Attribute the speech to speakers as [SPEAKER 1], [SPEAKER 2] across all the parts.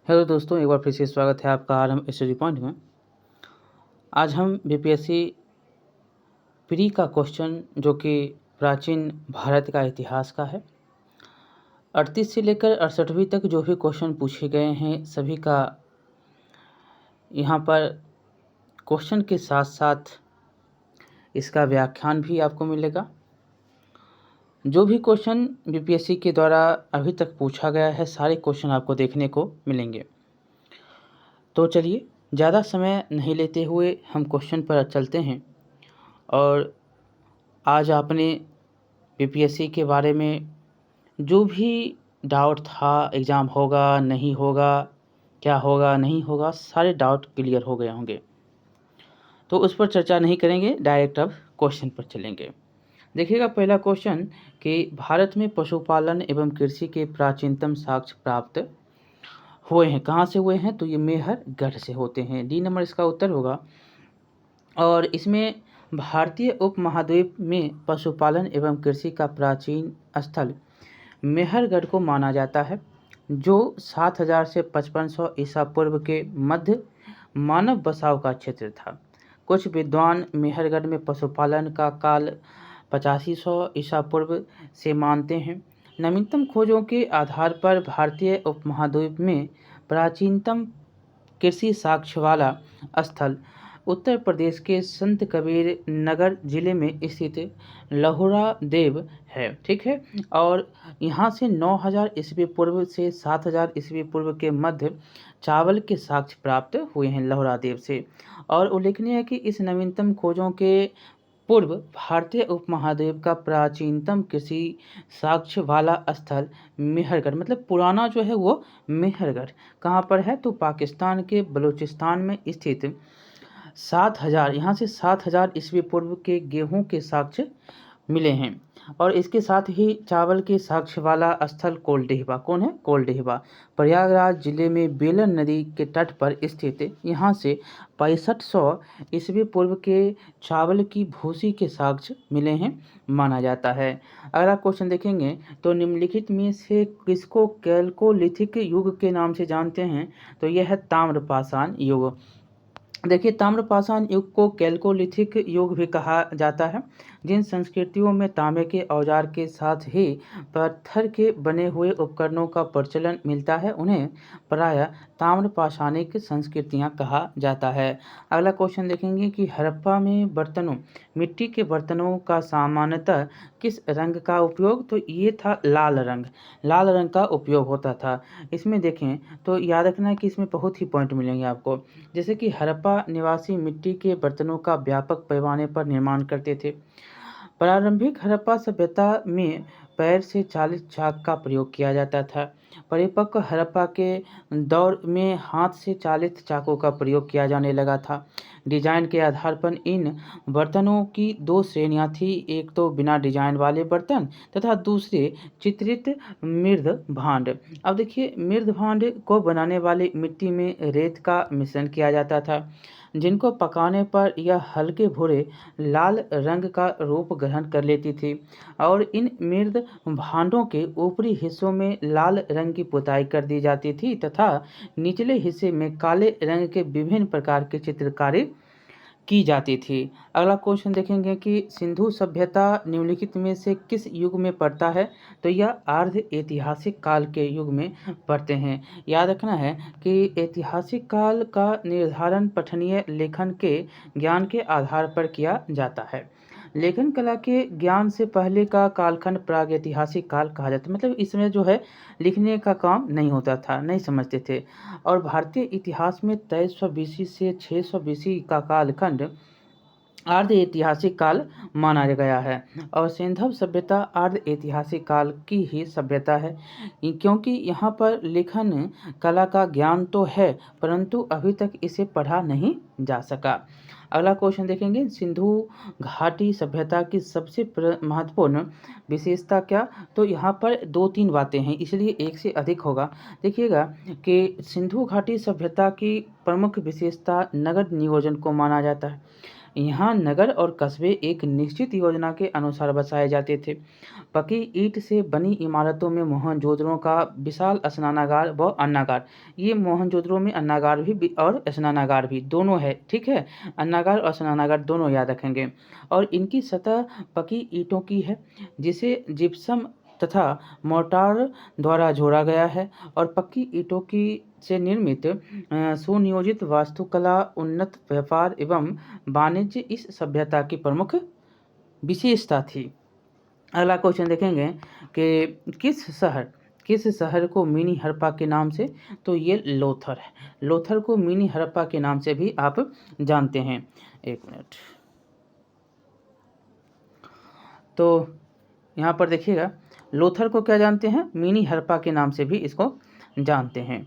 [SPEAKER 1] Hello दोस्तों, एक बार फिर से स्वागत है आपका आर एम स्टडी पॉइंट में। आज हम बीपीएससी प्री का क्वेश्चन जो कि प्राचीन भारत का इतिहास का है, 38 से लेकर 68वीं तक जो भी क्वेश्चन पूछे गए हैं सभी का यहाँ पर क्वेश्चन के साथ साथ इसका व्याख्यान भी आपको मिलेगा। जो भी क्वेश्चन बीपीएससी के द्वारा अभी तक पूछा गया है सारे क्वेश्चन आपको देखने को मिलेंगे। तो चलिए ज़्यादा समय नहीं लेते हुए हम क्वेश्चन पर चलते हैं। और आज आपने बीपीएससी के बारे में जो भी डाउट था, एग्ज़ाम होगा नहीं होगा, क्या होगा नहीं होगा, सारे डाउट क्लियर हो गए होंगे, तो उस पर चर्चा नहीं करेंगे, डायरेक्ट अब क्वेश्चन पर चलेंगे। देखिएगा पहला क्वेश्चन कि भारत में पशुपालन एवं कृषि के प्राचीनतम साक्ष्य प्राप्त हुए हैं, कहाँ से हुए हैं? तो ये मेहरगढ़ से होते हैं। डी नंबर इसका उत्तर होगा। और इसमें भारतीय उपमहाद्वीप में पशुपालन एवं कृषि का प्राचीन स्थल मेहरगढ़ को माना जाता है, जो 7000 से 5500 ईसा पूर्व के मध्य मानव बसाव का क्षेत्र था। कुछ विद्वान मेहरगढ़ में पशुपालन का काल 8500 ईसा पूर्व से मानते हैं। नवीनतम खोजों के आधार पर भारतीय उपमहाद्वीप में प्राचीनतम कृषि साक्ष्य वाला स्थल उत्तर प्रदेश के संत कबीर नगर जिले में स्थित लहुरा देव है। ठीक है, और यहाँ से 9000 ईस्वी पूर्व से 7000 ईस्वी पूर्व के मध्य चावल के साक्ष्य प्राप्त हुए हैं लहुरा देव से। और उल्लेखनीय है कि इस नवीनतम खोजों के पूर्व भारतीय उपमहाद्वीप का प्राचीनतम कृषि साक्ष्य वाला स्थल मेहरगढ़, मतलब पुराना जो है वो मेहरगढ़ कहाँ पर है? तो पाकिस्तान के बलूचिस्तान में स्थित 7000, यहाँ से 7000 ईस्वी पूर्व के गेहूं के साक्ष्य मिले हैं। और इसके साथ ही चावल के साक्ष्य वाला स्थल कोलडेहवा, कौन है? कोलडेहवा प्रयागराज जिले में बेलन नदी के तट पर स्थित, यहाँ से 6500 ईस्वी पूर्व के चावल की भूसी के साक्ष्य मिले हैं माना जाता है। अगला क्वेश्चन देखेंगे तो निम्नलिखित में से किसको कैल्कोलिथिक युग के नाम से जानते हैं? तो यह है ताम्रपाषाण युग। देखिए ताम्रपाषाण युग को कैल्कोलिथिक युग भी कहा जाता है। जिन संस्कृतियों में तांबे के औजार के साथ ही पत्थर के बने हुए उपकरणों का प्रचलन मिलता है उन्हें प्रायः ताम्रपाषाणिक संस्कृतियां कहा जाता है। अगला क्वेश्चन देखेंगे कि हड़प्पा में बर्तनों, मिट्टी के बर्तनों का सामान्यतः किस रंग का उपयोग? तो ये था लाल रंग, लाल रंग का उपयोग होता था। इसमें देखें तो याद रखना है कि इसमें बहुत ही पॉइंट मिलेंगे आपको, जैसे कि हड़प्पा निवासी मिट्टी के बर्तनों का व्यापक पैमाने पर निर्माण करते थे। प्रारंभिक हड़प्पा सभ्यता में पैर से चालित चाक का प्रयोग किया जाता था। परिपक्व हड़प्पा के दौर में हाथ से चालित चाकों का प्रयोग किया जाने लगा था। डिजाइन के आधार पर इन बर्तनों की दो श्रेणियां थी, एक तो बिना डिजाइन वाले बर्तन तथा दूसरे चित्रित मृद भांड। अब देखिए मृद भांड को बनाने वाले मिट्टी में रेत का मिश्रण किया जाता था, जिनको पकाने पर यह हल्के भूरे लाल रंग का रूप ग्रहण कर लेती थी। और इन मृद भांडों के ऊपरी हिस्सों में लाल रंग की पुताई कर दी जाती थी तथा निचले हिस्से में काले रंग के विभिन्न प्रकार की चित्रकारी की जाती थी। अगला क्वेश्चन देखेंगे कि सिंधु सभ्यता निम्नलिखित में से किस युग में पड़ता है? तो यह अर्ध ऐतिहासिक काल के युग में पड़ते हैं। याद रखना है कि ऐतिहासिक काल का निर्धारण पठनीय लेखन के ज्ञान के आधार पर किया जाता है। लेखन कला के ज्ञान से पहले का कालखंड प्रागैतिहासिक काल कहा जाता है, मतलब इसमें जो है लिखने का काम नहीं होता था, नहीं समझते थे। और भारतीय इतिहास में 2300 बीसी से 600 बीसी का कालखंड अर्ध ऐतिहासिक काल माना गया है। और सिंधव सभ्यता अर्ध ऐतिहासिक काल की ही सभ्यता है, क्योंकि यहाँ पर लेखन कला का ज्ञान तो है परंतु अभी तक इसे पढ़ा नहीं जा सका। अगला क्वेश्चन देखेंगे, सिंधु घाटी सभ्यता की सबसे महत्वपूर्ण विशेषता क्या? तो यहाँ पर 2-3 बातें हैं, इसलिए एक से अधिक होगा। देखिएगा कि सिंधु घाटी सभ्यता की प्रमुख विशेषता नगर नियोजन को माना जाता है। यहाँ नगर और कस्बे एक निश्चित योजना के अनुसार बसाए जाते थे। पकी ईंट से बनी इमारतों में मोहनजोदड़ो का विशाल स्नानागार व अन्नागार, ये मोहनजोदड़ो में अन्नागार भी और स्नानागार भी दोनों है, ठीक है। अन्नागार और स्नानागार दोनों याद रखेंगे। और इनकी सतह पकी ईंटों की है, जिसे जिप्सम तथा मोर्टार द्वारा जोड़ा गया है। और पक्की ईंटों की से निर्मित सुनियोजित वास्तुकला, उन्नत व्यापार एवं वाणिज्य इस सभ्यता की प्रमुख विशेषता थी। अगला क्वेश्चन देखेंगे कि किस शहर को मिनी हड़प्पा के नाम से, तो ये लोथर है। लोथर को मिनी हड़प्पा के नाम से भी आप जानते हैं। एक मिनट, तो यहाँ पर देखिएगा, लोथर को क्या जानते हैं, मिनी हड़प्पा के नाम से भी इसको जानते हैं।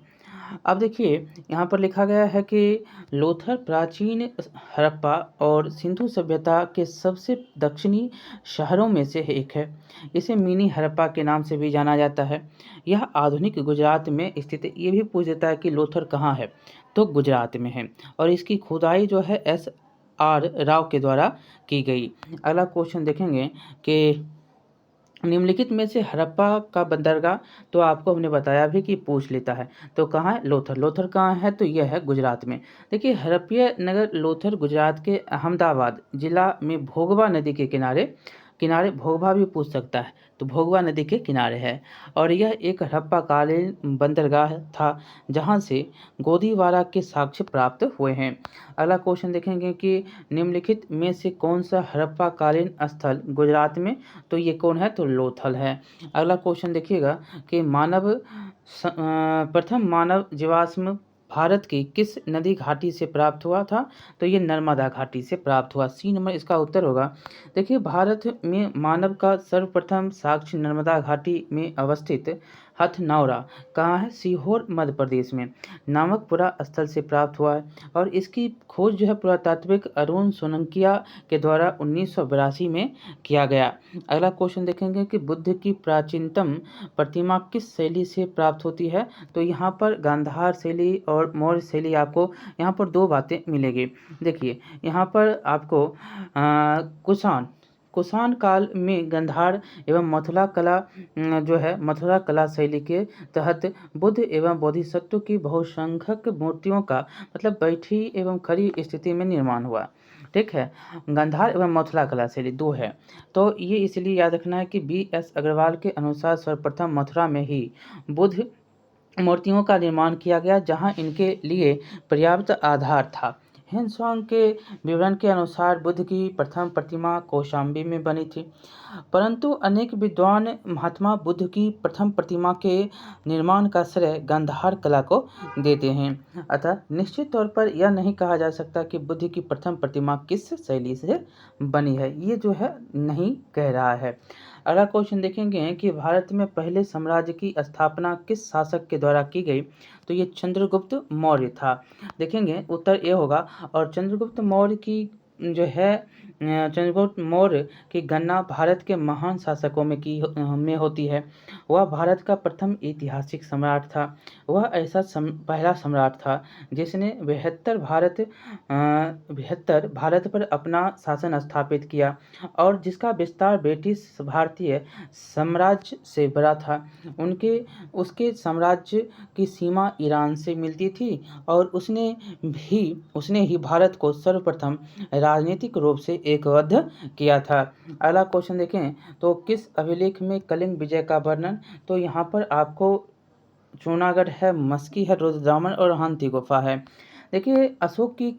[SPEAKER 1] अब देखिए यहाँ पर लिखा गया है कि लोथर प्राचीन हड़प्पा और सिंधु सभ्यता के सबसे दक्षिणी शहरों में से एक है। इसे मिनी हड़प्पा के नाम से भी जाना जाता है। यह आधुनिक गुजरात में स्थित है। ये भी पूछ देता है कि लोथर कहाँ है, तो गुजरात में है। और इसकी खुदाई जो है SR राव के द्वारा की गई। अगला क्वेश्चन देखेंगे कि निम्नलिखित में से हड़प्पा का बंदरगाह, तो आपको हमने बताया भी कि पूछ लेता है, तो कहाँ है, लोथर। लोथर कहाँ है, तो यह है गुजरात में। देखिए हड़प्पीय नगर लोथर गुजरात के अहमदाबाद जिला में भोगवा नदी के किनारे भोगवा भी पूछ सकता है, तो भोगवा नदी के किनारे है। और यह एक हड़प्पाकालीन बंदरगाह था, जहाँ से गोदीवारा के साक्ष्य प्राप्त हुए हैं। अगला क्वेश्चन देखेंगे कि निम्नलिखित में से कौन सा हड़प्पाकालीन स्थल गुजरात में, तो ये कौन है, तो लोथल है। अगला क्वेश्चन देखिएगा कि प्रथम मानव जीवाश्म भारत की किस नदी घाटी से प्राप्त हुआ था, तो ये नर्मदा घाटी से प्राप्त हुआ। C नंबर इसका उत्तर होगा। देखिए भारत में मानव का सर्वप्रथम साक्ष्य नर्मदा घाटी में अवस्थित हथनौरा, कहाँ है, सीहोर मध्य प्रदेश में, नामकपुरा स्थल से प्राप्त हुआ है। और इसकी खोज जो है पुरातात्विक अरुण सोलंकिया के द्वारा 1982 में किया गया। अगला क्वेश्चन देखेंगे कि बुद्ध की प्राचीनतम प्रतिमा किस शैली से प्राप्त होती है, तो यहाँ पर गांधार शैली और मौर्य शैली, आपको यहाँ पर दो बातें मिलेगी। देखिए यहाँ पर आपको कुषाण काल में गांधार एवं मथुरा कला जो है मथुरा कला शैली के तहत बुद्ध एवं बोधिसत्व की बहुसंख्यक मूर्तियों का मतलब बैठी एवं खड़ी स्थिति में निर्माण हुआ, ठीक है। गांधार एवं मथुरा कला शैली दो है, तो ये इसलिए याद रखना है कि BS अग्रवाल के अनुसार सर्वप्रथम मथुरा में ही बुद्ध मूर्तियों का निर्माण किया गया, जहां इनके लिए पर्याप्त आधार था। हिंदुस्तान के विवरण के अनुसार बुद्ध की प्रथम प्रतिमा कौशाम्बी में बनी थी, परंतु अनेक विद्वान महात्मा बुद्ध की प्रथम प्रतिमा के निर्माण का श्रेय गांधार कला को देते हैं। अतः निश्चित तौर पर यह नहीं कहा जा सकता कि बुद्ध की प्रथम प्रतिमा किस शैली से बनी है, ये जो है नहीं कह रहा है। अगला क्वेश्चन देखेंगे कि भारत में पहले साम्राज्य की स्थापना किस शासक के द्वारा की गई, तो ये चंद्रगुप्त मौर्य था। देखेंगे उत्तर ये होगा। और चंद्रगुप्त मौर्य की जो है चंद्रगुप्त मौर्य की गणना भारत के महान शासकों में होती है। वह भारत का प्रथम ऐतिहासिक सम्राट था। वह ऐसा पहला सम्राट था जिसने 72 भारत पर अपना शासन स्थापित किया और जिसका विस्तार ब्रिटिश भारतीय साम्राज्य से बड़ा था। उसके साम्राज्य की सीमा ईरान से मिलती थी और उसने ही भारत को सर्वप्रथम राजनीतिक रूप से एकबद्ध किया था। अगला क्वेश्चन देखें तो किस अभिलेख में कलिंग विजय का वर्णन, तो यहाँ पर आपको जूनागढ़ है, मस्की है, रुद्रदामन और हांती गुफा है। देखिए अशोक की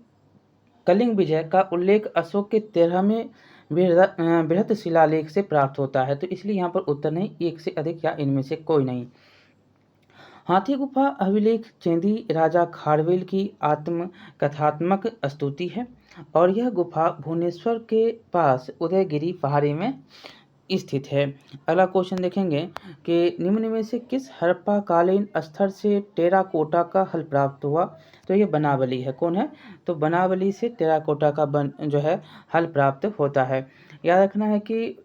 [SPEAKER 1] कलिंग विजय का उल्लेख अशोक के 13वें बृहत शिलालेख से प्राप्त होता है, तो इसलिए यहाँ पर उत्तर नहीं, एक से अधिक या इनमें से कोई नहीं। हाथी गुफा अभिलेख चेंदी राजा खारवेल की आत्मकथात्मक स्तुति है और यह गुफा भुवनेश्वर के पास उदयगिरी पहाड़ी में स्थित है। अगला क्वेश्चन देखेंगे कि निम्न में से किस हड़प्पाकालीन स्तर से टेराकोटा का हल प्राप्त हुआ, तो ये बनावली है। कौन है, तो बनावली से टेराकोटा का जो है हल प्राप्त होता है। याद रखना है कि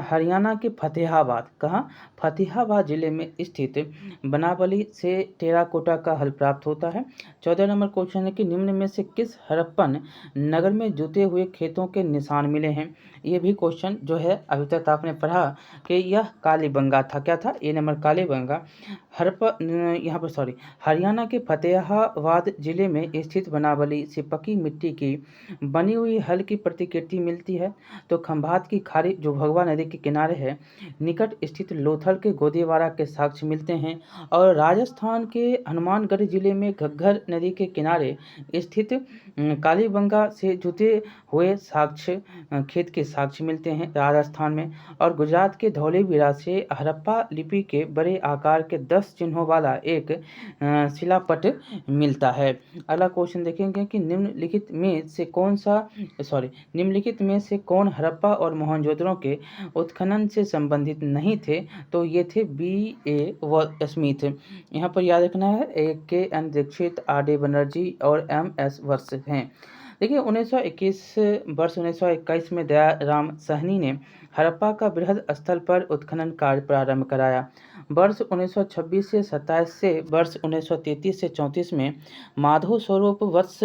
[SPEAKER 1] हरियाणा के फतेहाबाद, कहाँ, फतेहाबाद जिले में स्थित बनावली से टेराकोटा का हल प्राप्त होता है। 14 नंबर क्वेश्चन है कि निम्न में से किस हड़प्पन नगर में जुते हुए खेतों के निशान मिले हैं। ये भी क्वेश्चन जो है अभी तक आपने पढ़ा कि यह कालीबंगा था। क्या था? ए नंबर कालीबंगा। यहाँ पर हरियाणा के फतेहाबाद जिले में स्थित बनावली से पकी मिट्टी की बनी हुई हल की प्रतिकृति मिलती है। तो खंभात की खाड़ी जो भगवा नदी के किनारे है, निकट स्थित लोथल के गोदीवारा के साक्ष्य मिलते हैं। और राजस्थान के हनुमानगढ़ जिले में घग्गर नदी के किनारे स्थित कालीबंगा से जुटे हुए साक्ष्य खेत के साक्ष्य मिलते हैं राजस्थान में। और गुजरात के धौलीवीरा से हड़प्पा लिपि के बड़े आकार के 10 चिन्हों वाला एक शिलापट मिलता है। अगला क्वेश्चन देखेंगे कि निम्नलिखित में से कौन हड़प्पा और मोहनजोदड़ो के उत्खनन से संबंधित नहीं थे। तो ये थे B.A. स्मिथ। यहाँ पर याद रखना है A.K.N. दीक्षित, R.D. बनर्जी और M.S. वर्ष हैं। देखिए 1921 में दयाराम साहनी ने हड़प्पा का बृहद स्थल पर उत्खनन कार्य प्रारंभ कराया। वर्ष 1926 से 27 से वर्ष 1933 से 34 में माधव स्वरूप वत्स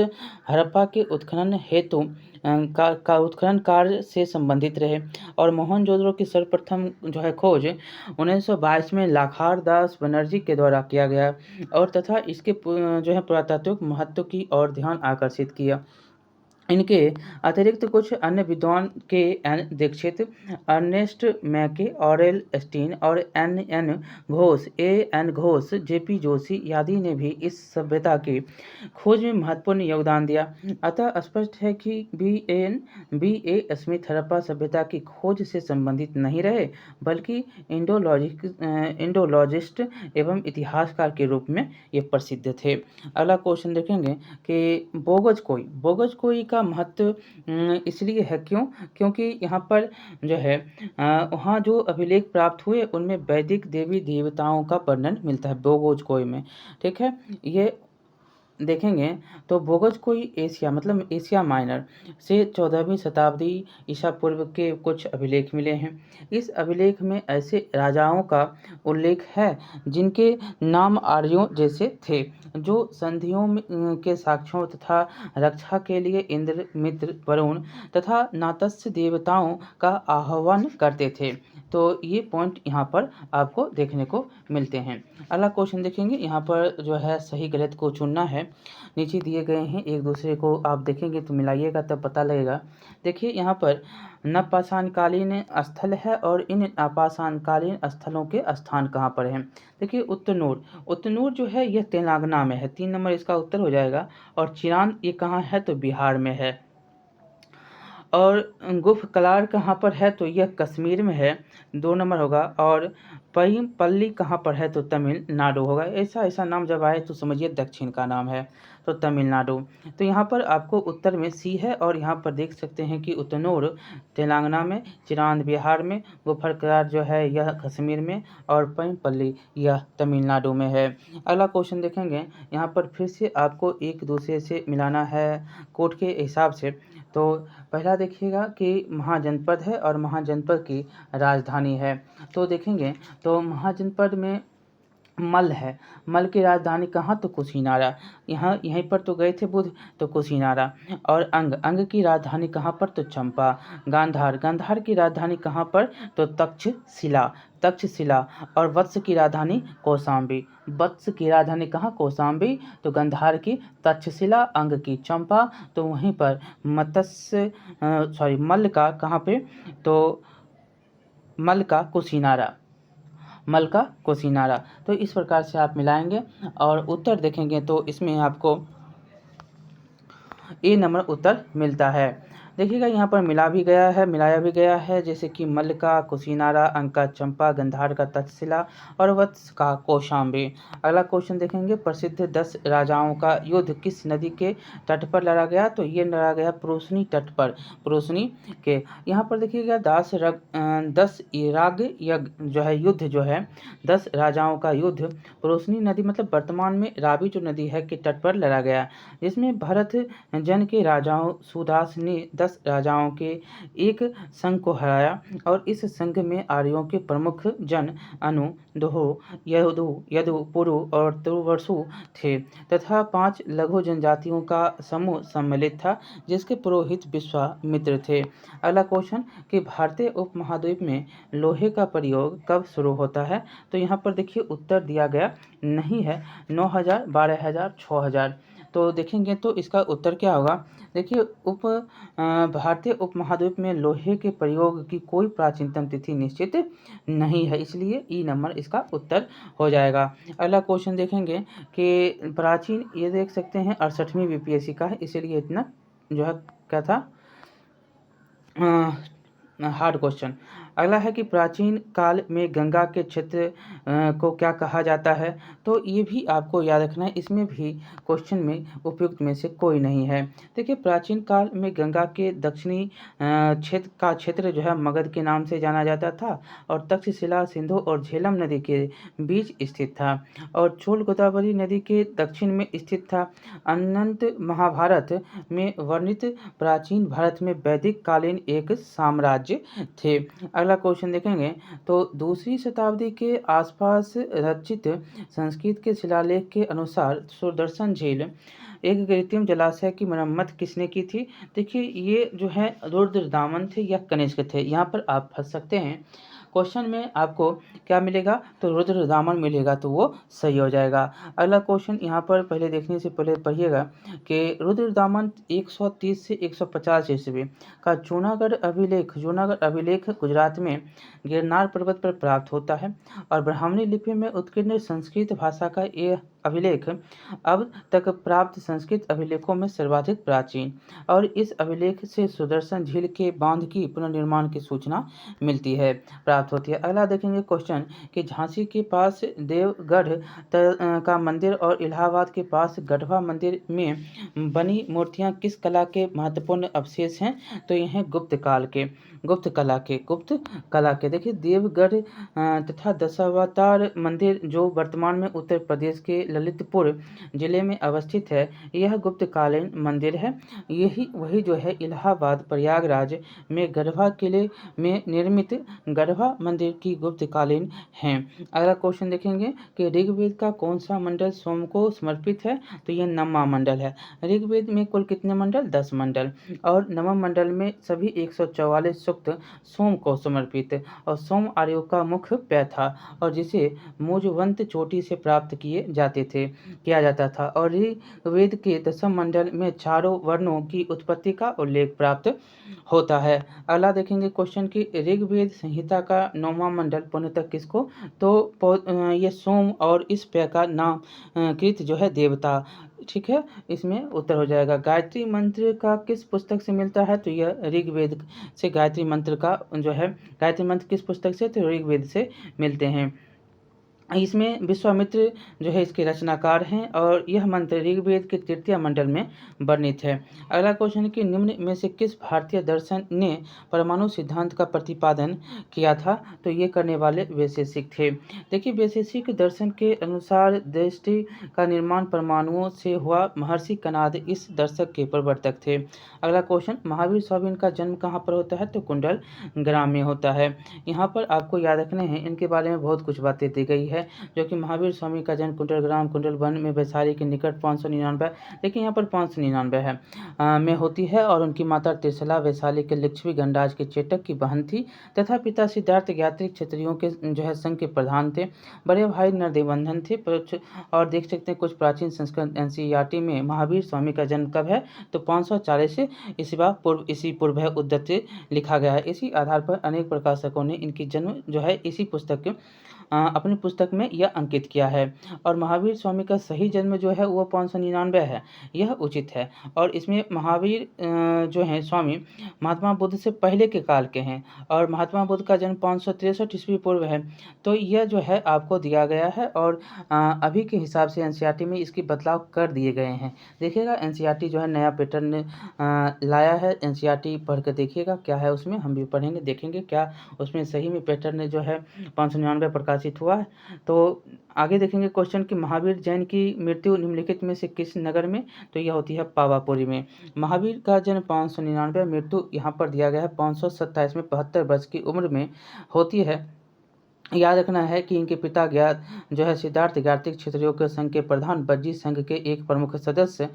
[SPEAKER 1] हड़प्पा के उत्खनन हेतु उत्खनन कार्य से संबंधित रहे। और मोहनजोदड़ो की सर्वप्रथम जो है खोज 1922 में लाखार दास बनर्जी के द्वारा किया गया और तथा इसके जो है पुरातात्विक महत्व की ओर ध्यान आकर्षित किया। इनके अतिरिक्त कुछ अन्य विद्वान K.N. दीक्षित, अर्नेस्ट मैके, ऑरेल स्टीन और N.N. Ghosh, A.N. Ghosh, J.P. Joshi आदि ने भी इस सभ्यता की खोज में महत्वपूर्ण योगदान दिया। अतः स्पष्ट है कि B.A. स्मिथ हड़प्पा सभ्यता की खोज से संबंधित नहीं रहे, बल्कि इंडोलॉजिस्ट एवं इतिहासकार के रूप में ये प्रसिद्ध थे। अगला क्वेश्चन देखेंगे कि बोगज कोई का महत्व इसलिए है क्योंकि यहाँ पर जो है वहाँ जो अभिलेख प्राप्त हुए उनमें वैदिक देवी देवताओं का वर्णन मिलता है बोगज कोई में। ठीक है, ये देखेंगे तो बोगज कोई एशिया माइनर से 14वीं शताब्दी ईसा पूर्व के कुछ अभिलेख मिले हैं। इस अभिलेख में ऐसे राजाओं का उल्लेख है जिनके नाम आर्यों जैसे थे, जो संधियों के साक्ष्यों तथा रक्षा के लिए इंद्र, मित्र, वरुण तथा नातस्य देवताओं का आह्वान करते थे। तो ये पॉइंट यहाँ पर आपको देखने को मिलते हैं। अगला क्वेश्चन देखेंगे, यहाँ पर जो है सही गलत को चुनना है। नीचे दिए गए हैं, एक दूसरे को आप देखेंगे तो मिलाइएगा तब पता लगेगा। देखिए यहाँ पर नवपाषाणकालीन स्थल है और इन नवपाषाणकालीन स्थलों के स्थान कहाँ पर हैं। देखिए उत्तनूर जो है यह तेलंगाना में है, 3 नंबर इसका उत्तर हो जाएगा। और चिरान ये कहाँ है तो बिहार में है। और गुफ कलार कहाँ पर है तो यह कश्मीर में है, 2 नंबर होगा। और पल्ली कहाँ पर है तो तमिलनाडु होगा। ऐसा नाम जब आए तो समझिए दक्षिण का नाम है, तो तमिलनाडु। तो यहाँ पर आपको उत्तर में सी है। और यहाँ पर देख सकते हैं कि उत्तनूर तेलंगाना में, चिरांद बिहार में, गुफर कलार जो है यह कश्मीर में और पल्ली यह तमिलनाडु में है। अगला क्वेश्चन देखेंगे, यहाँ पर फिर से आपको एक दूसरे से मिलाना है कोड के हिसाब से। तो पहला देखिएगा कि महाजनपद है और महाजनपद की राजधानी है। तो देखेंगे तो महाजनपद में मल है, मल की राजधानी कहाँ तो कुशीनारा। यहीं पर तो गए थे बुध, तो कुशीनारा। और अंग की राजधानी कहाँ पर तो चंपा। गांधार की राजधानी कहाँ पर तो तक्षशिला। और वत्स की राजधानी कौशाम्बी। वत्स की राजधानी कहाँ कौशाम्बी, तो गांधार की तक्षशिला, अंग की चंपा। तो वहीं पर मल का कहाँ पे तो मल का कुशीनारा। तो इस प्रकार से आप मिलाएंगे और उत्तर देखेंगे तो इसमें आपको ए नंबर उत्तर मिलता है। देखिएगा यहाँ पर मिलाया भी गया है, जैसे कि मल का कुशीनारा, अंग का चंपा, गंधार का तक्षशिला और वत्स का कौशाम्बी। अगला क्वेश्चन देखेंगे, प्रसिद्ध 10 राजाओं का युद्ध किस नदी के तट पर लड़ा गया। तो ये लड़ा गया प्रोसनी तट पर, प्रोसनी के। यहाँ पर देखिएगा 10 युद्ध जो है 10 राजाओं का युद्ध प्रोसनी नदी मतलब वर्तमान में रावी जो नदी है के तट पर लड़ा गया, जिसमें भरत जन के राजाओं सुदास ने 10 राजाओं के एक संघ को हराया और इस संघ में आर्यों के प्रमुख जन अनु, दोहो, यदु, पुरु और तुर्वसु थे तथा 5 लघु जनजातियों का समूह सम्मिलित था जिसके पुरोहित विश्वामित्र थे। अगला क्वेश्चन कि भारतीय उपमहाद्वीप में लोहे का प्रयोग कब शुरू होता है? तो यहाँ पर देखिए उत्तर दिया गया नहीं है। 9000, 12000, 6000। तो देखेंगे तो इसका उत्तर क्या होगा? देखिए भारतीय उपमहाद्वीप में लोहे के प्रयोग की कोई प्राचीनतम तिथि निश्चित नहीं है, इसलिए ई नंबर इसका उत्तर हो जाएगा। अगला क्वेश्चन देखेंगे कि प्राचीन, ये देख सकते हैं 68वीं बीपीएससी का है, इसीलिए इतना जो है क्या था हार्ड क्वेश्चन। अगला है कि प्राचीन काल में गंगा के क्षेत्र को क्या कहा जाता है? तो ये भी आपको याद रखना है, इसमें भी क्वेश्चन में उपयुक्त में से कोई नहीं है। देखिए प्राचीन काल में गंगा के दक्षिणी क्षेत्र जो है मगध के नाम से जाना जाता था और तक्षशिला, सिंधु और झेलम नदी के बीच स्थित था और चोल गोदावरी नदी के दक्षिण में स्थित था। अनंत महाभारत में वर्णित प्राचीन भारत में वैदिक कालीन एक साम्राज्य थे। अगला क्वेश्चन देखेंगे तो दूसरी शताब्दी के आसपास रचित संस्कृत के शिलालेख के अनुसार सुदर्शन झील एक कृत्रिम जलाशय की मरम्मत किसने की थी? देखिए ये जो है रुद्रदामन थे या कनिष्क थे, यहाँ पर आप फंस सकते हैं। क्वेश्चन में आपको क्या मिलेगा? तो रुद्रदामन मिलेगा, तो वो सही हो जाएगा। अगला क्वेश्चन यहाँ पर पहले देखने से पहले पढ़िएगा कि रुद्रदामन 130 से 150 ईस्वी का जूनागढ़ अभिलेख गुजरात में गिरनार पर्वत पर प्राप्त होता है और ब्राह्मणी लिपि में उत्कीर्ण संस्कृत भाषा का यह अभिलेख अब तक प्राप्त संस्कृत अभिलेखों में सर्वाधिक प्राचीन और इस अभिलेख से सुदर्शन झील के बांध की पुनर्निर्माण की सूचना मिलती है, प्राप्त होती है। अगला देखेंगे क्वेश्चन कि झांसी के पास देवगढ़ का मंदिर और इलाहाबाद के पास गढ़वा मंदिर में बनी मूर्तियां किस कला के महत्वपूर्ण अवशेष हैं? तो ये हैं गुप्त कला के। देखिए देवगढ़ तथा दशावतार मंदिर जो वर्तमान में उत्तर प्रदेश के ललितपुर जिले में अवस्थित है, यह गुप्तकालीन मंदिर है। यही वही जो है इलाहाबाद प्रयागराज में गढ़वा किले में निर्मित गढ़वा मंदिर की गुप्तकालीन हैं। अगला क्वेश्चन देखेंगे कि ऋग्वेद का कौन सा मंडल सोम को समर्पित है? तो यह नवमा मंडल है। ऋग्वेद में कुल कितने मंडल? 10 मंडल और नवम मंडल में सभी 144 सूक्त सोम को समर्पित और सोम आर्यों का मुख्य पेय था और जिसे मुजवंत चोटी से प्राप्त किया जाता था और ऋग्वेद के 10वें मंडल में चारों वर्णों की उत्पत्ति का उल्लेख प्राप्त होता है। अगला देखेंगे क्वेश्चन की ऋग्वेद संहिता का 9वां मंडल पूर्णतः किसको? तो ये सोम और इस पेय का नाम कृत जो है देवता, ठीक है, इसमें उत्तर हो जाएगा। गायत्री मंत्र का किस पुस्तक से मिलता है? तो यह ऋग्वेद से गायत्री मंत्र का जो है गायत्री मंत्र किस पुस्तक से? तो ऋग्वेद से मिलते हैं। इसमें विश्वामित्र जो है इसके रचनाकार हैं और यह मंत्र ऋग्वेद के 3य मंडल में वर्णित है। अगला क्वेश्चन है कि निम्न में से किस भारतीय दर्शन ने परमाणु सिद्धांत का प्रतिपादन किया था? तो ये करने वाले वैशेषिक थे। देखिए वैशेषिक दर्शन के अनुसार दृष्टि का निर्माण परमाणुओं से हुआ। महर्षि कणाद इस दर्शक के प्रवर्तक थे। अगला क्वेश्चन, महावीर स्वामी का जन्म कहाँ पर होता है? तो कुंडल ग्राम में होता है। यहाँ पर आपको याद रखने हैं, इनके बारे में बहुत कुछ बातें दी गई है जो कि महावीर स्वामी का जन्म कुंडलग्राम कुंडल वन में वैशाली के निकट 599, लेकिन यहाँ पर 599 है में होती है और उनकी माता त्रिशला वैशाली के लिच्छवी गणराज के चेटक की बहन थी तथा पिता सिद्धार्थ यात्री क्षत्रियों के जो है संघ के प्रधान थे। बड़े भाई नरदेवंधन थे। और देख सकते हैं कुछ प्राचीन संस्कृत एनसीईआरटी में महावीर स्वामी का जन्म कब है? तो 540 ईस्वी पूर्व है उद्धृत लिखा गया है। इसी आधार पर अनेक प्रकाशकों ने इनकी जन्म जो है इसी अपनी पुस्तक में यह अंकित किया है और महावीर स्वामी का सही जन्म जो है वो 599 है, यह उचित है। और इसमें महावीर जो है स्वामी महात्मा बुद्ध से पहले के काल के हैं और महात्मा बुद्ध का जन्म 563 ईस्वी पूर्व है। तो यह जो है आपको दिया गया है और अभी के हिसाब से एनसीईआरटी में इसकी बदलाव कर दिए गए हैं। देखिएगा एनसीईआरटी जो है नया पैटर्न लाया है। एनसीईआरटी पढ़ कर देखिएगा क्या है उसमें, हम भी पढ़ेंगे देखेंगे क्या उसमें सही में पैटर्न जो है 599 प्रकार प्रकाशित हुआ है। तो आगे देखेंगे क्वेश्चन कि महावीर जैन की मृत्यु निम्नलिखित में से किस नगर में, तो यह होती है पावापुरी में। महावीर का जन्म 599, मृत्यु यहाँ पर दिया गया है 527 में 72 वर्ष की उम्र में होती है। याद रखना है कि इनके पिता जो है सिद्धार्थ ज्ञातिक क्षत्रियों के संघ के प्रधान बज्जी संघ के एक प्रमुख सदस्य,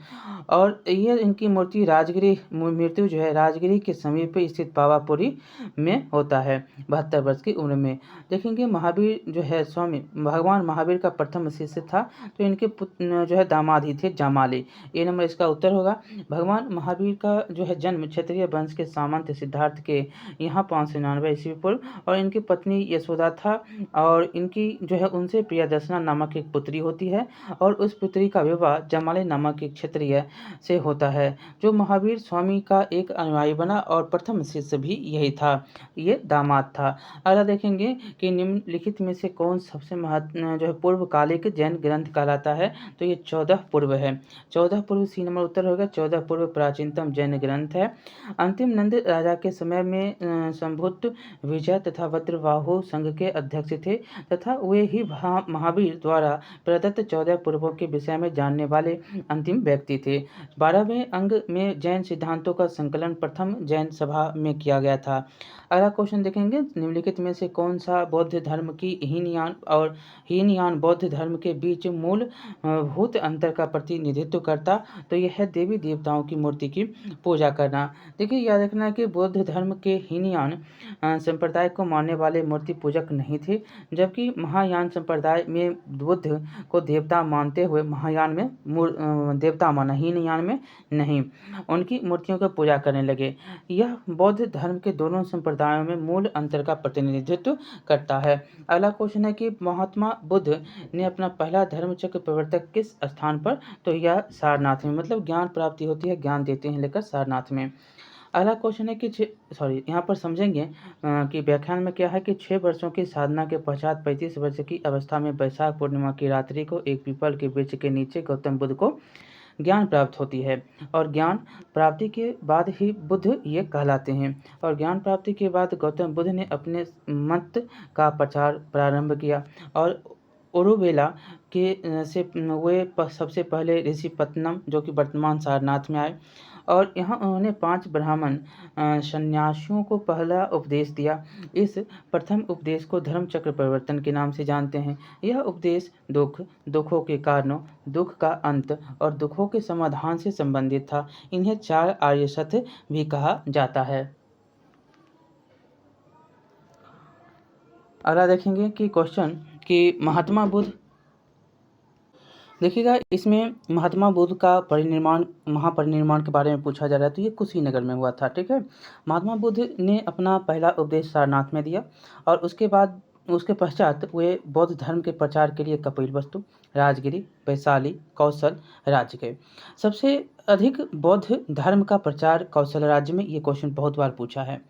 [SPEAKER 1] और ये इनकी मृत्यु जो है राजगिरी के समीप स्थित पावापुरी में होता है 72 वर्ष की उम्र में। देखेंगे महावीर जो है स्वामी भगवान महावीर का प्रथम शिष्य था, तो इनके पुत्र जो है दामाद ही थे जामाली। ये नंबर इसका उत्तर होगा। भगवान महावीर का जो है जन्म क्षत्रिय वंश के सामंत सिद्धार्थ के यहाँ 599 ईस्वी पूर्व, और इनकी पत्नी यशोदा था, और इनकी जो है उनसे प्रियदर्शना नामक एक पुत्री होती है, और उस पुत्री का विवाह जमाली नामक एक क्षत्रिय से होता है, जो महावीर स्वामी का एक अनुयायी बना, और प्रथम शिष्य भी यही था, ये दामाद था। अगला देखेंगे कि निम्नलिखित में से कौन सबसे जो है पूर्वकालिक जैन ग्रंथ कहलाता है, तो ये 14 पूर्व है। 14 पूर्व सी नंबर उत्तर होगा। 14 पूर्व प्राचीनतम जैन ग्रंथ है। अंतिम नंद राजा के समय में संभुत विजय तथा वज्रबाहु संघ के अध्यक्ष थे, तथा वे ही महावीर द्वारा प्रदत्त 14 पूर्वों के विषय में जानने वाले अंतिम व्यक्ति थे। 12वें अंग में जैन सिद्धांतों का संकलन प्रथम जैन सभा में किया गया था। अगला क्वेश्चन देखेंगे, निम्नलिखित में से कौन सा बौद्ध धर्म की हीनयान और हीनयान बौद्ध धर्म के बीच मूल भूत अंतर का प्रतिनिधित्व करता, तो यह है देवी देवताओं की मूर्ति की पूजा करना। देखिए याद रखना कि बौद्ध धर्म के हीनयान संप्रदाय को मानने वाले मूर्ति पूजक नहीं थे, जबकि महायान संप्रदाय में बुद्ध को देवता मानते हुए महायान में देवता माना, हीनयान में नहीं, उनकी मूर्तियों की पूजा करने लगे। यह बौद्ध धर्म के दोनों संप्रदायों में मूल अंतर का प्रतिनिधित्व करता है। अगला क्वेश्चन है कि महात्मा बुद्ध ने अपना पहला धर्मचक्र प्रवर्तक किस स्थान पर, तो यह सारनाथ में, मतलब ज्ञान प्राप्ति होती है, ज्ञान देते हैं लेकर सारनाथ में। अगला क्वेश्चन है कि यहाँ पर समझेंगे कि व्याख्यान में क्या है कि 6 वर्षों की साधना के पश्चात 35 वर्ष की अवस्था में वैशाख पूर्णिमा की रात्रि को एक पीपल के वृक्ष के नीचे गौतम बुद्ध को ज्ञान प्राप्त होती है, और ज्ञान प्राप्ति के बाद ही बुद्ध ये कहलाते हैं। और ज्ञान प्राप्ति के बाद गौतम बुद्ध ने अपने मत का प्रचार प्रारंभ किया, और ओरुवेला के से वे सबसे पहले ऋषिपत्तनम जो कि वर्तमान सारनाथ में आए, और यहाँ उन्होंने 5 ब्राह्मण सन्यासियों को पहला उपदेश दिया। इस प्रथम उपदेश को धर्मचक्र परिवर्तन के नाम से जानते हैं। यह उपदेश दुखों के कारणों, दुख का अंत और दुखों के समाधान से संबंधित था। इन्हें 4 आर्य सत्य भी कहा जाता है। अगला देखेंगे कि क्वेश्चन कि महात्मा बुद्ध, देखिएगा इसमें महात्मा बुद्ध का महापरिनिर्वाण के बारे में पूछा जा रहा है, तो ये कुशीनगर में हुआ था। ठीक है, महात्मा बुद्ध ने अपना पहला उपदेश सारनाथ में दिया, और उसके पश्चात वे बौद्ध धर्म के प्रचार के लिए कपिलवस्तु, राजगिरी, वैशाली, कौशल राज्य गए। सबसे अधिक बौद्ध धर्म का प्रचार कौशल राज्य में, ये क्वेश्चन बहुत बार पूछा है,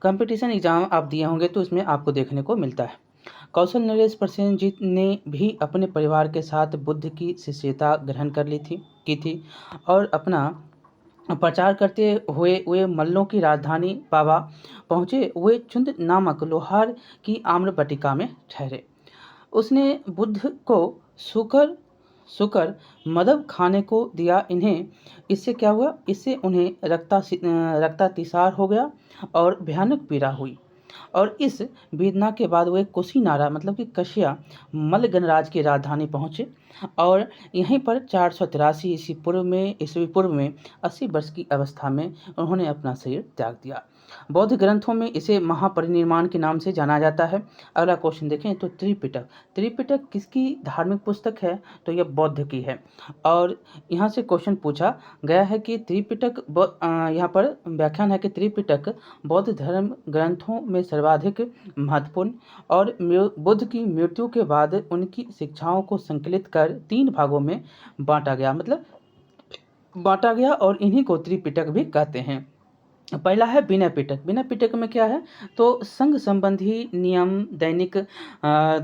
[SPEAKER 1] कंपटीशन एग्जाम आप दिए होंगे तो इसमें आपको देखने को मिलता है। कौशल नरेश प्रसेनजीत ने भी अपने परिवार के साथ बुद्ध की शिष्यता ग्रहण की थी, और अपना प्रचार करते हुए वे मल्लों की राजधानी पावा पहुँचे। वे चुंद नामक लोहार की आम्र बटिका में ठहरे। उसने बुद्ध को सुकर मदब खाने को दिया। इससे क्या हुआ, इससे उन्हें रक्तातिसार हो गया और भयानक पीड़ा हुई, और इस वेदना के बाद वे कुशीनारा मतलब कि कश्या मल्ल गणराज की राजधानी पहुँचे, और यहीं पर 483 ईस्वी पूर्व में 80 वर्ष की अवस्था में उन्होंने अपना शरीर त्याग दिया। बौद्ध ग्रंथों में इसे महापरिनिर्वाण के नाम से जाना जाता है। अगला क्वेश्चन देखें तो त्रिपिटक किसकी धार्मिक पुस्तक है, तो यह बौद्ध की है। और यहाँ से क्वेश्चन पूछा गया है कि त्रिपिटक, यहाँ पर व्याख्यान है कि त्रिपिटक बौद्ध धर्म ग्रंथों में सर्वाधिक महत्वपूर्ण, और बुद्ध की मृत्यु के बाद उनकी शिक्षाओं को संकलित कर 3 भागों में बांटा गया, और इन्हीं को त्रिपिटक भी कहते हैं। पहला है विनय पिटक। विनय पिटक में क्या है, तो संघ संबंधी नियम, दैनिक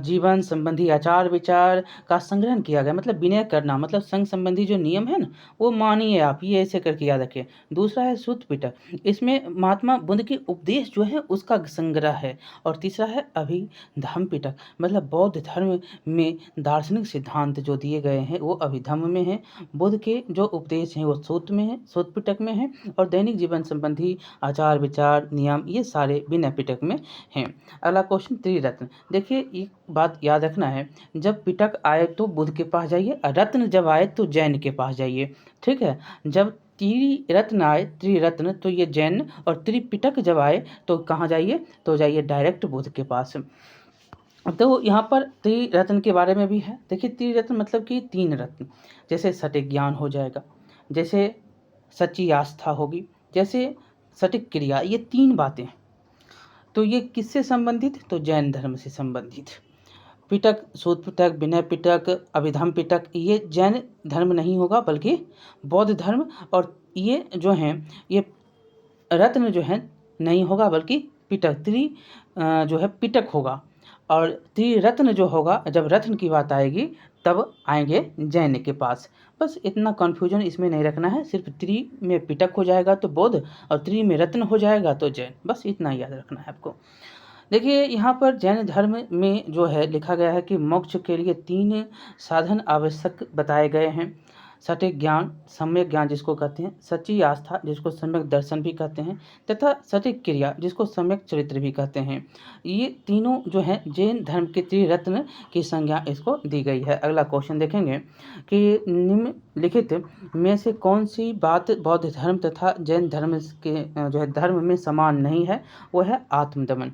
[SPEAKER 1] जीवन संबंधी आचार विचार का संग्रहण किया गया। मतलब विनय करना, मतलब संघ संबंधी जो नियम है ना, वो मानिए आप, ये ऐसे करके याद रखिए। दूसरा है सूत पिटक, इसमें महात्मा बुद्ध के उपदेश जो है उसका संग्रह है। और तीसरा है अभिधम्म पिटक, मतलब बौद्ध धर्म में दार्शनिक सिद्धांत जो दिए गए हैं वो अभिधम्म में है। बुद्ध के जो उपदेश हैं वो सूत में है, सूत पिटक में है। और दैनिक जीवन संबंधी आचार विचार नियम ये सारे विनय पिटक में हैं। अगला क्वेश्चन, त्रिरत्न। देखिए एक बात याद रखना है, जब पिटक आए तो बुद्ध के पास जाइए, और रत्न जब आए तो जैन के पास जाइए। ठीक है, जब त्रिरत्न आए, त्रिरत्न तो ये जैन, और त्रिपिटक जब आए तो कहाँ जाइए, तो जाइए डायरेक्ट बुद्ध के पास। तो यहाँ पर त्रिरत्न के बारे में भी है। देखिए त्रिरत्न मतलब कि 3 रत्न, जैसे सटीक ज्ञान हो जाएगा, जैसे सच्ची आस्था होगी, जैसे सटीक क्रिया, ये 3 बातें। तो ये किससे संबंधित, तो जैन धर्म से संबंधित। पिटक, सूत पिटक, विनय पिटक, अभिधम्म पिटक, ये जैन धर्म नहीं होगा बल्कि बौद्ध धर्म। और ये जो हैं ये रत्न जो है नहीं होगा बल्कि पिटक, जो है पिटक होगा। और त्रिरत्न जो होगा, जब रत्न की बात आएगी तब आएंगे जैन के पास। बस इतना कन्फ्यूजन इसमें नहीं रखना है, सिर्फ त्रि में पिटक हो जाएगा तो बौद्ध, और त्रि में रत्न हो जाएगा तो जैन, बस इतना याद रखना है आपको। देखिए यहाँ पर जैन धर्म में जो है लिखा गया है कि मोक्ष के लिए 3 साधन आवश्यक बताए गए हैं। सटीक ज्ञान, सम्यक ज्ञान जिसको कहते हैं, सच्ची आस्था जिसको सम्यक दर्शन भी कहते हैं, तथा सटीक क्रिया जिसको सम्यक चरित्र भी कहते हैं। ये तीनों जो है जैन धर्म के त्रिरत्न की संज्ञा इसको दी गई है। अगला क्वेश्चन देखेंगे कि निम्नलिखित में से कौन सी बात बौद्ध धर्म तथा जैन धर्म के जो है धर्म में समान नहीं है, वो है आत्मदमन।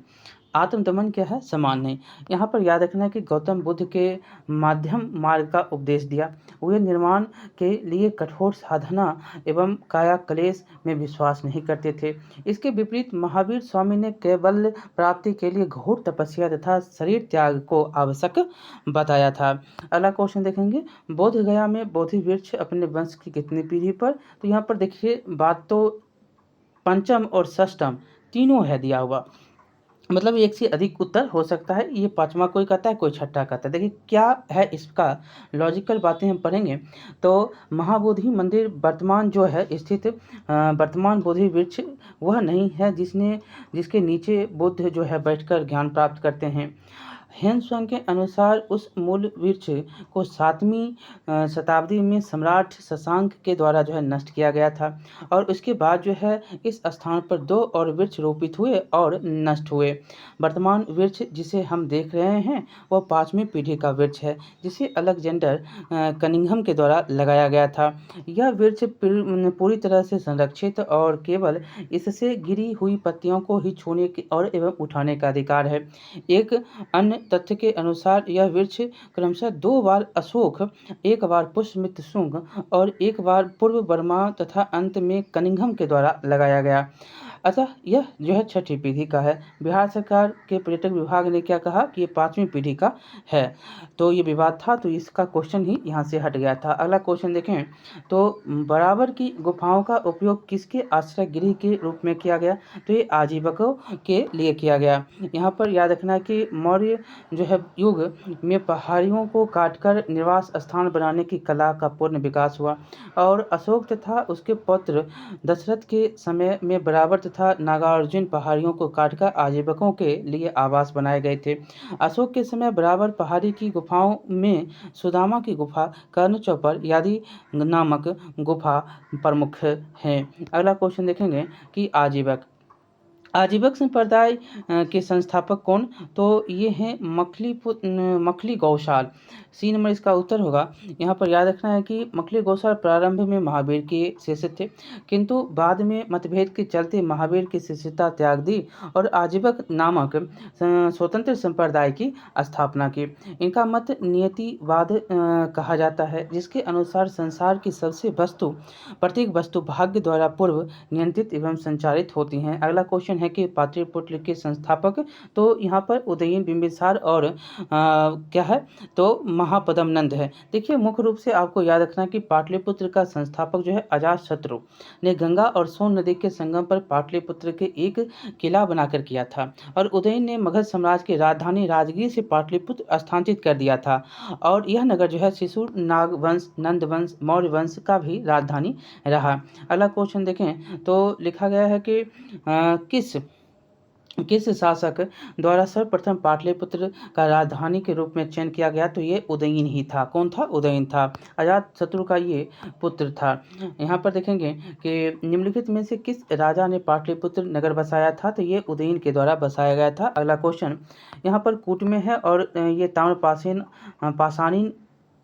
[SPEAKER 1] आत्मदमन क्या है, समान नहीं। यहाँ पर याद रखना है कि गौतम बुद्ध के माध्यम मार्ग का उपदेश दिया, वे निर्माण के लिए कठोर साधना एवं काया क्लेश में विश्वास नहीं करते थे। इसके विपरीत महावीर स्वामी ने केवल प्राप्ति के लिए घोर तपस्या तथा शरीर त्याग को आवश्यक बताया था। अगला क्वेश्चन देखेंगे, बोध गया में बोधि वृक्ष अपने वंश की कितनी पीढ़ी पर, तो यहाँ पर देखिए बात तो पंचम और षष्टम तीनों है दिया हुआ, मतलब एक से अधिक उत्तर हो सकता है। ये 5वां कोई कहता है, कोई छठा कहता है। देखिए क्या है इसका लॉजिकल बातें हम पढ़ेंगे। तो महाबोधि मंदिर वर्तमान जो है स्थित वर्तमान बोधि वृक्ष वह नहीं है जिसके नीचे बुद्ध जो है बैठकर ज्ञान प्राप्त करते हैं। हेनसुआंग के अनुसार उस मूल वृक्ष को 7वीं शताब्दी में सम्राट शशांक के द्वारा जो है नष्ट किया गया था, और उसके बाद जो है इस स्थान पर 2 और वृक्ष रोपित हुए और नष्ट हुए। वर्तमान वृक्ष जिसे हम देख रहे हैं वह 5वीं पीढ़ी का वृक्ष है, जिसे अलेक्जेंडर कनिंघम के द्वारा लगाया गया था। यह वृक्ष पूरी तरह से संरक्षित और केवल इससे गिरी हुई पत्तियों को ही छूने और एवं उठाने का अधिकार है। एक अन्य तथ्य के अनुसार यह वृक्ष क्रमशः 2 बार अशोक, 1 बार पुष्यमित्र शुंग और 1 बार पूर्व बर्मा तथा अंत में कनिंघम के द्वारा लगाया गया। अतः यह जो है 6ठी पीढ़ी का है। बिहार सरकार के पर्यटक विभाग ने क्या कहा कि ये 5वीं पीढ़ी का है, तो ये विवाद था, तो इसका क्वेश्चन ही यहाँ से हट गया था। अगला क्वेश्चन देखें, तो बराबर की गुफाओं का उपयोग किसके आश्रय गृह के रूप में किया गया, तो ये आजीवकों के लिए किया गया। यहाँ पर याद रखना है कि मौर्य जो है युग में पहाड़ियों को काटकर निवास स्थान बनाने की कला का पूर्ण विकास हुआ, और अशोक तथा उसके पुत्र दशरथ के समय में बराबर तथा नागार्जुन पहाड़ियों को काटकर आजीवकों के लिए आवास बनाए गए थे। अशोक के समय बराबर पहाड़ी की गुफाओं में सुदामा की गुफा, कर्ण चौपर आदि नामक गुफा प्रमुख हैं। अगला क्वेश्चन देखेंगे कि आजीवक संप्रदाय के संस्थापक कौन, तो ये हैं मखली गौशाल। सी नंबर इसका उत्तर होगा। यहाँ पर याद रखना है कि मखली गौशाल प्रारंभ में महावीर के शिष्य थे, किंतु बाद में मतभेद के चलते महावीर की शिष्यता त्याग दी और आजीवक नामक स्वतंत्र संप्रदाय की स्थापना की। इनका मत नियतिवाद कहा जाता है, जिसके अनुसार संसार की सबसे प्रत्येक वस्तु भाग्य द्वारा पूर्व नियंत्रित एवं संचालित होती हैं। अगला क्वेश्चन है हैं कि पाटलिपुत्र के संस्थापक, तो यहाँ पर उदयन, बिंबिसार और क्या है तो महापद्म नंद है। देखिए मुख्य रूप से आपको याद रखना कि पाटलिपुत्र का संस्थापक जो है अजातशत्रु ने गंगा और सोन नदी के संगम पर पाटलिपुत्र के एक किला बनाकर किया था, और उदयन ने मगध साम्राज्य की राजधानी राजगीर से पाटलिपुत्र स्थानांतरित कर दिया था, और यह नगर जो है शिशु नाग वंश, नंद वंश, मौर्य वंश का भी राजधानी रहा। अगला क्वेश्चन देखें तो लिखा गया है कि किस शासक द्वारा सर्वप्रथम पाटलिपुत्र का राजधानी के रूप में चयन किया गया, तो ये उदयन ही था। कौन था? उदयन था। अजातशत्रु का ये पुत्र था। यहाँ पर देखेंगे कि निम्नलिखित में से किस राजा ने पाटलिपुत्र नगर बसाया था, तो ये उदयन के द्वारा बसाया गया था। अगला क्वेश्चन यहाँ पर कूट में है, और ये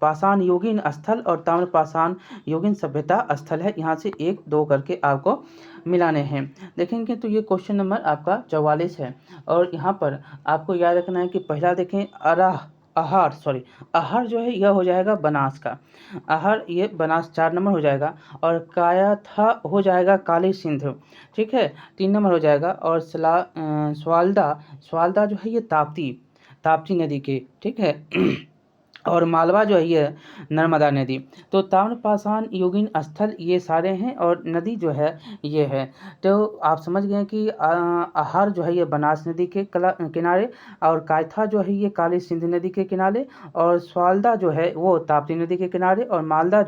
[SPEAKER 1] पाषाण योगिन स्थल और ताम्रपाषाण योगिन सभ्यता स्थल है। यहाँ से 1-2 करके आपको मिलाने हैं। देखेंगे तो ये क्वेश्चन नंबर आपका 44 है, और यहाँ पर आपको याद रखना है कि पहला देखें अहार जो है यह हो जाएगा बनास का। अहार ये बनास 4 नंबर हो जाएगा, और कायाथा हो जाएगा काली सिंधु, ठीक है, 3 नंबर हो जाएगा, और स्वालदा जो है ये ताप्ती नदी के, ठीक है और मालवा जो है ये नर्मदा नदी। तो ताम्रपाषाण योगिन स्थल ये सारे हैं, और नदी जो है ये है। तो आप समझ गए कि आहार जो है ये बनास नदी के किनारे, और कायथा जो है ये काली सिंधु नदी के किनारे, और स्वालदा जो है वो ताप्ती नदी के किनारे, और मालवा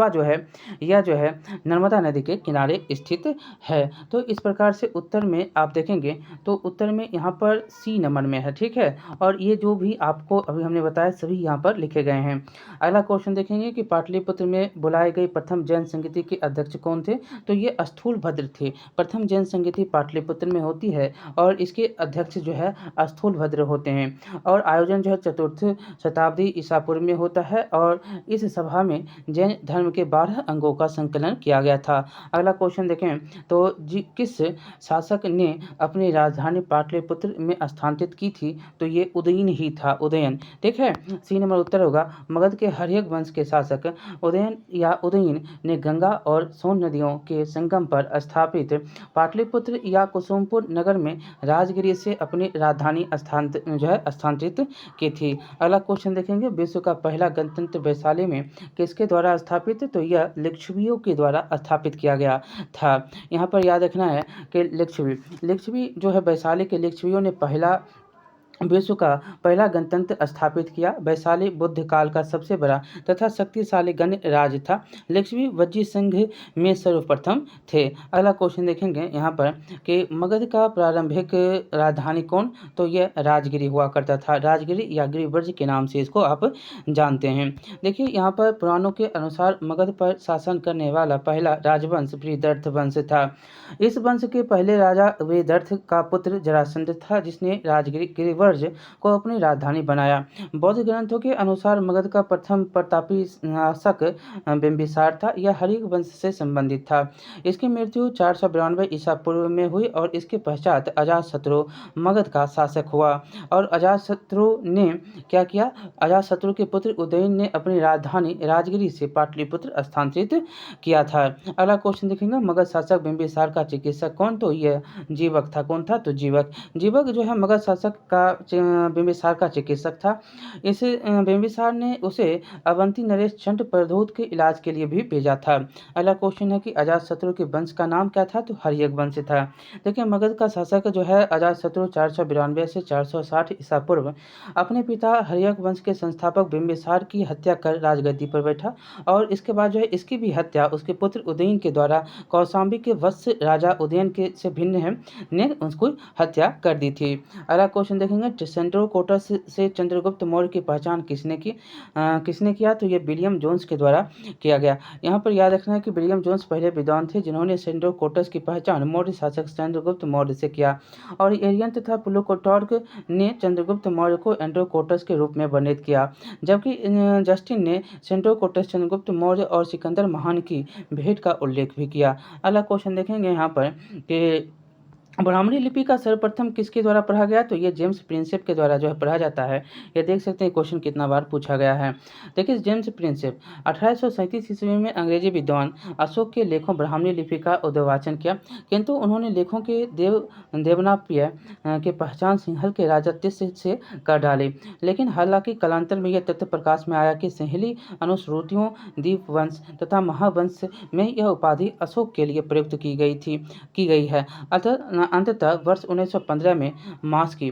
[SPEAKER 1] जो है यह जो है नर्मदा नदी के किनारे स्थित है। तो इस प्रकार से उत्तर में आप देखेंगे तो उत्तर में यहाँ पर सी नंबर में है, ठीक है, और ये जो भी आपको अभी हमने बताया सभी यहाँ पर लिखे गए हैं। अगला क्वेश्चन देखेंगे कि पाटलिपुत्र में बुलाए गए प्रथम जैन संगीति के अध्यक्ष कौन थे, तो ये स्थूलभद्र थे। प्रथम जैन संगीति पाटलिपुत्र में होती है, और इसके अध्यक्ष जो है स्थूलभद्र होते हैं, और आयोजन जो है 4th शताब्दी ईसा पूर्व में होता है, और इस सभा में जैन धर्म के 12 अंगों का संकलन किया गया था। अगला क्वेश्चन देखें तो किस शासक ने अपनी राजधानी पाटलिपुत्र में स्थानांतरित की थी, तो ये उदयन ही था, उदयन, ठीक है। सी नंबर उत्तर होगा। मगध के हर्यक वंश के शासक उदयन ने गंगा और सोन नदियों के संगम पर स्थापित पाटलिपुत्र या कुसुमपुर नगर में राजगिरी से अपनी राजधानी स्थानांतरित की थी। अगला क्वेश्चन देखेंगे, विश्व का पहला गणतंत्र वैशाली में किसके द्वारा स्थापित, तो यह लिच्छवियों के द्वारा स्थापित किया गया था। यहाँ पर याद रखना है कि लिच्छवी जो है वैशाली के लिच्छवियों ने विश्व का पहला गणतंत्र स्थापित किया। वैशाली बुद्ध काल का सबसे बड़ा तथा शक्तिशाली गण राज्य था। लिच्छवी वज्जी संघ में सर्वप्रथम थे। अगला क्वेश्चन देखेंगे यहाँ पर कि मगध का प्रारंभिक राजधानी कौन, तो यह राजगिरी हुआ करता था। राजगिरी या गिरिव्रज के नाम से इसको आप जानते हैं। देखिए यहाँ पर पुराणों के अनुसार मगध पर शासन करने वाला पहला राजवंश वृहदर्थ वंश था। इस वंश के पहले राजा वृहदर्थ का पुत्र जरासंध था, जिसने गिरिव्रज को अपनी राजधानी बनाया। बौद्ध ग्रंथों के अनुसार मगध का प्रथम प्रतापी शासक बिंबिसार था। यह हर्यक वंश से संबंधित था। इसकी मृत्यु 492 ईसा पूर्व में हुई, और इसके पश्चात अजातशत्रु मगध का शासक हुआ। और अजातशत्रु ने क्या किया, अजातशत्रु के पुत्र उदयन ने अपनी राजधानी राजगिरी से पाटलिपुत्र स्थानांतरित किया था। अगला क्वेश्चन देखेंगे, मगध शासक बिंबिसार का चिकित्सक कौन, तो यह जीवक था। कौन था, तो जीवक जो है मगध शासक का बिंबिसार का चिकित्सक था। इस बिंबिसार ने उसे अवंती नरेश चंड प्रधूत के इलाज के लिए भी भेजा था। अगला क्वेश्चन है कि अजातशत्रु के वंश का नाम क्या था, तो हर्यक वंश था। देखिए मगध का शासक जो है अजातशत्रु 492 से 460 ईसा पूर्व अपने पिता हर्यक वंश के संस्थापक बिंबिसार की हत्या कर राजगद्दी पर बैठा, और इसके बाद जो है इसकी भी हत्या उसके पुत्र उदयन के द्वारा कौशाम्बी के वत्स राजा उदयन के से भिन्न है ने उसको हत्या कर दी थी। अगला क्वेश्चन देखेंगे, सेंड्रोकोटस से चंद्रगुप्त मौर्य की पहचान किसने किया, तो ये विलियम जोन्स के द्वारा किया गया। यहाँ पर याद रखना है कि विलियम जोन्स पहले विद्वान थे जिन्होंने सेंड्रोकोटस की पहचान मौर्य शासक चंद्रगुप्त मौर्य से किया, और एरियन तथा प्लूटार्क ने चंद्रगुप्त मौर्य को एंड्रोकोटस के रूप में वर्णित किया, जबकि जस्टिन ने सेंड्रोकोटस चंद्रगुप्त मौर्य और सिकंदर महान की भेंट का उल्लेख भी किया। अगला क्वेश्चन देखेंगे यहाँ पर कि ब्राह्मणी लिपि का सर्वप्रथम किसके द्वारा पढ़ा गया? तो ये जेम्स प्रिंसेप के द्वारा जो है पढ़ा जाता है। ये देख सकते हैं क्वेश्चन कितना बार पूछा गया है। देखिए जेम्स प्रिंसेप 1837 ईस्वी में अंग्रेजी विद्वान अशोक के लेखों ब्राह्मणी लिपि का उद्वाचन किया, किंतु उन्होंने लेखों के देवनाप्रिय की पहचान सिंहल के राजा तिष्य से कर डाली। लेकिन हालांकि कालांतर में यह तथ्य प्रकाश में आया कि सिंहली अनुश्रुतियों, दीपवंश तथा महावंश में यह उपाधि अशोक के लिए प्रयुक्त की गई है। अतः अंततः वर्ष 1915 में मास्की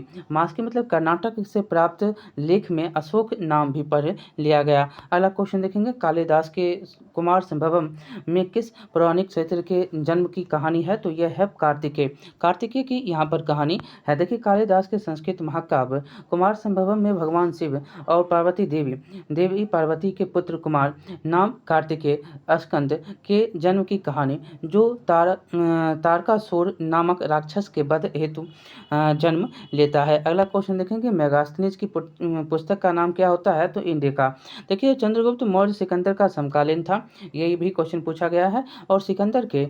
[SPEAKER 1] मतलब कर्नाटक से प्राप्त लेख में अशोक नाम भी पढ़ लिया गया। अगला क्वेश्चन देखेंगे, कालिदास के कुमार संभवम में किस पौराणिक चरित्र के जन्म की कहानी है? तो यह है कार्तिकेय की यहाँ पर कहानी है। देखिए कालिदास के संस्कृत महाकाव्य कुमार संभवम में भगवान शिव और पार्वती देवी पार्वती के पुत्र कुमार नाम कार्तिकेय स्कंद के जन्म की कहानी, जो तारकासुर नामक राक्षस के वध हेतु जन्म लेता है। अगला क्वेश्चन देखेंगे, मेगास्थनीज की पुस्तक का नाम क्या होता है? तो इंडिका। देखिए चंद्रगुप्त मौर्य सिकंदर का समकालीन था, यही भी क्वेश्चन पूछा गया है। और सिकंदर के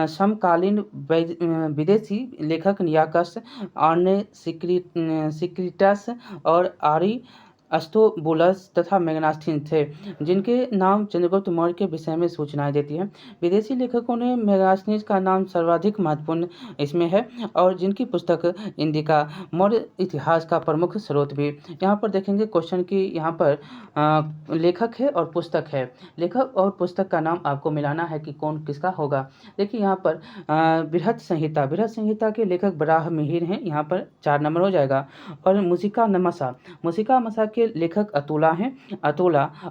[SPEAKER 1] समकालीन विदेशी लेखक नियाकस, आर्ने सिक्रिटस और आरी अस्तोबुलस तथा मेगास्थनीज थे, जिनके नाम चंद्रगुप्त मौर्य के विषय में सूचनाएं देती हैं। विदेशी लेखकों ने मेगास्थनीज का नाम सर्वाधिक महत्वपूर्ण इसमें है, और जिनकी पुस्तक इंडिका मौर्य इतिहास का प्रमुख स्रोत भी। यहाँ पर देखेंगे क्वेश्चन की यहाँ पर लेखक है और पुस्तक है। लेखक और पुस्तक का नाम आपको मिलाना है कि कौन किसका होगा। देखिए यहाँ पर बृहत संहिता के लेखक बराह मिहिर हैं, यहाँ पर 4 नंबर हो जाएगा। और मूसिका मसा के लेखक अतुला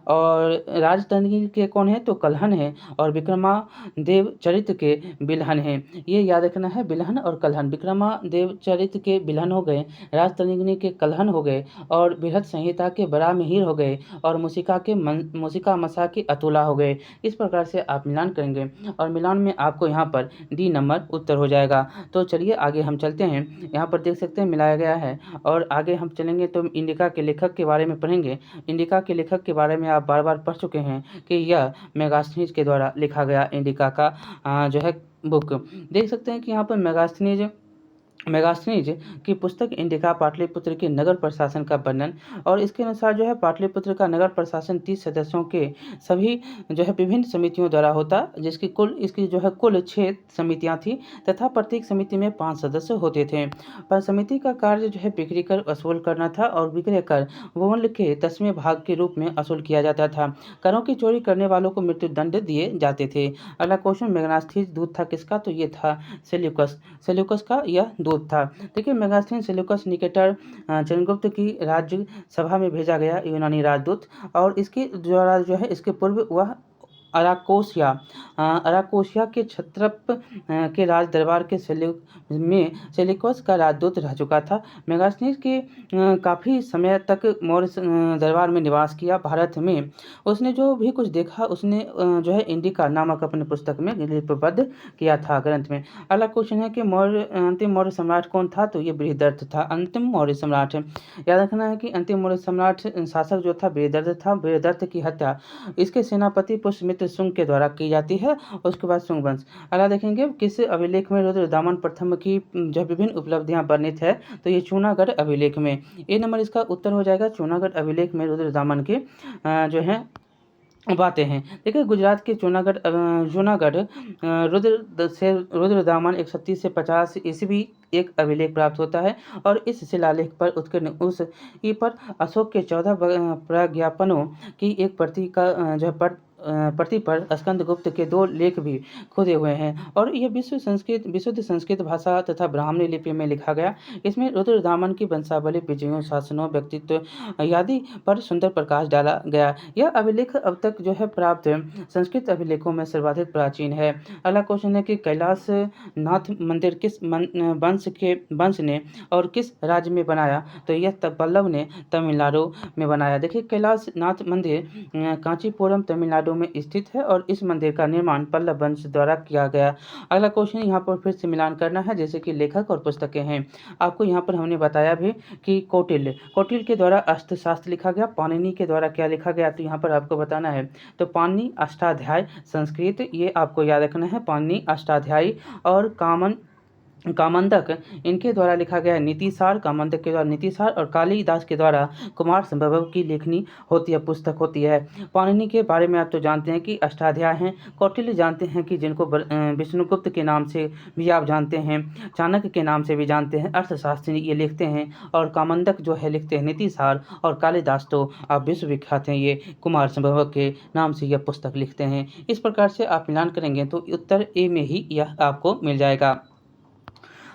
[SPEAKER 1] और राजतंत्री के कौन है? तो कल्हन है। और विक्रमादेव चरित्र के बिल्हन है। ये याद रखना है, बिल्हन और कल्हन। विक्रमादेव चरित्र के बिल्हन हो गए, राजतंत्री के कल्हन हो गए, और बृहत संहिता के बराह मिहिर हो गए, और मूसिका मसा के अतुला हो गए। इस प्रकार से आप मिलान करेंगे और मिलान में आपको यहाँ पर डी नंबर उत्तर हो जाएगा। तो चलिए आगे हम चलते हैं। यहाँ पर देख सकते हैं मिलाया गया है, और आगे हम चलेंगे तो इंडिका के लेखक के बारे में पढ़ेंगे। इंडिका के लेखक के बारे में आप बार बार पढ़ चुके हैं कि यह मेगास्थनीज के द्वारा लिखा गया इंडिका का जो है बुक। देख सकते हैं कि यहाँ पर मेगास्थनीज की पुस्तक इंडिका पाटलिपुत्र के नगर प्रशासन का वर्णन, और इसके अनुसार जो है पाटलिपुत्र का नगर प्रशासन 30 सदस्यों के सभी जो है विभिन्न समितियों द्वारा होता, इसकी जो है कुल 6 समितियां थी, तथा प्रत्येक समिति में 5 सदस्य होते थे। पर समिति का कार्य जो है बिक्री कर वसूल करना था, और विक्रय कर मूल्य के 10वें भाग के रूप में वसूल किया जाता था। करों की चोरी करने वालों को मृत्युदंड दिए जाते थे। अगला क्वेश्चन, मेगास्थनीज दूत था किसका? तो ये था सेल्यूकस का यह दूत था। देखिए मेगास्थनीज सेल्यूकस निकेटर चंद्रगुप्त की राज्य सभा में भेजा गया यूनानी राजदूत, और इसके द्वारा जो है इसके पूर्व वह अराकोसिया के क्षत्रप के राज दरबार के सेल्यूकस का राजदूत रह चुका था। मेगास्थनीज के काफ़ी समय तक मौर्य दरबार में निवास किया। भारत में उसने जो भी कुछ देखा उसने जो है इंडिका नामक अपने पुस्तक में लिपिबद्ध किया था ग्रंथ में। अगला क्वेश्चन है कि अंतिम मौर्य सम्राट कौन था? तो ये बृहदर्थ था, अंतिम मौर्य सम्राट। याद रखना है कि अंतिम मौर्य सम्राट शासक जो था बृहदर्थ था। बृहदर्थ की हत्या इसके सेनापति पुष्यमित्र शुंग के द्वारा की जाती है, उसके बाद शुंग वंश। अगला देखेंगे किस अभिलेख में रुद्रदामन प्रथम की जो विभिन्न उपलब्धियां वर्णित है? तो ये चूनागढ़ अभिलेख में। ए नंबर इसका उत्तर हो जाएगा। चूनागढ़ अभिलेख में रुद्रदामन के जो है बातें हैं। देखिए गुजरात के जूनागढ़ रुद्रदामन 130 से 50 ईस्वी एक अभिलेख प्राप्त होता है, और इस शिलालेख पर पर अशोक के 14 प्रज्ञापनों की एक प्रति का जो प्रति पर स्कंदगुप्त के 2 लेख भी खुदे हुए हैं, और यह विशुद्ध संस्कृत भाषा तथा ब्राह्मणी लिपि में लिखा गया। इसमें रुद्रदामन की वंशावली, विजयों, शासनों, व्यक्तित्व आदि पर सुंदर प्रकाश डाला गया। यह अभिलेख अब तक जो है प्राप्त संस्कृत अभिलेखों में सर्वाधिक प्राचीन है। अगला क्वेश्चन है कि कैलाश नाथ मंदिर किस वंश ने और किस राज्य में बनाया? तो यह पल्लव ने तमिलनाडु में बनाया। देखिए कैलाश नाथ मंदिर कांचीपुरम तमिलनाडु में स्थित है, और इस मंदिर का निर्माण पल्लव वंश द्वारा किया गया। अगला क्वेश्चन यहाँ पर फिर से मिलान करना है, जैसे कि लेखक और पुस्तकें हैं। आपको यहाँ पर हमने बताया भी कि कौटिल्य के द्वारा अर्थशास्त्र लिखा गया। पाणिनि के द्वारा क्या लिखा गया? तो यहाँ पर आपको बताना है। तो पाणिनि अष्टाध्यायी संस्कृत, ये आपको याद रखना है। पाणिनि अष्टाध्यायी और कामंदक इनके द्वारा लिखा गया है नीतिसार, कामंदक के द्वारा नीतिसार, और कालिदास के द्वारा कुमार संभव की लेखनी होती है, पुस्तक होती है। पाणिनि के बारे में आप तो जानते हैं कि अष्टाध्याय हैं। कौटिल्य जानते हैं कि जिनको विष्णुगुप्त के नाम से भी आप जानते हैं, चाणक्य के नाम से भी जानते हैं, अर्थशास्त्री ये लिखते हैं, और कामंदक जो है लिखते हैं नीतिसार, और कालिदास तो आप विश्वविख्यात हैं, ये कुमार संभव के नाम से यह पुस्तक लिखते हैं। इस प्रकार से आप मिलान करेंगे तो उत्तर ए में ही यह आपको मिल जाएगा।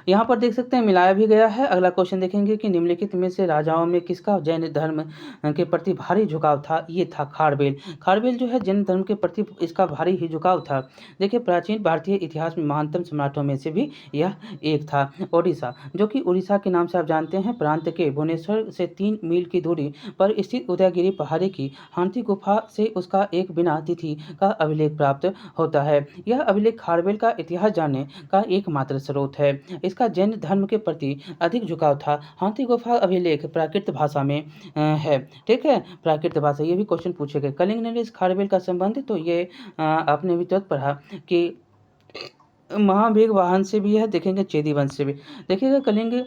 [SPEAKER 1] यहाँ पर देख सकते हैं मिलाया भी गया है। अगला क्वेश्चन देखेंगे कि निम्नलिखित में से राजाओं में किसका जैन धर्म के प्रति भारी झुकाव था। ये था खारवेल। खारवेल जो है जैन धर्म के प्रति इसका भारी ही झुकाव था। देखिए प्राचीन भारतीय इतिहास में महानतम सम्राटों में से भी यह एक था। ओडिशा, जो कि उड़ीसा के नाम से आप जानते हैं, प्रांत के भुवनेश्वर से 3 मील की दूरी पर स्थित उदयगिरी पहाड़ी की हाथी गुफा से उसका एक बिना तिथि का अभिलेख प्राप्त होता है। यह अभिलेख खारवेल का इतिहास जानने का एकमात्र स्रोत है। इसका जैन धर्म के प्रति अधिक झुकाव था। हाथी गुफा अभिलेख प्राकृत भाषा में है। ठीक है, प्राकृत भाषा, ये भी क्वेश्चन पूछे गए। कलिंग नरेश खारवेल का संबंध, तो ये आपने भी तुरंत पढ़ा कि महावेग वाहन से भी है, देखेंगे चेदी वंश से भी। देखिएगा कलिंग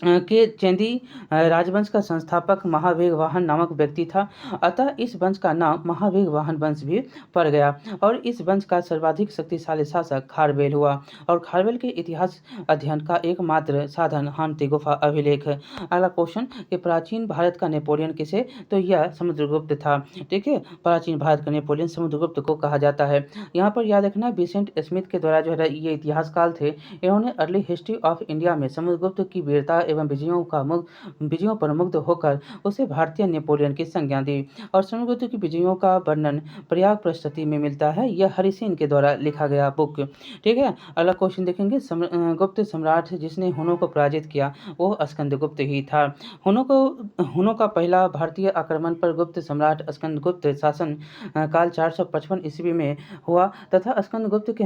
[SPEAKER 1] के चेदी राजवंश का संस्थापक महावेग वाहन नामक व्यक्ति था, अतः इस वंश का नाम महावेग वाहन वंश भी पड़ गया, और इस वंश का सर्वाधिक शक्तिशाली शासक खारवेल हुआ, और खारवेल के इतिहास अध्ययन का एकमात्र साधन हाथी गुफा अभिलेख। अगला क्वेश्चन कि प्राचीन भारत का नेपोलियन किसे, तो यह समुद्रगुप्त था। ठीक है, प्राचीन भारत का नेपोलियन समुद्रगुप्त को कहा जाता है। यहाँ पर याद रखना विसेंट स्मिथ के द्वारा जो है ये इतिहासकाल थे, इन्होंने अर्ली हिस्ट्री ऑफ इंडिया में समुद्रगुप्त की वीरता एवं विजयों पर मुग्ध होकर उसे भारतीय नेपोलियन की संज्ञा दी, और समुद्रगुप्त की विजयों का वर्णन प्रयाग प्रस्तुति में मिलता है। यह हरिसेन के द्वारा लिखा गया बुक। ठीक है, अगला क्वेश्चन देखेंगे गुप्त सम्राट जिसने हुनों को पराजित किया वो स्कंदगुप्त ही था। हुनों का पहला भारतीय आक्रमण पर गुप्त सम्राट स्कंदगुप्त शासन काल 455 ईस्वी में हुआ, तथा स्कंदगुप्त के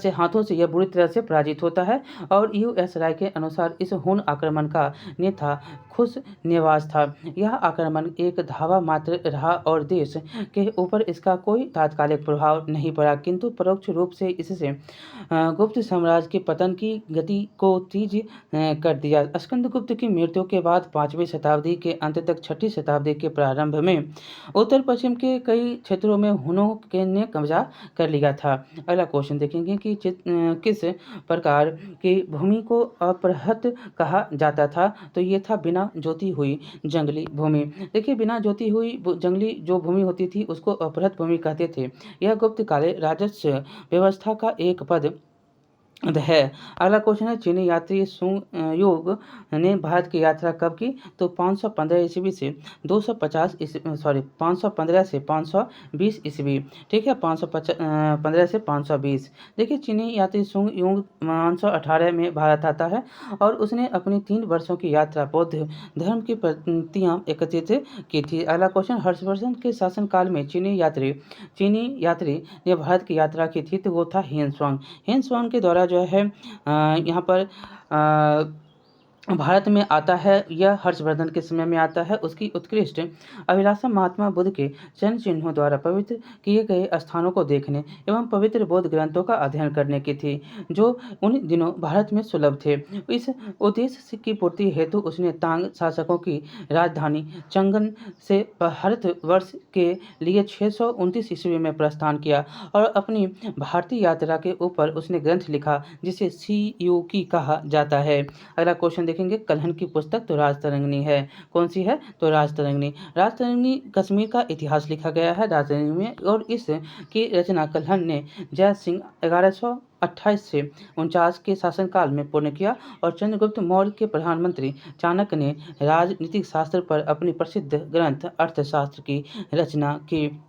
[SPEAKER 1] हाथों से यह बुरी तरह से पराजित होता है, और यूएस राय के अनुसार इस हुन आक्रमण का नेता खुश नेवाज था। यह आक्रमण एक धावा मात्र रहा और देश के ऊपर इसका कोई तात्कालिक प्रभाव नहीं पड़ा, किंतु परोक्ष रूप से इससे गुप्त साम्राज्य के पतन की गति को तेज कर दिया। स्कंदगुप्त की मृत्यु के बाद 5वीं शताब्दी के अंत तक 6ठी शताब्दी के प्रारंभ में उत्तर पश्चिम के कई क्षेत्रों में हुनों ने कब्जा कर लिया था। अगला क्वेश्चन देखेंगे कि किस प्रकार की भूमि को अपरहत कहा जाता था, तो ये था बिना जोती हुई जंगली भूमि। देखिए बिना जोती हुई जंगली जो भूमि होती थी उसको अपरहत भूमि कहते थे। यह गुप्त काले राजस्व व्यवस्था का एक पद है। अगला क्वेश्चन है चीनी यात्री सुंग ने भारत की यात्रा कब की, तो 515 ईस्वी से 515 से 520 ईस्वी। ठीक है, 515 से 520। देखिए चीनी यात्री सुंग युंग 518 में भारत आता है, और उसने अपनी 3 वर्षों की यात्रा बौद्ध धर्म की प्रतियां एकत्रित की थी। अगला क्वेश्चन हर्षवर्धन के शासनकाल में चीनी यात्री ने भारत की यात्रा की थी, तो वो था हेनस्वांग के द्वारा जो है यहाँ पर भारत में आता है। यह हर्षवर्धन के समय में आता है। उसकी उत्कृष्ट अभिलाषा महात्मा बुद्ध के चरण चिन्हों द्वारा पवित्र किए गए स्थानों को देखने एवं पवित्र बौद्ध ग्रंथों का अध्ययन करने की थी, जो उन दिनों भारत में सुलभ थे। इस उद्देश्य की पूर्ति हेतु उसने तांग शासकों की राजधानी चंगन से भारतवर्ष के लिए 629 ईस्वी में प्रस्थान किया, और अपनी भारतीय यात्रा के ऊपर उसने ग्रंथ लिखा जिसे सीयूकी कहा जाता है। अगला क्वेश्चन देखेंगे कल्हण की पुस्तक, तो राजतरंगिणी है। कौन सी है, तो राजतरंगिणी कश्मीर का इतिहास लिखा गया है राजतरंगिणी में, और इस की रचना कल्हण ने जय सिंह 1128 से 49 के शासनकाल में पूर्ण किया, और चंद्रगुप्त मौर्य के प्रधानमंत्री चाणक्य ने राजनीतिक शास्त्र पर अपनी प्रसिद्ध ग्रंथ अर्थशास्त्र की रचना की।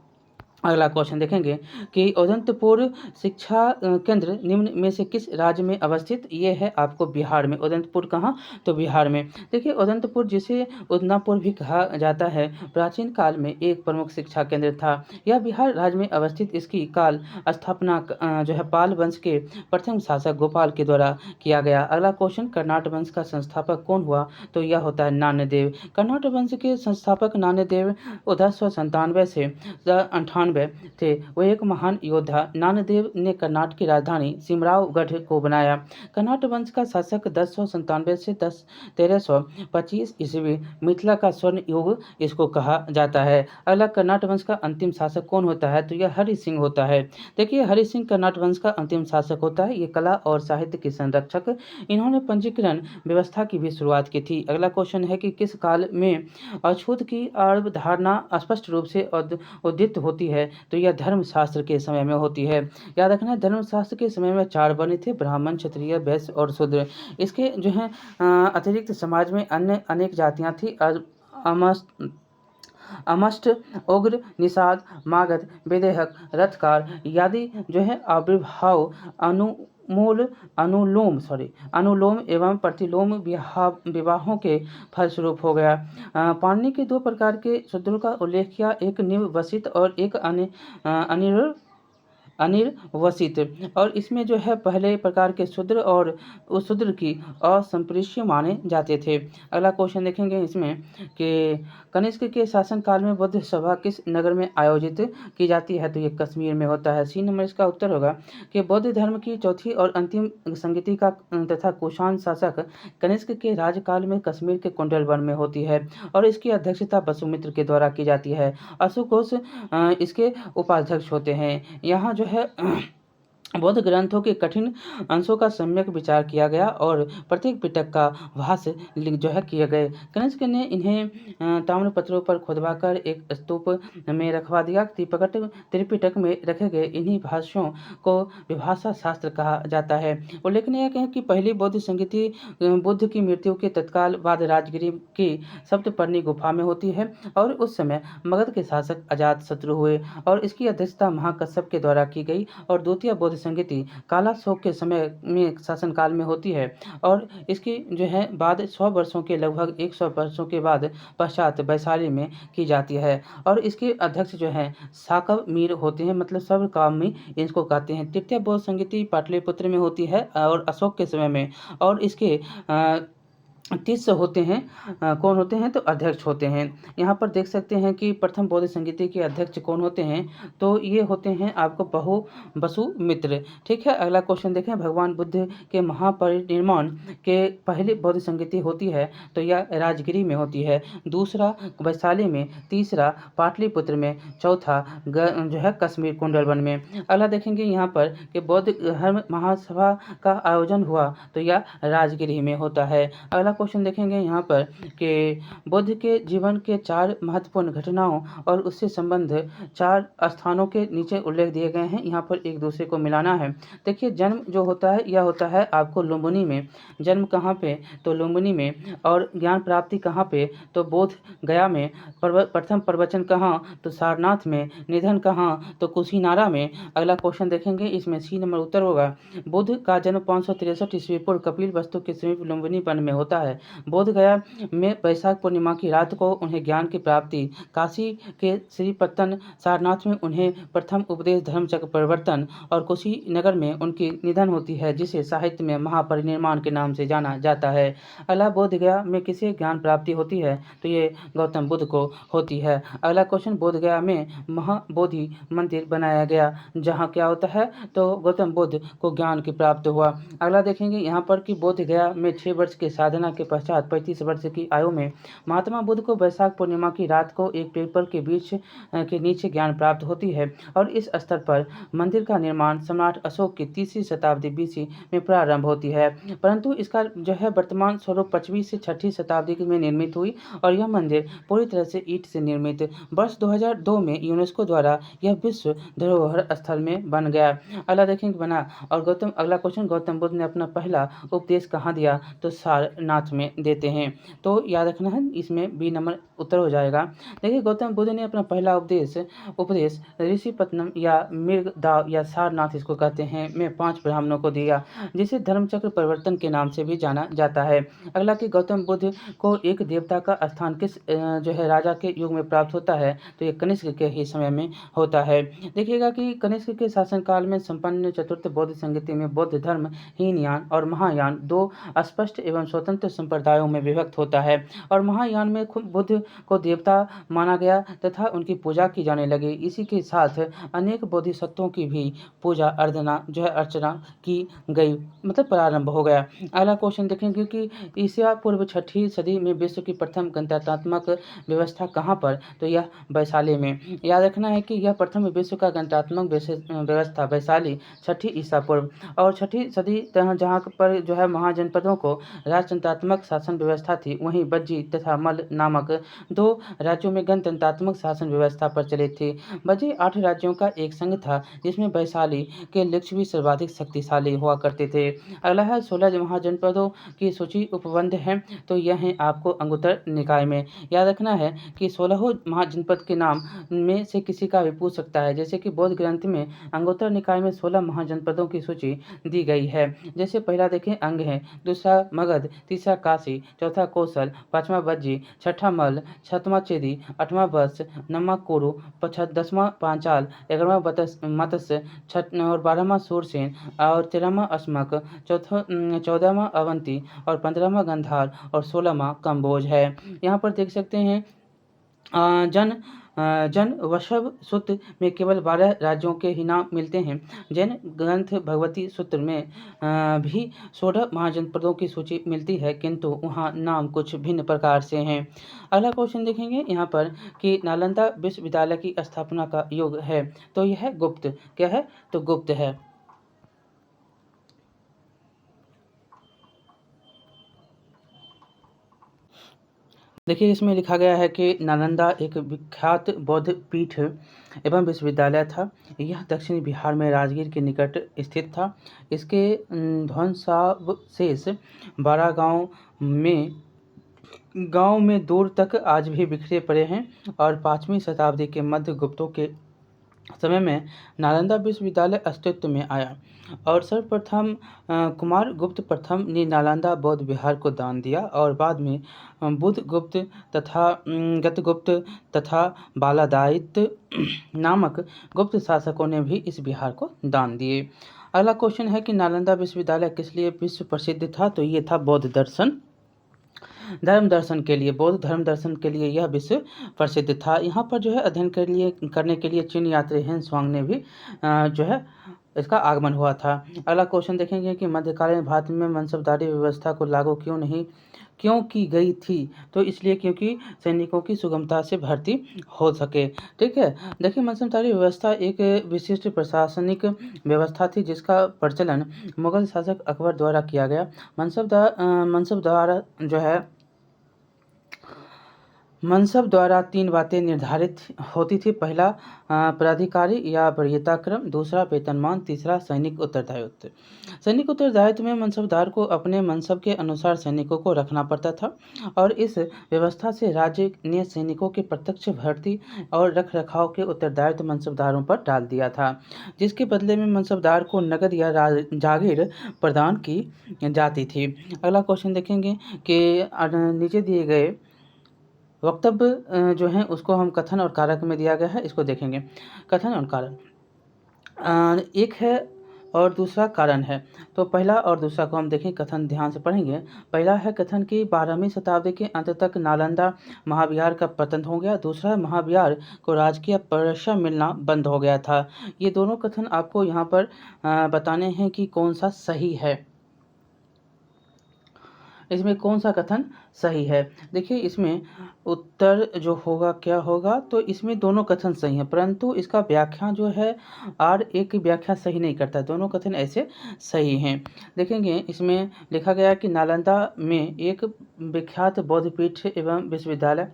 [SPEAKER 1] अगला क्वेश्चन देखेंगे कि उदंतपुर शिक्षा केंद्र निम्न में से किस राज्य में अवस्थित, ये है आपको बिहार में। उदंतपुर कहाँ, तो बिहार में। देखिए उदंतपुर जिसे उदनापुर भी कहा जाता है, प्राचीन काल में एक प्रमुख शिक्षा केंद्र था। यह बिहार राज्य में अवस्थित। इसकी काल स्थापना जो है पाल वंश के प्रथम शासक गोपाल के द्वारा किया गया। अगला क्वेश्चन कर्नाट वंश का संस्थापक कौन हुआ, तो यह होता है नान्यदेव। कर्नाट वंश के संस्थापक नान्यदेव 1197 से 98 समन्वय थे। वह एक महान योद्धा नानदेव ने कर्नाटक की राजधानी सिमरावगढ़ को बनाया। कर्नाटक वंश का शासक 1097 से 1325 ईस्वी मिथिला का स्वर्ण युग इसको कहा जाता है। अगला कर्नाटक वंश का अंतिम शासक कौन होता है, तो यह हरि सिंह होता है। देखिए, हरि सिंह कर्नाटक वंश का अंतिम शासक होता है। ये कला और साहित्य के संरक्षक, इन्होंने पंजीकरण व्यवस्था की भी शुरुआत की थी। अगला क्वेश्चन है कि किस काल में अछूत की अवधारणा स्पष्ट रूप से उदित होती है, तो यह धर्मशास्त्र के समय में होती है। याद रखना, धर्मशास्त्र के समय में 4 वर्ण थे, ब्राह्मण, क्षत्रिय, वैश्य और शूद्र। इसके जो है अतिरिक्त समाज में अन्य अनेक जातियां थी। अमष्ट, उग्र, निषाद, मागध, विदेहक, रथकार आदि जो है आविर्भाव अनुलोम एवं प्रतिलोम विवाहों के फलस्वरूप हो गया। पाणिनि के 2 प्रकार के शूद्रों का उल्लेख किया, एक निर्वसित और एक अनिर्वसित। और इसमें जो है पहले प्रकार के शूद्र और उस शूद्र की असंस्पृश्य माने जाते थे। अगला क्वेश्चन देखेंगे इसमें कि कनिष्क के शासनकाल में बुद्ध सभा किस नगर में आयोजित की जाती है, तो ये कश्मीर में होता है। सी नंबर इसका उत्तर होगा कि बौद्ध धर्म की चौथी और अंतिम संगति का तथा कुषाण शासक कनिष्क के राज्यकाल में कश्मीर के कुंडल वन में होती है और इसकी अध्यक्षता वसुमित्र के द्वारा की जाती है। अशोकोस इसके उपाध्यक्ष होते हैं। यहाँ जो है बौद्ध ग्रंथों के कठिन अंशों का सम्यक विचार किया गया और प्रत्येक पिटक का भाष्य जो है किए गए। कनिष्क ने इन्हें ताम्रपत्रों पर खुदवाकर एक स्तूप में रखवा दिया। त्रिपिटक में रखे गए इन्हीं भाष्यों को विभाषा शास्त्र कहा जाता है। उल्लेखनीय है कि पहली बौद्ध संगति बुद्ध की मृत्यु के तत्काल बाद राजगिरी की सप्तपर्णी गुफा में होती है और उस समय मगध के शासक अजातशत्रु हुए और इसकी अध्यक्षता महाकश्यप के द्वारा की गई और द्वितीय बौद्ध संगति कालाशोक के समय में शासनकाल में होती है और इसकी जो है बाद 100 वर्षों के लगभग 100 वर्षों के बाद पश्चात वैशाली में की जाती है और इसके अध्यक्ष जो है साकव मीर होते हैं, मतलब सर्वकामी इसको कहते हैं। तृतीय बौद्ध संगति पाटलिपुत्र में होती है और अशोक के समय में और इसके 30 होते हैं। कौन होते हैं, तो अध्यक्ष होते हैं। यहाँ पर देख सकते हैं कि प्रथम बौद्ध संगति के अध्यक्ष कौन होते हैं, तो ये होते हैं आपको वसुमित्र। ठीक है, अगला क्वेश्चन देखें। भगवान बुद्ध के महापरिनिर्वाण के पहली बौद्ध संगति होती है तो यह राजगिरी में होती है, दूसरा वैशाली में, तीसरा पाटलिपुत्र में, चौथा जो है कश्मीर कुंडलवन में। अगला देखेंगे यहाँ पर कि बौद्ध धर्म महासभा का आयोजन हुआ तो यह राजगिरी में होता है। अगला क्वेश्चन देखेंगे यहाँ पर कि बुद्ध के जीवन के 4 महत्वपूर्ण घटनाओं और उससे संबंध 4 स्थानों के नीचे उल्लेख दिए गए हैं। यहाँ पर एक दूसरे को मिलाना है। देखिए, जन्म जो होता है यह होता है आपको लुम्बिनी में। जन्म कहाँ पे, तो लुम्बिनी में। और ज्ञान प्राप्ति कहाँ पे, तो बोध गया में। प्रथम प्रवचन कहाँ, तो सारनाथ में। निधन कहाँ, तो कुशीनारा में। अगला क्वेश्चन देखेंगे, इसमें सी नंबर उत्तर होगा। बुद्ध का जन्म 563 ईस्वी पूर्व कपिल वस्तु के समीप लुम्बिनी वन में होता है। बोध गया में वैशाख पूर्णिमा की रात को उन्हें ज्ञान की प्राप्ति, काशी के श्रीपत्तन, सारनाथ में उन्हें प्रथम उपदेश धर्मचक्र परिवर्तन और कुशीनगर में उनकी निधन होती है, जिसे साहित्य में महापरिनिर्वाण के नाम से जाना जाता है। अगला, बोध गया में किसे ज्ञान प्राप्ति होती है, तो ये गौतम बुद्ध को होती है। अगला क्वेश्चन, बोध गया में महाबोधि मंदिर बनाया गया, जहाँ क्या होता है, तो गौतम बुद्ध को ज्ञान की प्राप्त हुआ। अगला देखेंगे यहाँ पर कि बोध गया में 6 वर्ष के साधना के पश्चात 35 वर्ष की आयु में महात्मा बुद्ध को वैशाख पूर्णिमा की रात को एक पीपल के बीच के नीचे ज्ञान प्राप्त होती है और इस स्तर पर मंदिर का निर्माण सम्राट अशोक की 3वीं शताब्दी BC में प्रारंभ होती है, परंतु इसका जो है वर्तमान स्वरूप 5वीं से 6वीं शताब्दी में निर्मित हुई और यह मंदिर पूरी तरह से ईंट से निर्मित वर्ष 2002 में यूनेस्को द्वारा यह विश्व धरोहर स्थल में बन गया। अगला देखेंगे बना और अगला क्वेश्चन, गौतम बुद्ध ने अपना पहला उपदेश कहाँ दिया, तो सारनाथ में देते हैं। तो याद रखना है, इसमें बी नंबर उत्तर हो जाएगा। देखिए, गौतम बुद्ध ने अपना पहला उपदेश ऋषिपत्नम या मृगदाव या सारनाथ इसको कहते हैं में 5 ब्राह्मणों को दिया, जिसे धर्मचक्र परिवर्तन के नाम से भी जाना जाता है। अगला कि गौतम बुद्ध को एक देवता का स्थान किस जो है राजा के युग में प्राप्त होता है, तो ये कनिष्क के ही समय में होता है। देखिएगा कि कनिष्क के शासनकाल में संपन्न चतुर्थ बौद्ध संगति में बौद्ध धर्म हीनयान और महायान 2 स्पष्ट एवं स्वतंत्र संप्रदायों में विभक्त होता है और महायान में खुद बुद्ध को देवता माना गया तथा उनकी पूजा की जाने लगी। इसी के साथ अनेक बोधिसत्वों की भी पूजा अर्चना की गई, मतलब प्रारंभ हो गया। अगला क्वेश्चन देखेंगे कि ईसा पूर्व 6वीं सदी में विश्व की प्रथम गणतंत्रात्मक व्यवस्था कहाँ पर, तो यह वैशाली में। याद रखना है कि यह प्रथम विश्व का गणतंत्रात्मक व्यवस्था वैशाली 6वीं ईसा पूर्व और 6वीं सदी जहाँ पर महाजनपदों को राजतंत्रात्मक शासन व्यवस्था थी, वहीं बज्जी तथा मल नामक 2 राज्यों में गणतंत्रात्मक शासन व्यवस्था प्रचलित थी। बज्जी 8 राज्यों का एक संघ था जिसमें वैशाली के लिच्छवी सर्वाधिक शक्तिशाली हुआ करते थे। अगला है 16 महाजनपदों की सूची उपबंध है, तो यह है आपको अंगुत्तर निकाय में। याद रखना है कि 16 महाजनपद के नाम में से किसी का भी पूछ सकता है, जैसे कि बौद्ध ग्रंथ में अंगुत्तर निकाय में 16 महाजनपदों की सूची दी गई है। जैसे पहला देखें अंग है, दूसरा मगध, तीसरा काशी, चौथा कौशल, पांचवा बज्जी, छठा मल, सातवां चेदी, 8वां वत्स, 9वां कुरु, 10वां पांचाल, 11वां मत्स्य, और 12वां सूरसेन और 13वां अस्मक, 14वां अवंती और 15वां गंधार और 16वां कंबोज है। यहाँ पर देख सकते हैं जन वशव सूत्र में केवल 12 राज्यों के ही नाम मिलते हैं। जैन ग्रंथ भगवती सूत्र में भी 16 महाजनपदों की सूची मिलती है, किंतु वहाँ नाम कुछ भिन्न प्रकार से हैं। अगला क्वेश्चन देखेंगे यहाँ पर कि नालंदा विश्वविद्यालय की स्थापना का युग है, तो यह गुप्त। क्या है, तो गुप्त है। देखिए इसमें लिखा गया है कि नालंदा एक विख्यात बौद्ध पीठ एवं विश्वविद्यालय था। यह दक्षिणी बिहार में राजगीर के निकट स्थित था। इसके ध्वंसावशेष 12 गांव में दूर तक आज भी बिखरे पड़े हैं और 5वीं शताब्दी के मध्य गुप्तों के समय में नालंदा विश्वविद्यालय अस्तित्व में आया और सर्वप्रथम कुमार गुप्त प्रथम ने नालंदा बौद्ध विहार को दान दिया और बाद में बुद्ध गुप्त तथा गतगुप्त तथा बालादायित नामक गुप्त शासकों ने भी इस विहार को दान दिए। अगला क्वेश्चन है कि नालंदा विश्वविद्यालय किस लिए विश्व प्रसिद्ध था, तो ये था बौद्ध धर्म दर्शन के लिए। बौद्ध धर्म दर्शन के लिए यह विश्व प्रसिद्ध था। यहाँ पर अध्ययन करने के लिए चीन यात्री हेन स्वांग ने भी इसका आगमन हुआ था। अगला क्वेश्चन देखेंगे कि मध्यकालीन भारत में मनसबदारी व्यवस्था को लागू क्यों की गई थी, तो इसलिए क्योंकि सैनिकों की सुगमता से भर्ती हो सके। ठीक है, देखिए मनसबदारी व्यवस्था एक विशिष्ट प्रशासनिक व्यवस्था थी जिसका प्रचलन मुगल शासक अकबर द्वारा किया गया। मनसब द्वारा 3 बातें निर्धारित होती थी। पहला प्राधिकारी या वरीयता क्रम, दूसरा वेतनमान, तीसरा सैनिक उत्तरदायित्व। सैनिक उत्तरदायित्व में मनसबदार को अपने मनसब के अनुसार सैनिकों को रखना पड़ता था और इस व्यवस्था से राज्य ने सैनिकों की प्रत्यक्ष भर्ती और रख रखाव के उत्तरदायित्व मनसबदारों पर डाल दिया था, जिसके बदले में मनसबदार को नकद या जागीर प्रदान की जाती थी। अगला क्वेश्चन देखेंगे कि नीचे दिए गए वक्तव्य उसको हम कथन और कारक में दिया गया है, इसको देखेंगे। कथन और कारण एक है और दूसरा कारण है, तो पहला और दूसरा को हम देखें, कथन ध्यान से पढ़ेंगे। पहला है कथन कि 12वीं शताब्दी के अंत तक नालंदा महाविहार का पतन हो गया। दूसरा, महाविहार को राजकीय परिरक्षा मिलना बंद हो गया था। ये दोनों कथन आपको यहाँ पर बताने हैं कि कौन सा सही है, इसमें कौन सा कथन सही है। देखिए इसमें उत्तर होगा क्या होगा, तो इसमें दोनों कथन सही हैं, परंतु इसका व्याख्या एक व्याख्या सही नहीं करता, दोनों कथन ऐसे सही हैं। देखेंगे इसमें लिखा गया कि नालंदा में एक विख्यात बौद्ध पीठ एवं विश्वविद्यालय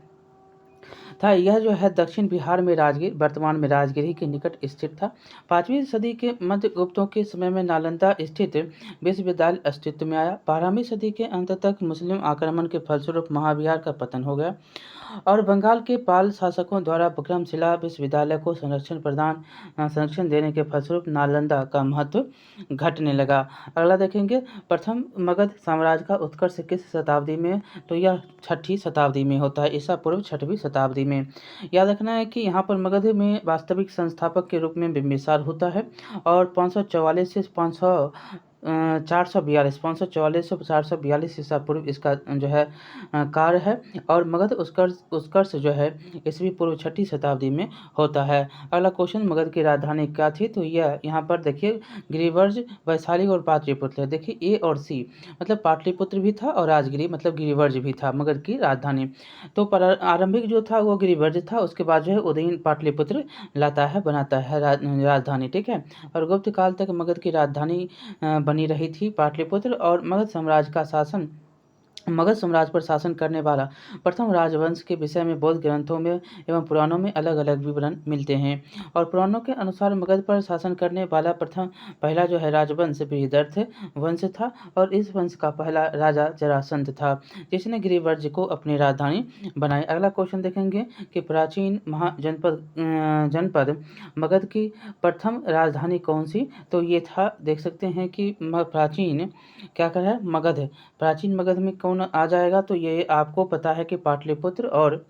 [SPEAKER 1] था। यह दक्षिण बिहार में राजगीर, वर्तमान में राजगिरी के निकट स्थित था। 5वीं सदी के मध्य गुप्तों के समय में नालंदा स्थित विश्वविद्यालय अस्तित्व में आया। 12वीं सदी के अंत तक मुस्लिम आक्रमण के फलस्वरूप महाविहार का पतन हो गया और बंगाल के पाल शासकों द्वारा विक्रमशिला विश्वविद्यालय को संरक्षण देने के फलस्वरूप नालंदा का महत्व घटने लगा। अगला देखेंगे, प्रथम मगध साम्राज्य का उत्कर्ष किस शताब्दी में, तो यह 6वीं शताब्दी में होता है, ईसा पूर्व 6वीं शताब्दी में। याद रखना है कि यहाँ पर मगध में वास्तविक संस्थापक के रूप में बिंबिसार होता है और 544 से 442 544 से 442 ईसा पूर्व इसका जो है कार्य है। और मगध उत्कर्ष जो है ईस्वी पूर्व 6ठी शताब्दी में होता है। अगला क्वेश्चन, मगध की राजधानी क्या थी? तो यह यहाँ पर देखिए गिरिवर्ज, वैशाली और पाटलिपुत्र है। देखिए ए और सी, मतलब पाटलिपुत्र भी था और राजगिरी मतलब गिरिवर्ज भी था मगध की राजधानी। तो आरंभिक जो था वो गिरिवर्ज था, उसके बाद जो है उदयन पाटलिपुत्र लाता है, बनाता है राजधानी, ठीक है। और गुप्त काल तक मगध की राजधानी बनी रही थी पाटलिपुत्र। और मगध साम्राज्य पर शासन करने वाला प्रथम राजवंश के विषय में बौद्ध ग्रंथों में एवं पुराणों में अलग अलग विवरण मिलते हैं। और पुराणों के अनुसार मगध पर शासन करने वाला पहला जो है राजवंश बृहदर्थ वंश था। और इस वंश का पहला राजा जरासंध था, जिसने गिरिवर्ज को अपनी राजधानी बनाई। अगला क्वेश्चन देखेंगे कि प्राचीन जनपद मगध की प्रथम राजधानी कौन सी? तो ये था, देख सकते हैं कि प्राचीन क्या कर रहा है, मगध। प्राचीन मगध में कौन आ जाएगा? तो ये आपको पता है कि पाटलिपुत्र। और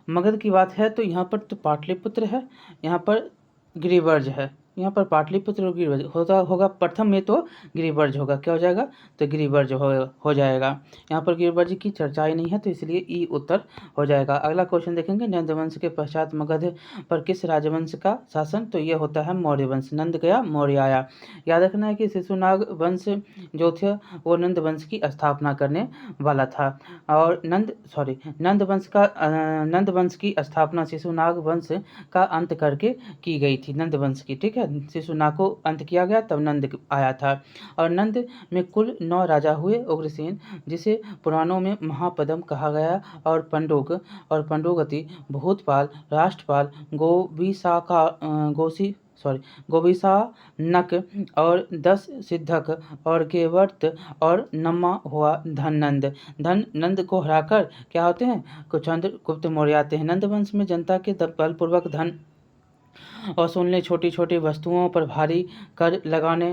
[SPEAKER 1] मगध की बात है तो यहाँ पर तो पाटलिपुत्र है, यहाँ पर गिरिवर्ज है। यहाँ पर पाटलिपुत्र और गिरिवर्ज होगा प्रथम में तो गिरिवर्ज होगा। क्या हो जाएगा? तो गिरिवर्ज हो जाएगा। यहाँ पर गिरिवर्ज की चर्चा ही नहीं है, तो इसलिए ई उत्तर हो जाएगा। अगला क्वेश्चन देखेंगे, नंद वंश के पश्चात मगध पर किस राजवंश का शासन? तो ये होता है मौर्य वंश। नंद गया, मौर्य आया। याद रखना है कि शिशुनाग वंश जो थे वो नंद वंश की स्थापना करने वाला था। और नंद वंश की स्थापना शिशुनाग वंश का अंत करके की गई थी, नंद वंश की, ठीक है। शिशुनाग को अंत किया गया, तब नंद आया था। और नंद में कुल 9 राजा हुए। उग्रसेन, जिसे पुराणों में महापद्म कहा गया, और पंडुगति, भूतपाल, राष्ट्रपाल, गोविशानक और 10 सिद्धक और केवर्त और नम्मा हुआ नंद को हराकर क्या होते हैं? चंद्रगुप्त मौर्य आते हैं। नंद वंश में जनता के बलपूर्वक धन वसूलने, छोटी छोटी वस्तुओं पर भारी कर लगाने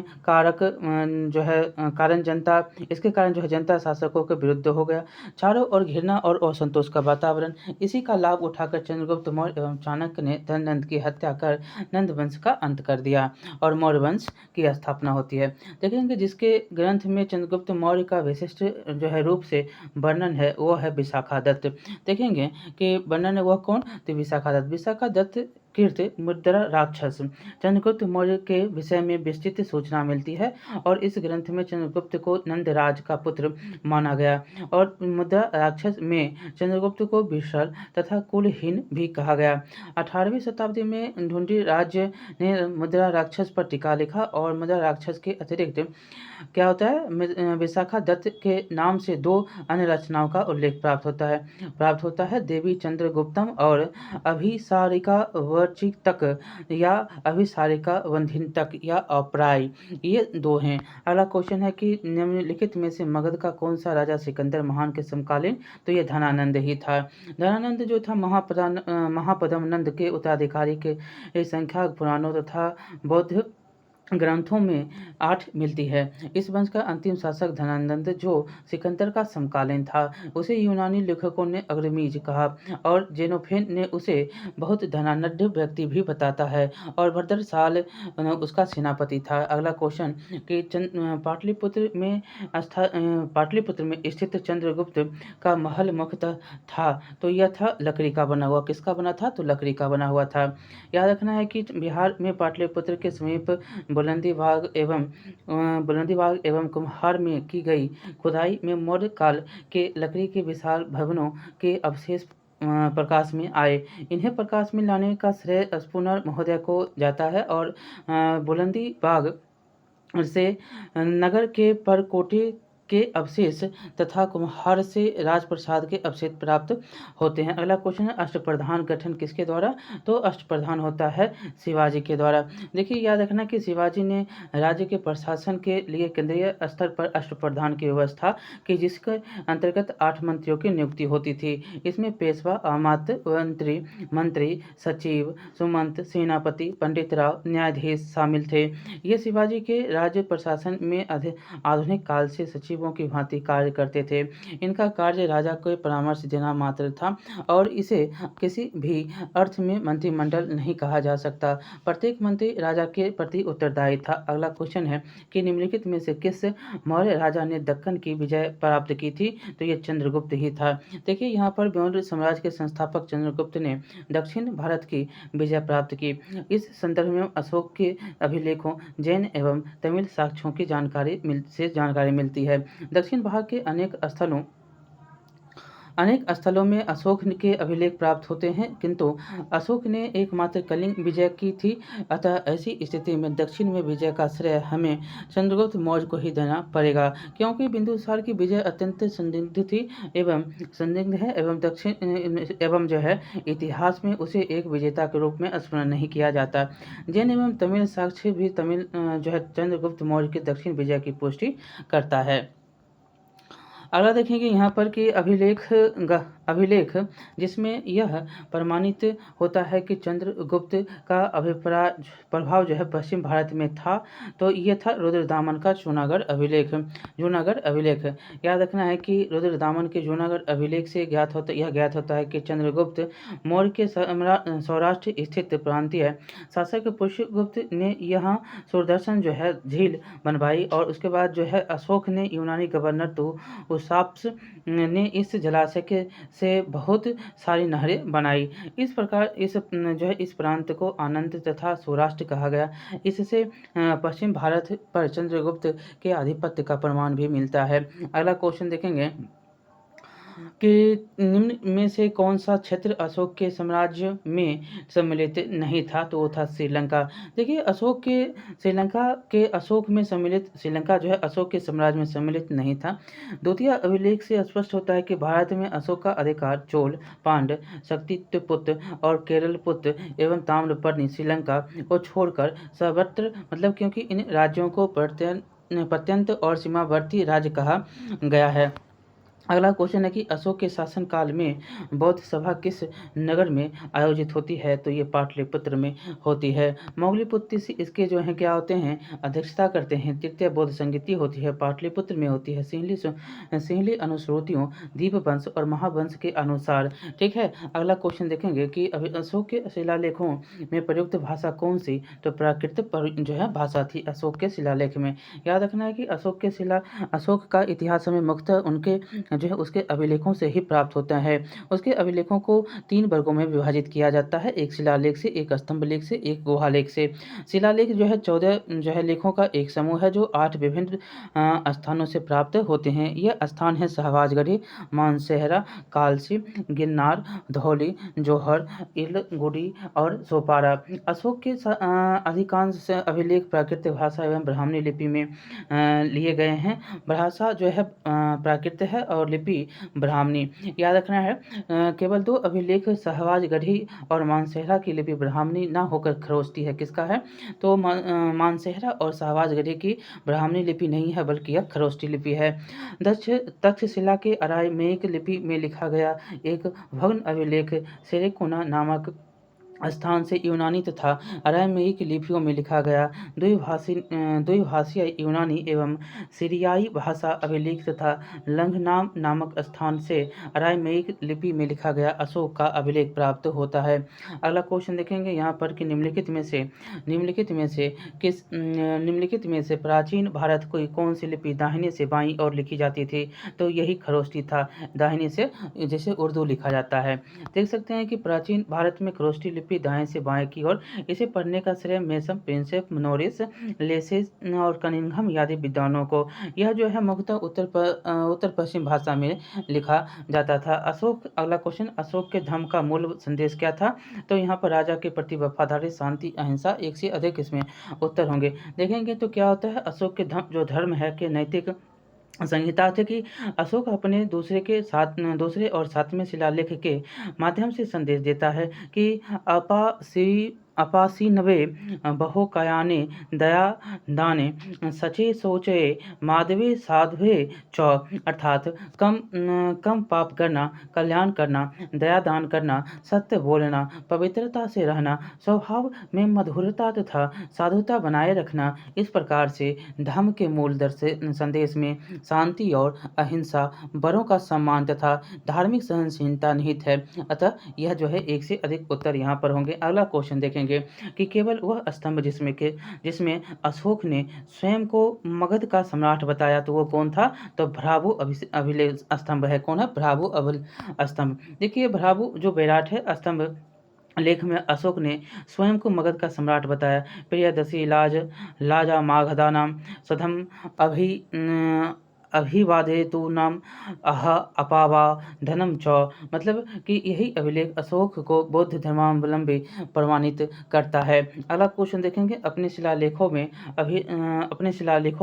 [SPEAKER 1] इसके कारण जो है जनता शासकों के विरुद्ध हो गया। चारों ओर घृणा और असंतोष का वातावरण। इसी का लाभ उठाकर चंद्रगुप्त मौर्य एवं चाणक्य ने धननंद की हत्या कर नंद वंश का अंत कर दिया और मौर्य वंश की स्थापना होती है। देखेंगे जिसके ग्रंथ में चंद्रगुप्त मौर्य का विशिष्ट जो है रूप से वर्णन है वो है विशाखा दत्त। देखेंगे कि वर्णन है वह कौन? तो विशाखा दत्त कीर्त मुद्रा राक्षस। चंद्रगुप्त मौर्य के विषय में विस्तृत सूचना मिलती है और इस ग्रंथ में चंद्रगुप्त को नंदराज का पुत्र माना गया। और मुद्रा राक्षस में चंद्रगुप्त को विशाल तथा कुलहीन भी कहा गया। 18वीं शताब्दी में ढूंढी राज्य ने मुद्रा राक्षस पर टीका लिखा। और मुद्रा राक्षस के अतिरिक्त क्या होता है, विशाखा दत्त के नाम से 2 अन्य रचनाओं का उल्लेख प्राप्त होता है देवी चंद्रगुप्तम और अभिसारिका वर्चितक या अभिसारिका वंधितक या अप्राय, ये 2 हैं। अगला क्वेश्चन है कि निम्नलिखित में से मगध का कौन सा राजा सिकंदर महान के समकालीन? तो ये धनानंद ही था। धनानंद जो था महापद्म नंद के उत्तराधिकारी के संख्या पुराणों तथा बौद्ध ग्रंथों में 8 मिलती है। इस वंश का अंतिम शासक धनानंद जो सिकंदर का समकालीन था, उसे यूनानी लेखकों ने अग्रमीज कहा और जेनोफेन ने उसे बहुत धनाढ्य व्यक्ति भी बताता है और भद्रसाल उसका सेनापति था। अगला क्वेश्चन कि पाटलिपुत्र में स्थित चंद्रगुप्त का महल मुख्यतः था, तो यह था लकड़ी का बना हुआ। किसका बना था? तो लकड़ी का बना हुआ था। याद रखना है कि बिहार में पाटलिपुत्र के समीप बुलंदी बाग एवं कुम्हार में की गई खुदाई में मौर्य काल के लकड़ी के विशाल भवनों के अवशेष प्रकाश में आए। इन्हें प्रकाश में लाने का श्रेय स्पूनर महोदय को जाता है। और बुलंदी बाग से नगर के परकोटे के अवशेष तथा कुम्हार से राजप्रसाद के अवशेष प्राप्त होते हैं। अगला क्वेश्चन है अष्टप्रधान गठन किसके द्वारा? तो अष्टप्रधान होता है शिवाजी के द्वारा। देखिए याद रखना कि शिवाजी ने राज्य के प्रशासन के लिए केंद्रीय स्तर पर अष्टप्रधान की व्यवस्था की, जिसके अंतर्गत 8 मंत्रियों की नियुक्ति होती थी। इसमें पेशवा, अमात्य, मंत्री, सचिव, सुमंत, सेनापति, पंडित राव, न्यायाधीश शामिल थे। ये शिवाजी के राज्य प्रशासन में आधुनिक काल से सचिव सचिवों की भांति कार्य करते थे। इनका कार्य राजा को परामर्श देना मात्र था और इसे किसी भी अर्थ में मंत्रिमंडल नहीं कहा जा सकता। प्रत्येक मंत्री राजा के प्रति उत्तरदायी था। अगला क्वेश्चन है कि निम्नलिखित में से किस मौर्य राजा ने दक्कन की विजय प्राप्त की थी? तो ये चंद्रगुप्त ही था। देखिए यहाँ पर मौर्य साम्राज्य के संस्थापक चंद्रगुप्त ने दक्षिण भारत की विजय प्राप्त की। इस संदर्भ में अशोक के अभिलेखों, जैन एवं तमिल साक्ष्यों की जानकारी मिलती है। दक्षिण भारत के अनेक स्थलों में अशोक के अभिलेख प्राप्त होते हैं, किंतु अशोक ने एकमात्र कलिंग विजय की थी। अतः ऐसी स्थिति में दक्षिण में विजय का श्रेय हमें चंद्रगुप्त मौर्य को ही देना पड़ेगा, क्योंकि बिंदुसार की विजय अत्यंत संदिग्ध है एवं जो है इतिहास में उसे एक विजेता के रूप में स्मरण नहीं किया जाता। जैन एवं तमिल साक्ष्य भी जो है चंद्रगुप्त मौर्य की दक्षिण विजय की पुष्टि करता है। अगला देखेंगे यहाँ पर कि अभिलेख जिसमें यह प्रमाणित होता है कि चंद्रगुप्त का प्रभाव जो है पश्चिम भारत में था, तो ये था रुद्रदामन का जूनागढ़ अभिलेख। याद रखना है कि रुद्रदामन के जूनागढ़ अभिलेख से ज्ञात होता है कि चंद्रगुप्त मौर्य के सौराष्ट्र स्थित प्रांतीय शासक पुष्यगुप्त ने यहाँ सूरदर्शन जो है झील बनवाई और उसके बाद जो है अशोक ने यूनानी गवर्नर उसाप्स ने इस जलाशय से बहुत सारी नहरें बनाई। इस प्रकार इस प्रांत को आनंद तथा सौराष्ट्र कहा गया। इससे पश्चिम भारत पर चंद्रगुप्त के आधिपत्य का प्रमाण भी मिलता है। अगला क्वेश्चन देखेंगे कि निम्न में से कौन सा क्षेत्र अशोक के साम्राज्य में सम्मिलित नहीं था? तो वो था श्रीलंका। देखिए श्रीलंका जो है अशोक के साम्राज्य में सम्मिलित नहीं था। द्वितीय अभिलेख से स्पष्ट होता है कि भारत में अशोक का अधिकार चोल, पांड्य, शक्तिपुत्र और केरलपुत्र एवं ताम्रपर्णी श्रीलंका को छोड़कर सर्वत्र, मतलब क्योंकि इन राज्यों को प्रत्यंत और सीमावर्ती राज्य कहा गया है। अगला क्वेश्चन है कि अशोक के शासनकाल में बौद्ध सभा किस नगर में आयोजित होती है? तो ये पाटलिपुत्र में होती है। मोगलीपुत्र इसके जो हैं क्या होते हैं, अध्यक्षता करते हैं। तृतीय बौद्ध संगीति होती है, पाटलिपुत्र में होती है। सिंहली अनुश्रुतियों, दीपवंश और महावंश के अनुसार। ठीक है, अगला क्वेश्चन देखेंगे कि अशोक के शिलालेखों में प्रयुक्त भाषा कौन सी? तो प्राकृत जो है भाषा थी अशोक के शिलालेख में। याद रखना है कि अशोक का इतिहास हमें मुख्यतः उनके जो है उसके अभिलेखों से ही प्राप्त होता है। उसके अभिलेखों को 3 वर्गों में विभाजित किया जाता है, एक शिलालेख से, एक स्तंभ लेख से, एक गुहालेख से। शिलालेख जो है 14 जो है लेखों का एक समूह है जो 8 विभिन्न स्थानों से प्राप्त होते हैं। यह स्थान है सहवाजगढ़ी, मानसेहरा, कालसी, गिरनार, धौली, जोहर, इलगुडी और सोपारा। अशोक के अधिकांश अभिलेख प्राकृत भाषा एवं ब्राह्मणी लिपि में लिए गए हैं। भाषा जो है प्राकृत है और लिपि ब्राह्मणी। याद रखना है केवल 2 अभिलेख सहवाजगढ़ी और मानसेहरा की लिपि ब्राह्मणी न होकर खरोष्टी है। किसका है? तो मानसेहरा और सहवाजगढ़ी की ब्राह्मणी लिपि नहीं है, बल्कि यह खरोष्टी लिपि है। तक्षशिला के अरामेइक लिपि में लिखा गया एक भग्न अभिलेख सेरेकुना नामक स्थान से यूनानी तथा अरामेइक लिपियों में लिखा गया द्विभाषीय यूनानी एवं सीरियाई भाषा अभिलेख तथा लंघनाम नामक स्थान से अरामेइक लिपि में लिखा गया अशोक का अभिलेख प्राप्त होता है। अगला क्वेश्चन देखेंगे यहाँ पर कि निम्नलिखित में से प्राचीन भारत की कौन सी लिपि दाहिने से बाईं ओर लिखी जाती थी? तो यही खरोष्टी था, दाहिने से जैसे उर्दू लिखा जाता है। देख सकते हैं कि प्राचीन भारत में खरोष्टी लिपि दाएं से बाएं की ओर। इसे पढ़ने का श्रेय मेसम, प्रिंसेप, नोरिस, लेसेस और कनिंघम आदि विद्वानों को। यह जो है मुख्यतः उत्तर पश्चिम भाषा में लिखा जाता था। अगला क्वेश्चन, अशोक के धर्म का मूल संदेश क्या था? तो यहाँ पर राजा के प्रति वफादारी, शांति, अहिंसा, एक से अधिक इसमें उत्तर होंगे। देखेंगे तो क्या होता है, अशोक के धर्म है कि नैतिक संहिता थे कि अशोक अपने दूसरे और 7वें शिलालेख के माध्यम से संदेश देता है कि अपासीनवे बहुकायाने दया दाने सचे सोचे माधवे साधवे च, अर्थात कम पाप करना, कल्याण करना, दया दान करना, सत्य बोलना, पवित्रता से रहना, स्वभाव में मधुरता तथा साधुता बनाए रखना, इस प्रकार से धर्म के मूल संदेश में शांति और अहिंसा, बड़ों का सम्मान तथा धार्मिक सहनशीलता निहित है। अतः यह जो है एक से अधिक उत्तर यहाँ पर होंगे। अगला क्वेश्चन देखेंगे कि केवल वह स्तंभ जिसमें अशोक ने स्वयं को मगध का सम्राट बताया, तो वो कौन था? तो भ्राभु अभिलेख स्तंभ है। कौन है? भ्राभु स्तंभ। देखिए, भ्राभु जो बैराट है स्तंभ लेख में अशोक ने स्वयं को मगध का सम्राट बताया। प्रियदसी लाजा माघदा नाम सधम अभिवादेतु नाम अह अपावा धनम च, मतलब कि यही अभिलेख अशोक को बौद्ध धर्मावलंबी प्रमाणित करता है। अगला क्वेश्चन देखेंगे, अपने शिलालेखों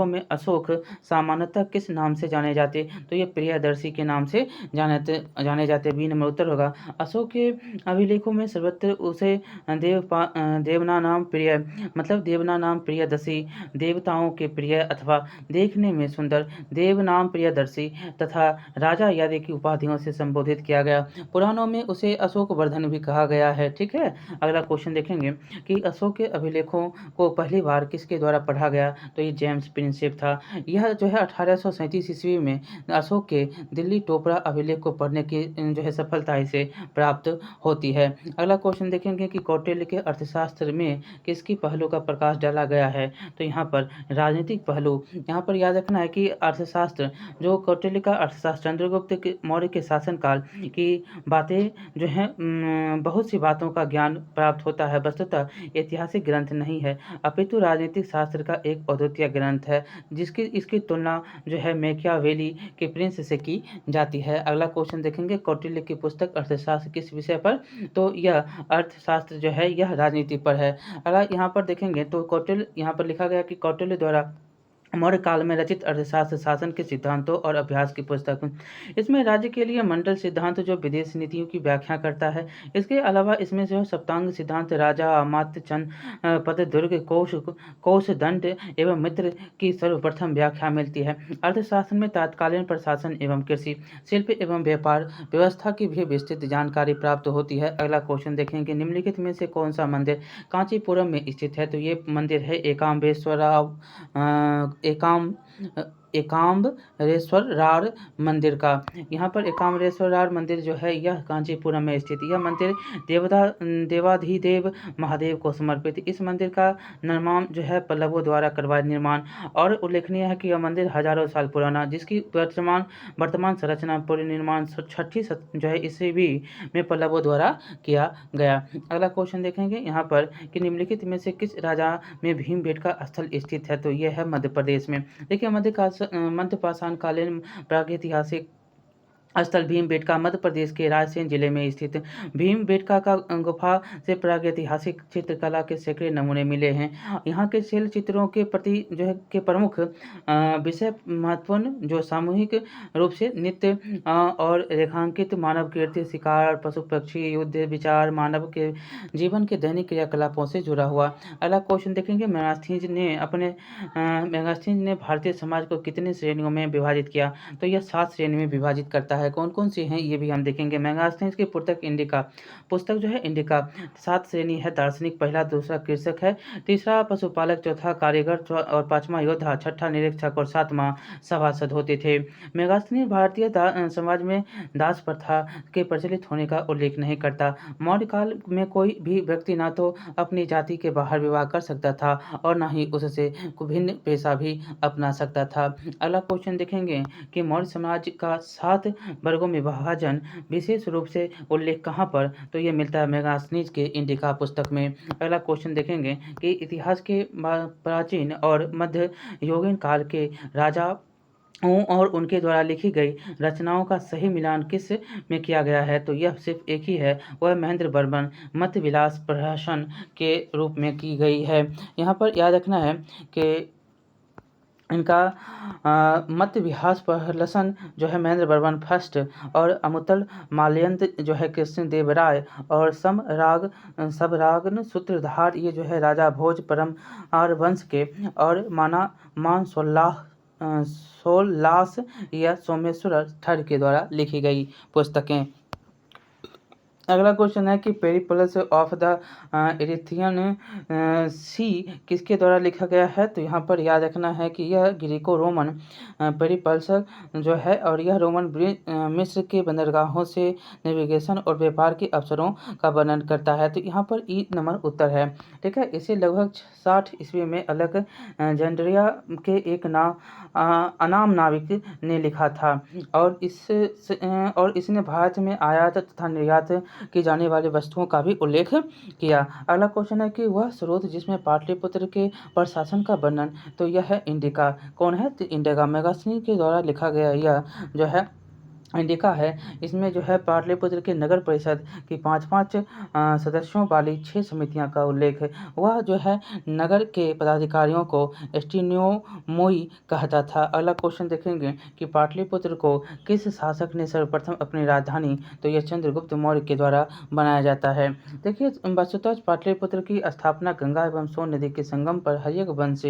[SPEAKER 1] में अशोक सामान्यतः किस नाम से जाने जाते? तो ये प्रियदर्शी के नाम से जाने जाते। बी नंबर उत्तर होगा। अशोक के अभिलेखों में सर्वत्र उसे देवना नाम प्रिय, मतलब देवना नाम प्रियदर्शी, देवताओं के प्रिय अथवा देखने में सुंदर देव नाम प्रियदर्शी तथा राजा आदि की उपाधियों से संबोधित किया गया। पुराणों में उसे अशोक वर्धन भी कहा गया है। ठीक है। अगला क्वेश्चन देखेंगे कि अशोक के अभिलेखों को पहली बार किसके द्वारा पढ़ा गया? तो ये जेम्स प्रिंसेप था। यह जो है 1837 ईस्वी में अशोक के दिल्ली टोपरा अभिलेख को पढ़ने की जो है सफलता इसे प्राप्त होती है। अगला क्वेश्चन देखेंगे कि कौटिल्य के अर्थशास्त्र में किसकी पहलू का प्रकाश डाला गया है? तो यहाँ पर राजनीतिक पहलू। यहाँ पर याद रखना है कि अर्थशास्त्र, जो कौटिल्य का अर्थशास्त्र चंद्रगुप्त मौर्य के शासनकाल की बातें जो है, बहुत सी बातों का ज्ञान प्राप्त होता है। वस्तुतः ऐतिहासिक ग्रंथ नहीं है, अपितु राजनीतिक शास्त्र का एक अद्वितीय ग्रंथ है, इसकी तुलना जो है मैकियावेली के प्रिंस से की जाती है। अगला क्वेश्चन देखेंगे, कौटिल्य की पुस्तक अर्थशास्त्र किस विषय पर? तो यह अर्थशास्त्र जो है यह राजनीति पर है। अगर यहाँ पर देखेंगे तो कौटिल्य, यहाँ पर लिखा गया कि कौटिल्य द्वारा मौर्य काल में रचित अर्थशास्त्र शासन के सिद्धांतों और अभ्यास की पुस्तक। इसमें राज्य के लिए मंडल सिद्धांत जो विदेश नीतियों की व्याख्या करता है। इसके अलावा इसमें जो सप्तांग सिद्धांत, राजा अमात्य चंद पद दुर्ग कोश दंड एवं मित्र की सर्वप्रथम व्याख्या मिलती है। अर्थशास्त्र में तत्कालीन प्रशासन एवं कृषि, शिल्प एवं व्यापार व्यवस्था की भी विस्तृत जानकारी प्राप्त होती है। अगला क्वेश्चन देखेंगे, निम्नलिखित में से कौन सा मंदिर कांचीपुरम में स्थित है? तो ये मंदिर है एकाम्बरेश्वरार मंदिर का। यहाँ पर एकाम्बरेश्वरार मंदिर जो है यह कांचीपुरम में स्थित। यह मंदिर देवाधिदेव महादेव को समर्पित। इस मंदिर का निर्माण जो है पल्लवों द्वारा करवाया निर्माण, और उल्लेखनीय है कि यह मंदिर हजारों साल पुराना, जिसकी वर्तमान संरचना पूर्ण निर्माण 6ठी जो है ईस्वी में पल्लवों द्वारा किया गया। अगला क्वेश्चन देखेंगे यहाँ पर कि निम्नलिखित में से किस राजा में भीमबेटका स्थल स्थित है? तो यह है मध्य प्रदेश में। देखिए, मध्य पाषाण कालीन प्रागैतिहासिक स्थल भीमबेटका मध्य प्रदेश के रायसेन जिले में स्थित। भीमबेटका का गुफा से प्रागैतिहासिक चित्रकला के सैकड़े नमूने मिले हैं। यहाँ के शैल चित्रों के प्रति जो है के प्रमुख विषय महत्वपूर्ण जो सामूहिक रूप से नित्य और रेखांकित मानव कृत्य, शिकार, पशु पक्षी, युद्ध, विचार, मानव के जीवन के दैनिक क्रियाकलापों से जुड़ा हुआ। अगला क्वेश्चन देखेंगे, मेगास्थनीज ने भारतीय समाज को कितनी श्रेणियों में विभाजित किया? तो यह 7 श्रेणी में विभाजित करता है। कौन कौन सी हैं ये भी हम देखेंगे। मेगास्थनीज की पुस्तक जो है इंडिका 7 श्रेणी है। दार्शनिक पहला, दूसरा कृषक है, तीसरा पशुपालक, चौथा कारीगर और पांचवा योद्धा, छठा निरीक्षक और सातवां सभासद होते थे। मेगास्थनीज भारतीय समाज में दास प्रथा के प्रचलित होने का उल्लेख नहीं करता। मौर्य काल में कोई भी व्यक्ति ना तो अपनी जाति के बाहर विवाह कर सकता था और ना ही उससे भिन्न पेशा भी अपना सकता था। अगला क्वेश्चन देखेंगे कि मौर्य समाज का 7 वर्गों में विभाजन विशेष रूप से उल्लेख कहाँ पर? तो ये मिलता है मेगास्थनीज के इंडिका पुस्तक में। अगला क्वेश्चन देखेंगे कि इतिहास के प्राचीन और मध्य युगीन काल के राजा और उनके द्वारा लिखी गई रचनाओं का सही मिलान किस में किया गया है? तो यह सिर्फ एक ही है, वह महेंद्र वर्मन मध्य विलास प्रहसन के रूप में की गई है। यहाँ पर याद रखना है कि इनका मत विहास प्रहसन जो है महेंद्र बर्मन फर्स्ट, और अमुतल माल्यंत जो है कृष्ण देव राय, और सबरागन सूत्रधार ये जो है राजा भोज परम आर वंश के, और मान सोल्लास या सोमेश्वर थर्ड के द्वारा लिखी गई पुस्तकें। अगला क्वेश्चन है कि पेरिप्लस ऑफ द इरिथियन सी किसके द्वारा लिखा गया है। तो यहाँ पर याद रखना है कि यह ग्रीको रोमन पेरिप्लस जो है, और यह रोमन मिस्र के बंदरगाहों से नेविगेशन और व्यापार के अवसरों का वर्णन करता है। तो यहाँ पर ई नंबर उत्तर है। ठीक है, इसे लगभग 60 ईस्वी में अलेक्जेंड्रिया के एक अनाम नाविक ने लिखा था, और इसने भारत में आयात तथा निर्यात की जाने वाली वस्तुओं का भी उल्लेख किया। अगला क्वेश्चन है कि वह स्रोत जिसमें पाटलिपुत्र के प्रशासन का वर्णन, तो यह है इंडिका। कौन है? तो इंडिका मेगास्थनी के द्वारा लिखा गया यह जो है इंडिका है। इसमें जो है पाटलिपुत्र के नगर परिषद की 5-5 सदस्यों वाली 6 समितियां का उल्लेख है। वह जो है नगर के पदाधिकारियों को एस्टिनोमोई कहता था। अगला क्वेश्चन देखेंगे कि पाटलिपुत्र को किस शासक ने सर्वप्रथम अपनी राजधानी, तो यह चंद्रगुप्त मौर्य के द्वारा बनाया जाता है। देखिए, वस्तुतः पाटलिपुत्र की स्थापना गंगा एवं सोन नदी के संगम पर हर्यक वंश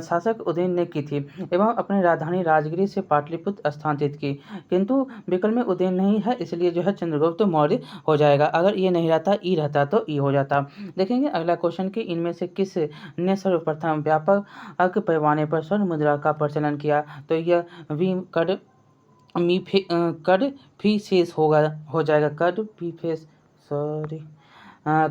[SPEAKER 1] शासक उदयन ने की थी, एवं अपनी राजधानी राजगिरी से पाटलिपुत्र स्थानांतरित की। किंतु विकल्प में उदयन नहीं है, इसलिए जो है चंद्रगुप्त मौर्य हो जाएगा। अगर ये नहीं रहता, ई रहता, तो ई हो जाता। देखेंगे अगला क्वेश्चन कि इनमें से किस ने सर्वप्रथम व्यापक पैमाने पर स्वर्ण मुद्रा का प्रचलन किया। तो यह कडफिसेस हो जाएगा।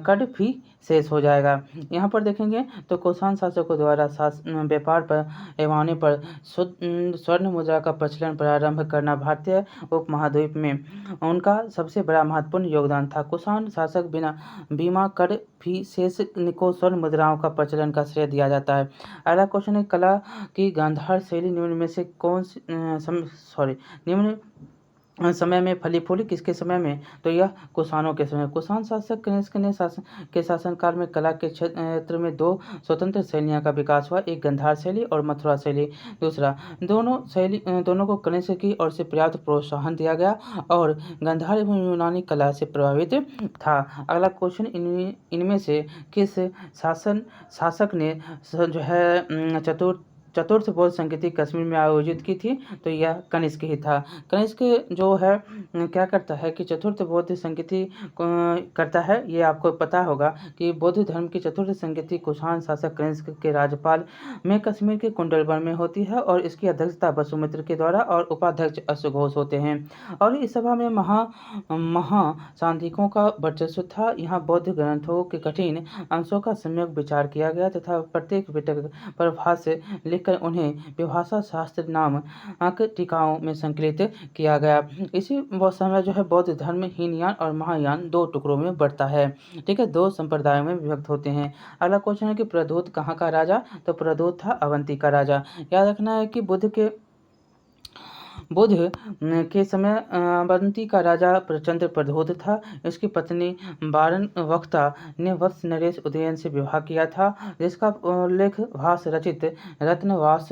[SPEAKER 1] कडफिसेस हो जाएगा। यहाँ पर देखेंगे तो कुषाण शासकों द्वारा व्यापार पैमाने पर स्वर्ण मुद्रा का प्रचलन प्रारंभ करना भारतीय उपमहाद्वीप में उनका सबसे बड़ा महत्वपूर्ण योगदान था। कुषाण शासक बीमा कडफिसेस को स्वर्ण मुद्राओं का प्रचलन का श्रेय दिया जाता है। अगला क्वेश्चन है कला की गांधार शैली निम्न में से निम्न समय में फली फूली किसके समय में, तो यह कुषाणों के समय। कुषाण शासक कनिष्क ने के शासनकाल में कला के क्षेत्र में 2 स्वतंत्र शैलियों का विकास हुआ, एक गांधार शैली और मथुरा शैली। दूसरा, दोनों को कनिष्क की ओर से पर्याप्त प्रोत्साहन दिया गया और गांधार एवं यूनानी कला से प्रभावित था। अगला क्वेश्चन इनमें से किस शासक ने जो है चतुर्थ बौद्ध संगीति कश्मीर में आयोजित की थी, तो यह कनिष्क ही था। कनिष्क जो है क्या करता है कि चतुर्थ बौद्ध संगीति करता है। ये आपको पता होगा कि बौद्ध धर्म की चतुर्थ संगीति कुषाण शासक कनिष्क के राज्यपाल में कश्मीर के कुंडलवन में होती है, और इसकी अध्यक्षता वसुमित्र के द्वारा और उपाध्यक्ष अश्वघोष होते हैं। और इस सभा में महासांधिकों का वर्चस्व था। यहाँ बौद्ध ग्रंथों के कठिन अंशों का सम्यक विचार किया गया तथा प्रत्येक पिटक पर भाष्य लिखकर उन्हें विभाषा शास्त्र नामक टीकाओं में संकलित किया गया। इसी समय जो है बौद्ध धर्म हीनयान और महायान 2 टुकड़ों में बढ़ता है। ठीक है, 2 संप्रदायों में विभक्त होते हैं। अगला क्वेश्चन है कि प्रद्योत कहाँ का राजा, तो प्रद्योत था अवंती का राजा। याद रखना है कि बुद्ध के समय अवंती का राजा प्रचंड प्रद्योत था। इसकी पत्नी वारणवक्ता ने वत्स नरेश उदयन से विवाह किया था, जिसका उल्लेख भास रचित रत्नवास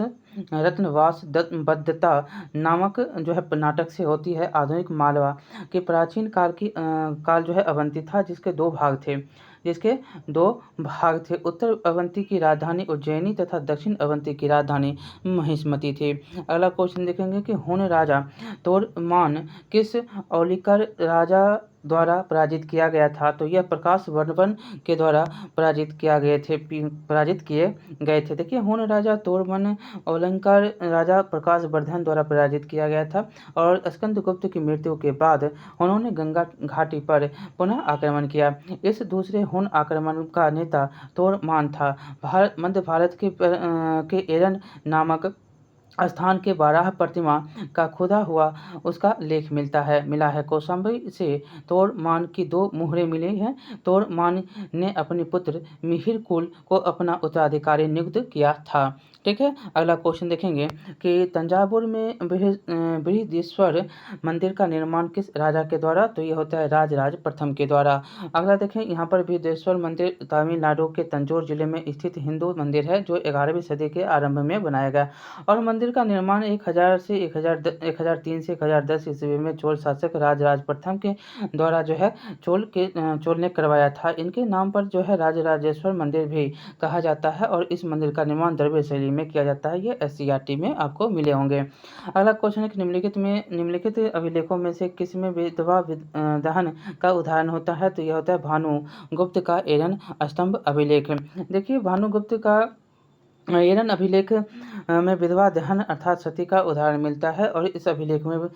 [SPEAKER 1] बद्धता नामक जो है नाटक से होती है। आधुनिक मालवा के प्राचीन काल जो है अवंती था, जिसके 2 भाग थे। उत्तर अवंती की राजधानी उज्जैनी तथा दक्षिण अवंती की राजधानी महिष्मती थी। अगला क्वेश्चन देखेंगे कि हुन राजा तोरमान किस औलिकर राजा द्वारा पराजित किया गया था, तो यह प्रकाश वर्धन के द्वारा पराजित किए गए थे। देखिए, हुन राजा तोरमन औलंकार राजा प्रकाश वर्धन द्वारा पराजित किया गया था, और स्कंदगुप्त की मृत्यु के बाद उन्होंने गंगा घाटी पर पुनः आक्रमण किया। इस दूसरे हुन आक्रमण का नेता तोरमान था। मध्य भारत के एरन नामक स्थान के बारह प्रतिमा का खुदा हुआ उसका लेख मिला है। कौशाम्बी से तोड़मान की 2 मुहरें मिली हैं। तोड़मान ने अपने पुत्र मिहिर कुल को अपना उत्तराधिकारी नियुक्त किया था। ठीक है, अगला क्वेश्चन देखेंगे कि तंजावुर में बृहदीश्वर मंदिर का निर्माण किस राजा के द्वारा? तो ये होता है राजराज प्रथम के द्वारा। अगला देखें, यहाँ पर बृहदीश्वर मंदिर तमिलनाडु के तंजौर जिले में स्थित हिंदू मंदिर है, जो 11वीं सदी के आरंभ में बनाया गया और मंदिर का निर्माण 1003 से 1010 ईस्वी में चोल शासक राजराज प्रथम के द्वारा जो है चोल ने करवाया था। इनके नाम पर जो है राजराजेश्वर मंदिर भी कहा जाता है और इस मंदिर का निर्माण द्रविड़ शैली में किया जाता है। ये एससीईआरटी में आपको मिले होंगे। अगला क्वेश्चन है कि निम्नलिखित अभिलेखों में से किस में विधवा दहन का उदाहरण होता है? तो यह होता है भानुगुप्त का एरन स्तंभ अभिलेख। देखिए, भानुगुप्त का एरन अभिलेख में विधवा दहन अर्थात सती का उदाहरण मिलता है और इस अभिलेख में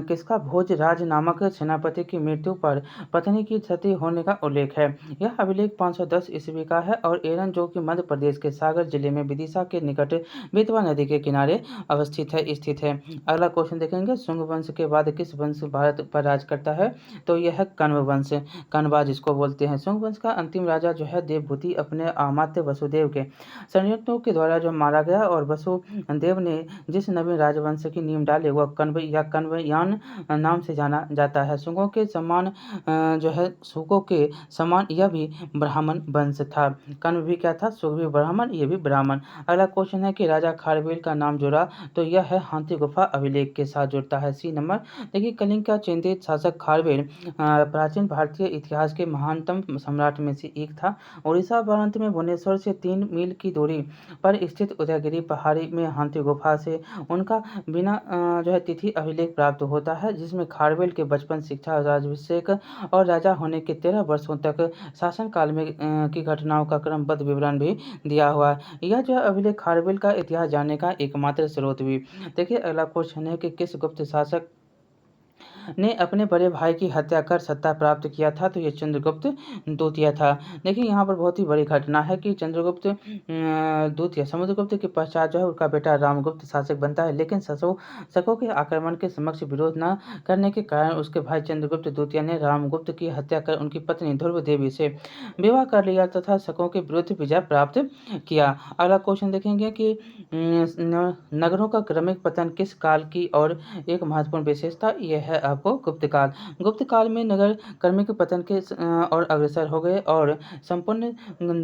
[SPEAKER 1] किसका भोजराज नामक सेनापति की मृत्यु पर पत्नी की सती होने का उल्लेख है। यह अभिलेख 510 ईस्वी का है और एरन, जो कि मध्य प्रदेश के सागर जिले में विदिशा के निकट बेतवा नदी के किनारे स्थित है। अगला क्वेश्चन देखेंगे, शुंग वंश के बाद किस वंश भारत पर राज करता है? तो यह है कण्व वंश, कण्वा जिसको बोलते हैं। शुंग वंश का अंतिम राजा जो है देवभूति अपने अमात्य वसुदेव के संयुक्तों के द्वारा जो मारा गया और वसुदेव ने जिस नवीन राजवंश की नींव डाली वह कण्व या कण्वयान नाम से जाना जाता है। शुंगों के समान यह भी ब्राह्मण वंश था। कण्व भी क्या था? शुंग भी ब्राह्मण, ये भी ब्राह्मण। अगला क्वेश्चन है कि राजा खारवेल का नाम जुड़ा? तो यह है हाथी गुफा अभिलेख के साथ जुड़ता है। C number. देखिए, कलिंग का चिंतित शासक खारवेल प्राचीन भारतीय इतिहास के महानतम सम्राट में से एक था। उड़ीसा प्रांत में भुवनेश्वर से 3 मील की दूरी पर स्थित उदयगिरी पहाड़ी में हाथी गुफा से उनका बिना तिथि अभिलेख प्राप्त होता है, जिसमें खारवेल के बचपन, शिक्षा, राज्याभिषेक और राजा होने के 13 वर्षों तक शासनकाल में की घटनाओं का क्रमबद्ध विवरण भी दिया हुआ है। यह जो अभिलेख खारवेल का इतिहास जानने का एकमात्र स्रोत भी। देखिए, अगला क्वेश्चन है कि किस गुप्त शासक ने अपने बड़े भाई की हत्या कर सत्ता प्राप्त किया था? तो ये चंद्रगुप्त द्वितीय था। देखिए, यहाँ पर बहुत ही बड़ी घटना है कि चंद्रगुप्त द्वितीय समुद्रगुप्त के पश्चात जो है उनका बेटा रामगुप्त शासक बनता है, लेकिन शकों के आक्रमण के समक्ष विरोध न करने के कारण उसके भाई चंद्रगुप्त द्वितीय ने रामगुप्त की हत्या कर उनकी पत्नी ध्रुव देवी से विवाह कर लिया तथा शकों के विरुद्ध विजय प्राप्त किया। अगला क्वेश्चन देखेंगे कि नगरों का क्रमिक पतन किस काल की और एक महत्वपूर्ण विशेषता? यह है आपको गुप्त काल। गुप्त काल में नगर क्रमिक पतन के और अग्रसर हो गए और संपूर्ण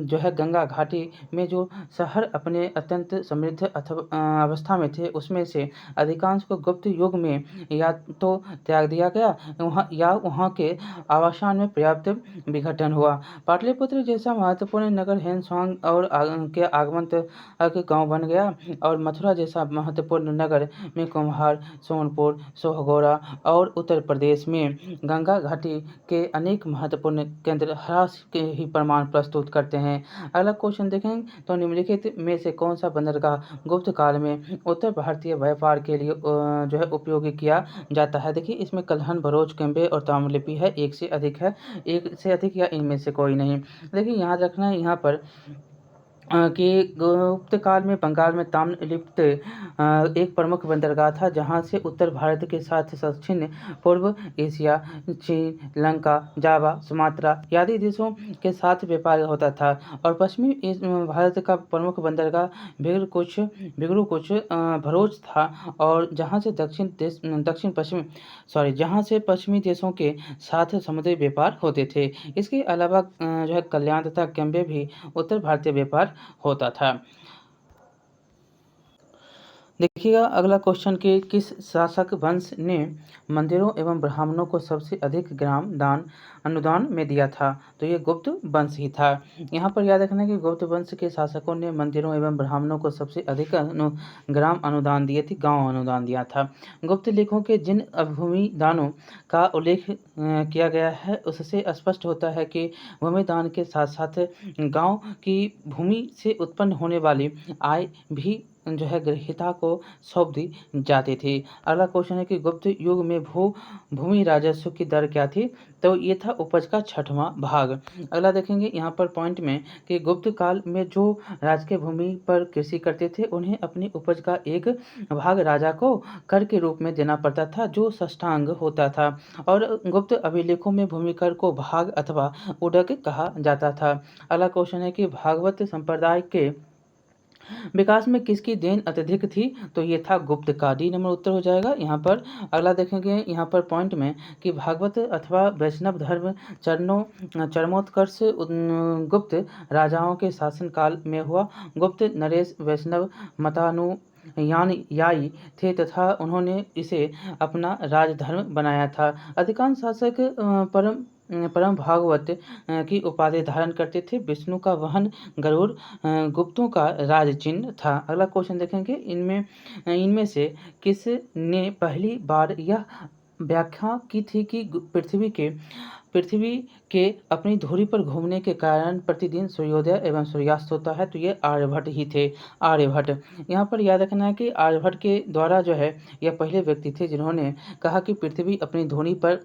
[SPEAKER 1] जो है गंगा घाटी में जो शहर अपने अत्यंत समृद्ध अवस्था में थे, उसमें से अधिकांश को गुप्त युग में या तो त्याग दिया गया वहाँ के आवासन में पर्याप्त विघटन हुआ। पाटलिपुत्र जैसा महत्वपूर्ण नगर हेनसांग और के आगमन तक गांव बन गया और मथुरा जैसा महत्वपूर्ण नगर में कुम्हार, सोनपुर, सोहगोरा और उत्तर प्रदेश में गंगा घाटी के अनेक महत्वपूर्ण केंद्र ह्रास के ही प्रमाण प्रस्तुत करते हैं। अगला क्वेश्चन देखें तो निम्नलिखित में से कौन सा बंदरगाह गुप्त काल में उत्तर भारतीय व्यापार के लिए जो है उपयोगी किया जाता है? देखिए, इसमें कल्हन, भरोच, केम्बे और ताम्रलिप्ति है, एक से अधिक या इनमें से कोई नहीं। देखिए, याद रखना है यहाँ पर कि गुप्त काल में बंगाल में ताम्रलिप्त एक प्रमुख बंदरगाह था, जहां से उत्तर भारत के साथ दक्षिण पूर्व एशिया, चीन, लंका, जावा, सुमात्रा आदि देशों के साथ व्यापार होता था और पश्चिमी भारत का प्रमुख बंदरगाह भिगरुकुच भरोच था और जहां से पश्चिमी देशों के साथ समुद्री व्यापार होते थे। इसके अलावा जो है कल्याण तथा केम्बे भी उत्तर भारतीय व्यापार होता था। देखिएगा, अगला क्वेश्चन कि किस शासक वंश ने मंदिरों एवं ब्राह्मणों को सबसे अधिक ग्राम दान अनुदान में दिया था? तो ये गुप्त वंश ही था। यहाँ पर याद रखना कि गुप्त वंश के शासकों ने मंदिरों एवं ब्राह्मणों को सबसे अधिक ग्राम अनुदान दिए थे, गांव अनुदान दिया था। गुप्त लेखों के जिन भूमि दानों का उल्लेख किया गया है, उससे स्पष्ट होता है कि भूमि दान के साथ साथ गाँव की भूमि से उत्पन्न होने वाली आय भी जो है गृहीता को सौंप दी जाती थी। अगला क्वेश्चन है कि गुप्त युग में भूमि राजस्व की दर क्या थी? तो ये था उपज का 6वां भाग। अगला देखेंगे यहाँ पर पॉइंट में कि गुप्त काल में जो राजकीय भूमि पर कृषि करते थे उन्हें अपनी उपज का एक भाग राजा को कर के रूप में देना पड़ता था, जो साष्टांग होता था। और गुप्त अभिलेखों में भूमि कर को भाग अथवा उडक कहा जाता था। अगला क्वेश्चन है कि भागवत संप्रदाय के विकास में किसकी देन अत्यधिक थी? तो ये था गुप्त का। डी नंबर उत्तर हो जाएगा यहाँ पर। अगला देखेंगे यहाँ पर पॉइंट में कि भागवत अथवा वैष्णव धर्म चरमोत्कर्ष गुप्त राजाओं के शासनकाल में हुआ। गुप्त नरेश वैष्णव मतानुयायी थे तथा उन्होंने इसे अपना राजधर्म बनाया था। अधिकांश शासक परम भागवत की उपाधि धारण करते थे। विष्णु का वाहन गरुड़ गुप्तों का राज चिन्ह था। अगला क्वेश्चन देखेंगे, इनमें से किस ने पहली बार यह व्याख्या की थी कि पृथ्वी के अपनी धुरी पर घूमने के कारण प्रतिदिन सूर्योदय एवं सूर्यास्त होता है? तो ये आर्यभट्ट ही थे। आर्यभट्ट, यहाँ पर याद रखना है कि आर्यभट्ट के द्वारा जो है यह पहले व्यक्ति थे जिन्होंने कहा कि पृथ्वी अपनी धुरी पर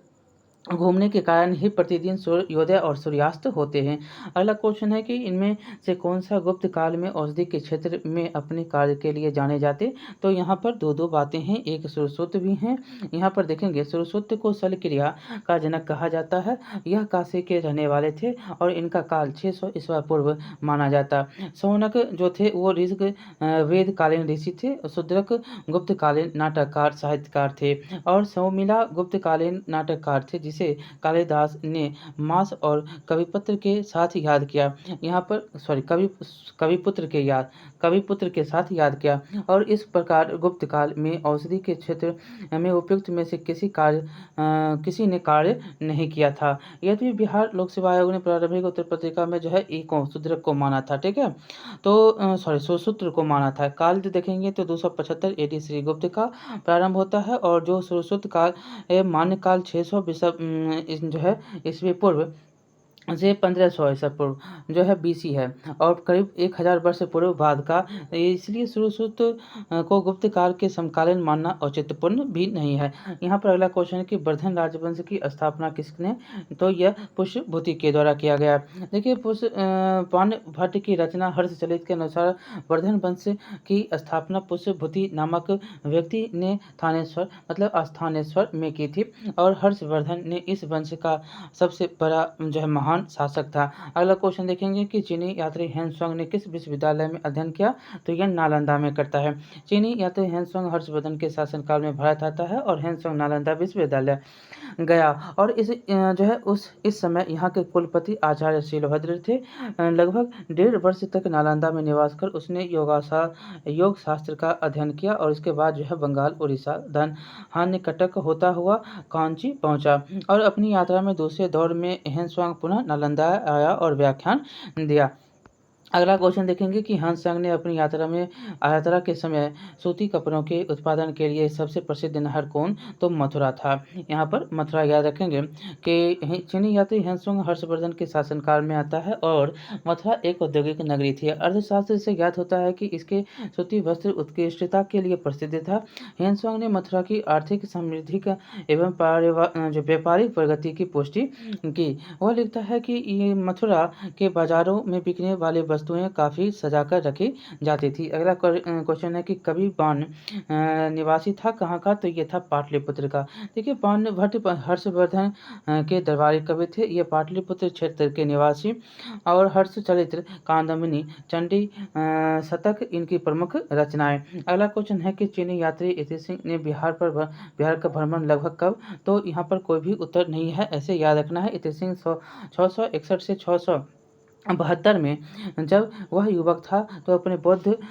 [SPEAKER 1] घूमने के कारण ही प्रतिदिन सूर्योदय और सूर्यास्त होते हैं। अगला क्वेश्चन है कि इनमें से कौन सा गुप्त काल में औषधि के क्षेत्र में अपने कार्य के लिए जाने जाते? तो यहाँ पर दो बातें हैं, एक सुश्रुत भी हैं। यहाँ पर देखेंगे सुश्रुत को शल्यक्रिया का जनक कहा जाता है। यह काशी के रहने वाले थे और इनका काल 600 ईस्वी पूर्व माना जाता। शौनक जो थे वो ऋग वेद कालीन ऋषि थे। शूद्रक गुप्त कालीन नाटककार साहित्यकार थे और सौमिला गुप्त कालीन नाटककार थे, जिसे कालिदास ने मास और कविपुत्र के साथ याद किया। यहाँ पर कविपुत्र के साथ याद किया। और इस प्रकार गुप्त काल में औषधि के क्षेत्र में उपयुक्त में से किसी ने कार्य नहीं किया था। यद्यपि बिहार लोक सेवा आयोग ने प्रारंभिक उत्तर पत्रिका में जो है शूद्रक को माना था। ठीक है, तो सुश्रुत को माना था। काल देखेंगे तो 275 AD श्री गुप्त का प्रारंभ होता है और जो सुश्रुत काल मान्य काल 600 जो है ईस्वी पूर्व से 1500 ईसा पूर्व जो है BC है और करीब 1000 वर्ष पूर्व बाद का। इसलिए सुश्रुत को गुप्त काल के समकालीन मानना औचित्यपूर्ण भी नहीं है। यहाँ पर अगला क्वेश्चन है कि वर्धन राजवंश की स्थापना किसने? तो यह पुष्यभूति के द्वारा किया गया। देखिए पान भट्ट की रचना हर्षचलित के अनुसार वर्धन वंश की स्थापना पुष्यभूति नामक व्यक्ति ने थानेश्वर मतलब स्थानेश्वर में की थी और हर्षवर्धन ने इस वंश का सबसे बड़ा जो है महान शासक था। अगला क्वेश्चन देखेंगे कि चीनी यात्री हेनसोंग ने किस विश्वविद्यालय में अध्ययन किया? तो यह नालंदा में करता है। चीनी यात्री हेनसोंग हर्षवर्धन के शासनकाल में भारत आता है और हेनसोंग नालंदा विश्वविद्यालय गया और इस समय यहाँ के कुलपति आचार्य शीलभद्र थे। लगभग 1.5 वर्ष तक नालंदा में निवास कर उसने योग शास्त्र का अध्ययन किया और इसके बाद जो है बंगाल, उड़ीसा, कटक होता हुआ कांची पहुंचा और अपनी यात्रा में दूसरे दौर में हेनसोंग पुनः नालंदा आया और व्याख्यान दिया। अगला क्वेश्चन देखेंगे कि हेनसोंग ने अपनी यात्रा के समय सूती कपड़ों के उत्पादन के लिए सबसे प्रसिद्ध नहर कौन? तो मथुरा था। यहाँ पर मथुरा याद रखेंगे कि चीनी यात्री हेनसोंग हर्षवर्धन के शासनकाल में आता है और मथुरा एक औद्योगिक नगरी थी। अर्थशास्त्र से ज्ञात होता है कि इसके सूती वस्त्र उत्कृष्टता के लिए प्रसिद्ध था। हेनसोंग ने मथुरा की आर्थिक समृद्धि का एवं व्यापारिक प्रगति की पुष्टि की। वह लिखता है कि ये मथुरा के बाजारों में बिकने वाले वस्तुएं काफ़ी सजाकर रखी जाती थी। अगला क्वेश्चन है कि कवि बाण निवासी था कहाँ का? तो ये था पाटलिपुत्र का। देखिए बाण भट्ट हर्षवर्धन के दरबारी कवि थे। ये पाटलिपुत्र क्षेत्र के निवासी और हर्षचरित्र, कादंबिनी, चंडी शतक इनकी प्रमुख रचनाएं। अगला क्वेश्चन है कि चीनी यात्री इति सिंह ने बिहार का भ्रमण लगभग कब? तो यहाँ पर कोई भी उत्तर नहीं है, ऐसे याद रखना है। इति सिंह 661 से 672 में जब वह युवक था तो अपने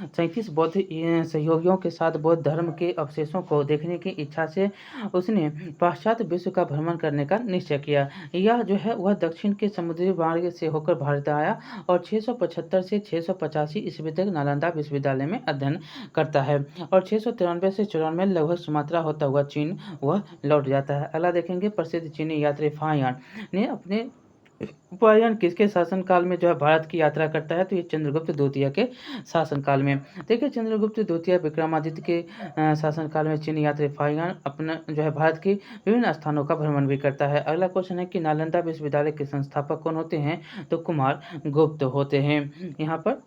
[SPEAKER 1] 37 बौद्ध सहयोगियों के साथ बौद्ध धर्म के अवशेषों को देखने की इच्छा से उसने पाश्चात्य विश्व का भ्रमण करने का निश्चय किया। यह जो है वह दक्षिण के समुद्री मार्ग से होकर भारत आया और 675 से 685 ईस्वी तक नालंदा विश्वविद्यालय में अध्ययन करता है और 693 से 94 लगभग सुमात्रा होता हुआ चीन वह लौट जाता है। अगला देखेंगे प्रसिद्ध चीनी यात्री फाहियान ने अपने उपायन किसके शासनकाल में जो है भारत की यात्रा करता है? तो ये चंद्रगुप्त द्वितीय के शासनकाल में। देखिए चंद्रगुप्त द्वितीय विक्रमादित्य के शासनकाल में चीन यात्री फाहियान अपना जो है भारत की विभिन्न स्थानों का भ्रमण भी करता है। अगला क्वेश्चन है कि नालंदा विश्वविद्यालय के संस्थापक कौन होते हैं? तो कुमार गुप्त होते हैं। यहाँ पर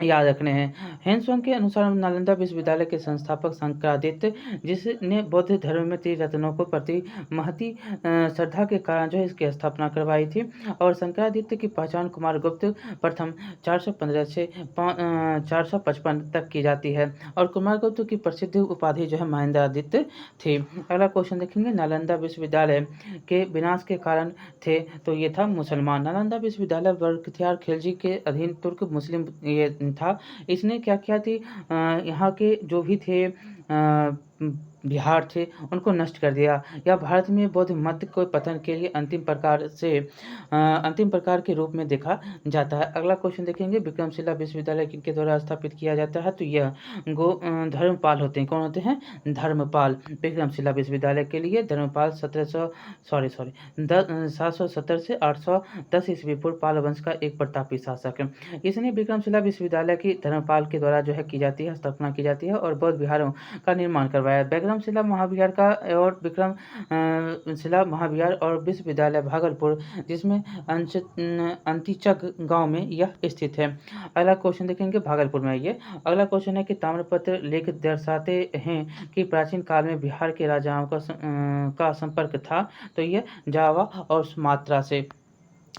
[SPEAKER 1] याद रखने हैं। हेंसुआंग के अनुसार नालंदा विश्वविद्यालय के संस्थापक शंकरादित्य, जिसने बौद्ध धर्म में त्रिरत्नों को प्रति महती श्रद्धा के कारण जो है इसकी स्थापना करवाई थी। और शंकरादित्य की पहचान कुमार गुप्त प्रथम 415 से 455 तक की जाती है। और कुमार गुप्त की प्रसिद्ध उपाधि जो है महेंद्रादित्य थी। अगला क्वेश्चन देखेंगे, नालंदा विश्वविद्यालय के विनाश के कारण थे? तो ये था मुसलमान। नालंदा विश्वविद्यालय बख्तियार खिलजी के अधीन तुर्क मुस्लिम ये था। इसने क्या किया थी, यहाँ के जो भी थे बिहार थे उनको नष्ट कर दिया। या भारत में बौद्ध मत को पतन के लिए अंतिम प्रकार के रूप में देखा जाता है। अगला क्वेश्चन देखेंगे, विक्रमशिला विश्वविद्यालय किनके द्वारा स्थापित किया जाता है? तो यह धर्मपाल होते हैं। कौन होते हैं? धर्मपाल। विक्रमशिला विश्वविद्यालय के लिए धर्मपाल 770 से 810 ईस्वी पूर्व पाल वंश का एक प्रतापी शासक है। इसने विक्रमशिला विश्वविद्यालय की धर्मपाल के द्वारा जो है की जाती है, स्थापना की जाती है और बौद्ध विहारों का निर्माण करवाया। विक्रमशिला महाविहार का और विक्रमशिला महाविहार और विश्वविद्यालय भागलपुर, जिसमें अंतिचक गांव में यह स्थित है। अगला क्वेश्चन देखेंगे, भागलपुर में ये। अगला क्वेश्चन है कि ताम्रपत्र लेख दर्शाते हैं कि प्राचीन काल में बिहार के राजाओं का संपर्क था? तो ये जावा और सुमात्रा से।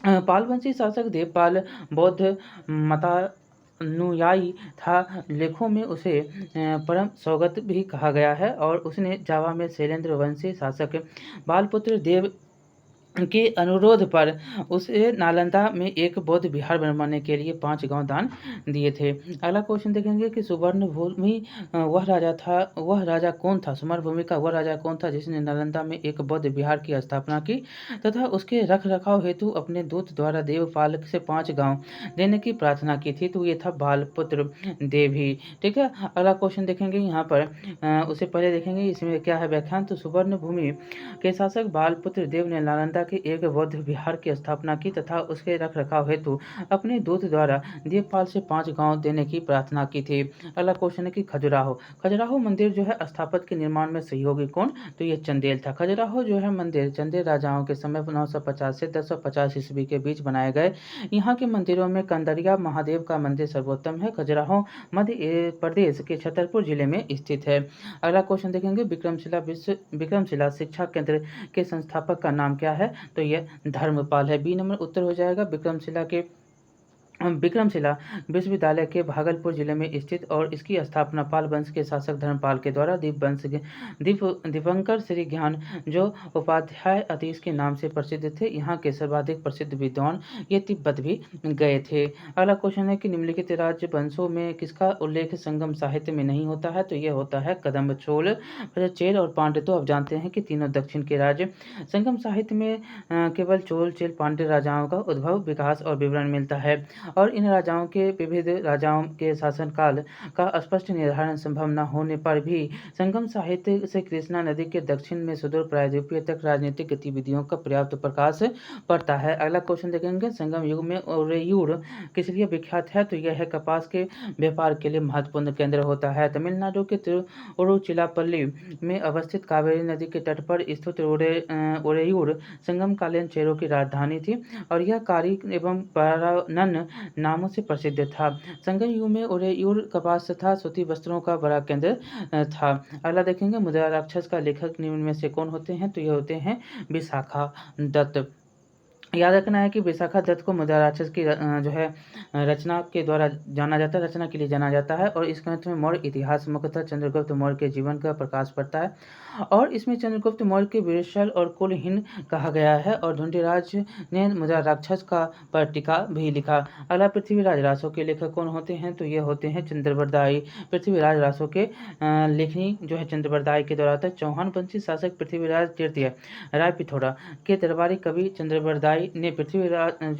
[SPEAKER 1] पालवंशी शासक देवपाल बौद्ध मतानुयायी था। लेखों में उसे परम सौगत भी कहा गया है। और उसने जावा में शैलेंद्र वंशी शासक बालपुत्र देव के अनुरोध पर उसे नालंदा में एक बौद्ध विहार बनवाने के लिए 5 गांव दान दिए थे। अगला क्वेश्चन देखेंगे कि सुवर्णभूमि वह राजा कौन था? सुवर्णभूमि का वह राजा कौन था जिसने नालंदा में एक बौद्ध विहार की स्थापना की तथा उसके रख रखाव हेतु अपने दूत द्वारा देवपाल से 5 गांव देने की प्रार्थना की थी? तो ये था बालपुत्र देव ही। ठीक है। अगला क्वेश्चन देखेंगे, यहाँ पर उसे पहले देखेंगे इसमें क्या है व्याख्यान। तो सुवर्णभूमि के शासक बालपुत्र देव ने नालंदा के एक बौद्ध विहार की स्थापना की तथा उसके रख रखाव हेतु अपने दूत द्वारा देवपाल से 5 गांव देने की प्रार्थना की थी। अगला क्वेश्चन है कि खजुराहो मंदिर जो है स्थापत के निर्माण में सहयोगी कौन? तो ये चंदेल था। खजुराहो जो है मंदिर चंदेल राजाओं के समय 950 से 1050 ईस्वी के बीच बनाए गए। यहाँ के मंदिरों में कंदरिया महादेव का मंदिर सर्वोत्तम है। खजुराहो मध्य प्रदेश के छतरपुर जिले में स्थित है। अगला क्वेश्चन देखेंगे, विक्रमशिला शिक्षा केंद्र के संस्थापक का नाम क्या है? तो यह धर्मपाल है। बी नंबर उत्तर हो जाएगा। विक्रमशिला विश्वविद्यालय के भागलपुर जिले में स्थित और इसकी स्थापना पाल वंश के शासक धर्मपाल के द्वारा दीपंकर श्री ज्ञान जो उपाध्याय अतीश के नाम से प्रसिद्ध थे। यहाँ के सर्वाधिक प्रसिद्ध विद्वान ये तिब्बत भी गए थे। अगला क्वेश्चन है कि निम्नलिखित राज्य वंशों में किसका उल्लेख संगम साहित्य में नहीं होता है? तो यह होता है कदम्ब, चोल, चेल और पांड्य। तो आप जानते हैं कि तीनों दक्षिण के राज्य। संगम साहित्य में केवल चोल, चेल, पांड्य राजाओं का उद्भव, विकास और विवरण मिलता है और इन राजाओं के विविध राजाओं के शासनकाल का स्पष्ट निर्धारण संभव न होने पर भी संगम साहित्य से कृष्णा नदी के दक्षिण में सुदूर प्रायद्वीपीय तक राजनीतिक गतिविधियों का पर्याप्त प्रकाश पड़ता है। अगला क्वेश्चन देखेंगे, संगम युग में ओरेयूर किस लिए विख्यात है? तो यह है कपास के व्यापार के लिए महत्वपूर्ण केंद्र होता है। तमिलनाडु के तिरुचिरापल्ली में अवस्थित कावेरी नदी के तट पर स्थित ओरेयूर संगमकालीन चेरों की राजधानी थी और यह कारी एवं पारानन नामों से प्रसिद्ध था। संगम युग में ओरेयूर कपास तथा सूती वस्त्रों का बड़ा केंद्र था। अगला देखेंगे, मुद्रा राक्षस का लेखक निम्न में से कौन होते हैं? तो ये होते हैं विशाखा दत्त। याद रखना है कि विशाखा दत्त को मुद्रा राक्षस की जो है रचना के द्वारा रचना के लिए जाना जाता है और इस ग्रंथ में मौर्य इतिहास मुख्यतः चंद्रगुप्त मौर्य के जीवन का प्रकाश पड़ता है और इसमें चंद्रगुप्त मौर्य के वीरशैल और कुलहीन कहा गया है और ढूंढीराज ने मुद्रा राक्षस का पर टीका भी लिखा। अगला, पृथ्वीराज रासो के लेखक कौन होते हैं? तो ये होते हैं चंद्रबरदाई। पृथ्वीराज रासो के लेखनी जो है चंद्रबरदाई के द्वारा था। चौहान वंशी शासक पृथ्वीराज तृतीय राय पिथौरा के दरबारी कवि चंद्रबरदाई राय ने पृथ्वी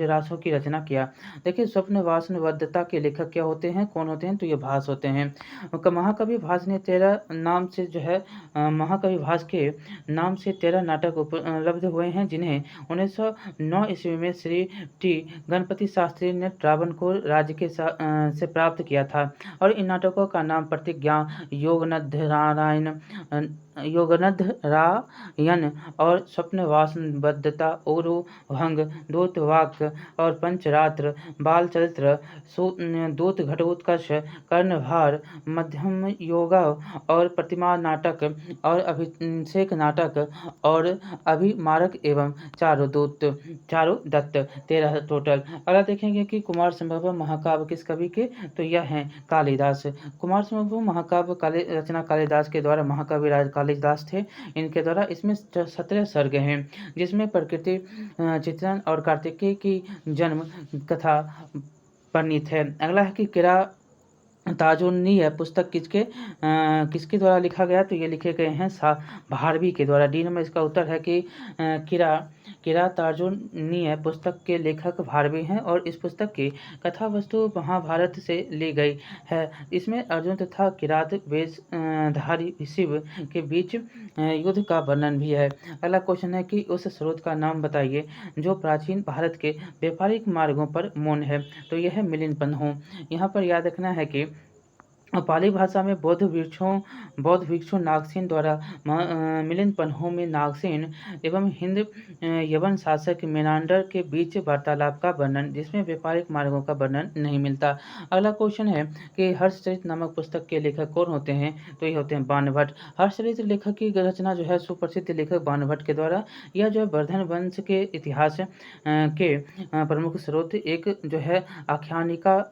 [SPEAKER 1] रासों की रचना किया। देखिए, स्वप्न वासनाबद्धता के लेखक क्या होते हैं, कौन होते हैं, तो ये भास होते हैं। महाकवि भास ने 13 नाम से जो है महाकवि भास के नाम से 13 नाटक उपलब्ध हुए हैं, जिन्हें 1909 ईस्वी में श्री टी गणपति शास्त्री ने त्रावणकोर राज्य के से प्राप्त किया था। और इन नाटकों का नाम प्रतिज्ञा, योगनद्धरायण और स्वप्न वासनाबद्धता, ओरू भंग, दूतवाक्य और पंचरात्र, बाल चरित्र, दूत घटोत्कच, कर्णभार, मध्यम योगा और प्रतिमा नाटक और अभिषेक नाटक और अभिमारक एवं चारों दत्त 13 टोटल। अगला देखेंगे कि कुमार संभव महाकाव्य किस कवि के, तो यह हैं कालिदास। कुमार संभव महाकाव्य रचना कालिदास के द्वारा महाकवि राज कालिदास थे, इनके द्वारा। इसमें 17 सर्ग हैं, जिसमें प्रकृति चित्रण और कार्तिकेय की जन्म कथा वर्णित है। अगला है कि किरा ताजुन्नी है पुस्तक किसके द्वारा लिखा गया, तो ये लिखे गए हैं भारवी के द्वारा। डी नंबर इसका उत्तर है कि किरा ताजुन्नी है पुस्तक के लेखक भारवी हैं और इस पुस्तक की कथा वस्तु महाभारत से ली गई है। इसमें अर्जुन तथा किरात वेशधारी शिव के बीच युद्ध का वर्णन भी है। अगला क्वेश्चन है कि उस स्रोत का नाम बताइए जो प्राचीन भारत के व्यापारिक मार्गों पर मौन है, तो यह है मिलिंद पन्हु। यहाँ पर याद रखना है कि पाली भाषा में बौद्ध भिक्षु नागसेन द्वारा मिलिंद पन्हु में नागसेन एवं हिंद यवन शासक मेनांडर के बीच वार्तालाप का वर्णन, जिसमें व्यापारिक मार्गों का वर्णन नहीं मिलता। अगला क्वेश्चन है कि हर्षचरित नामक पुस्तक के लेखक कौन होते हैं, तो ये होते हैं बाणभट्ट। हर्षचरित लेखक की रचना जो है सुप्रसिद्ध लेखक बाणभट्ट के द्वारा। यह जो है वर्धन वंश के इतिहास के प्रमुख स्रोत एक जो है आख्यानिका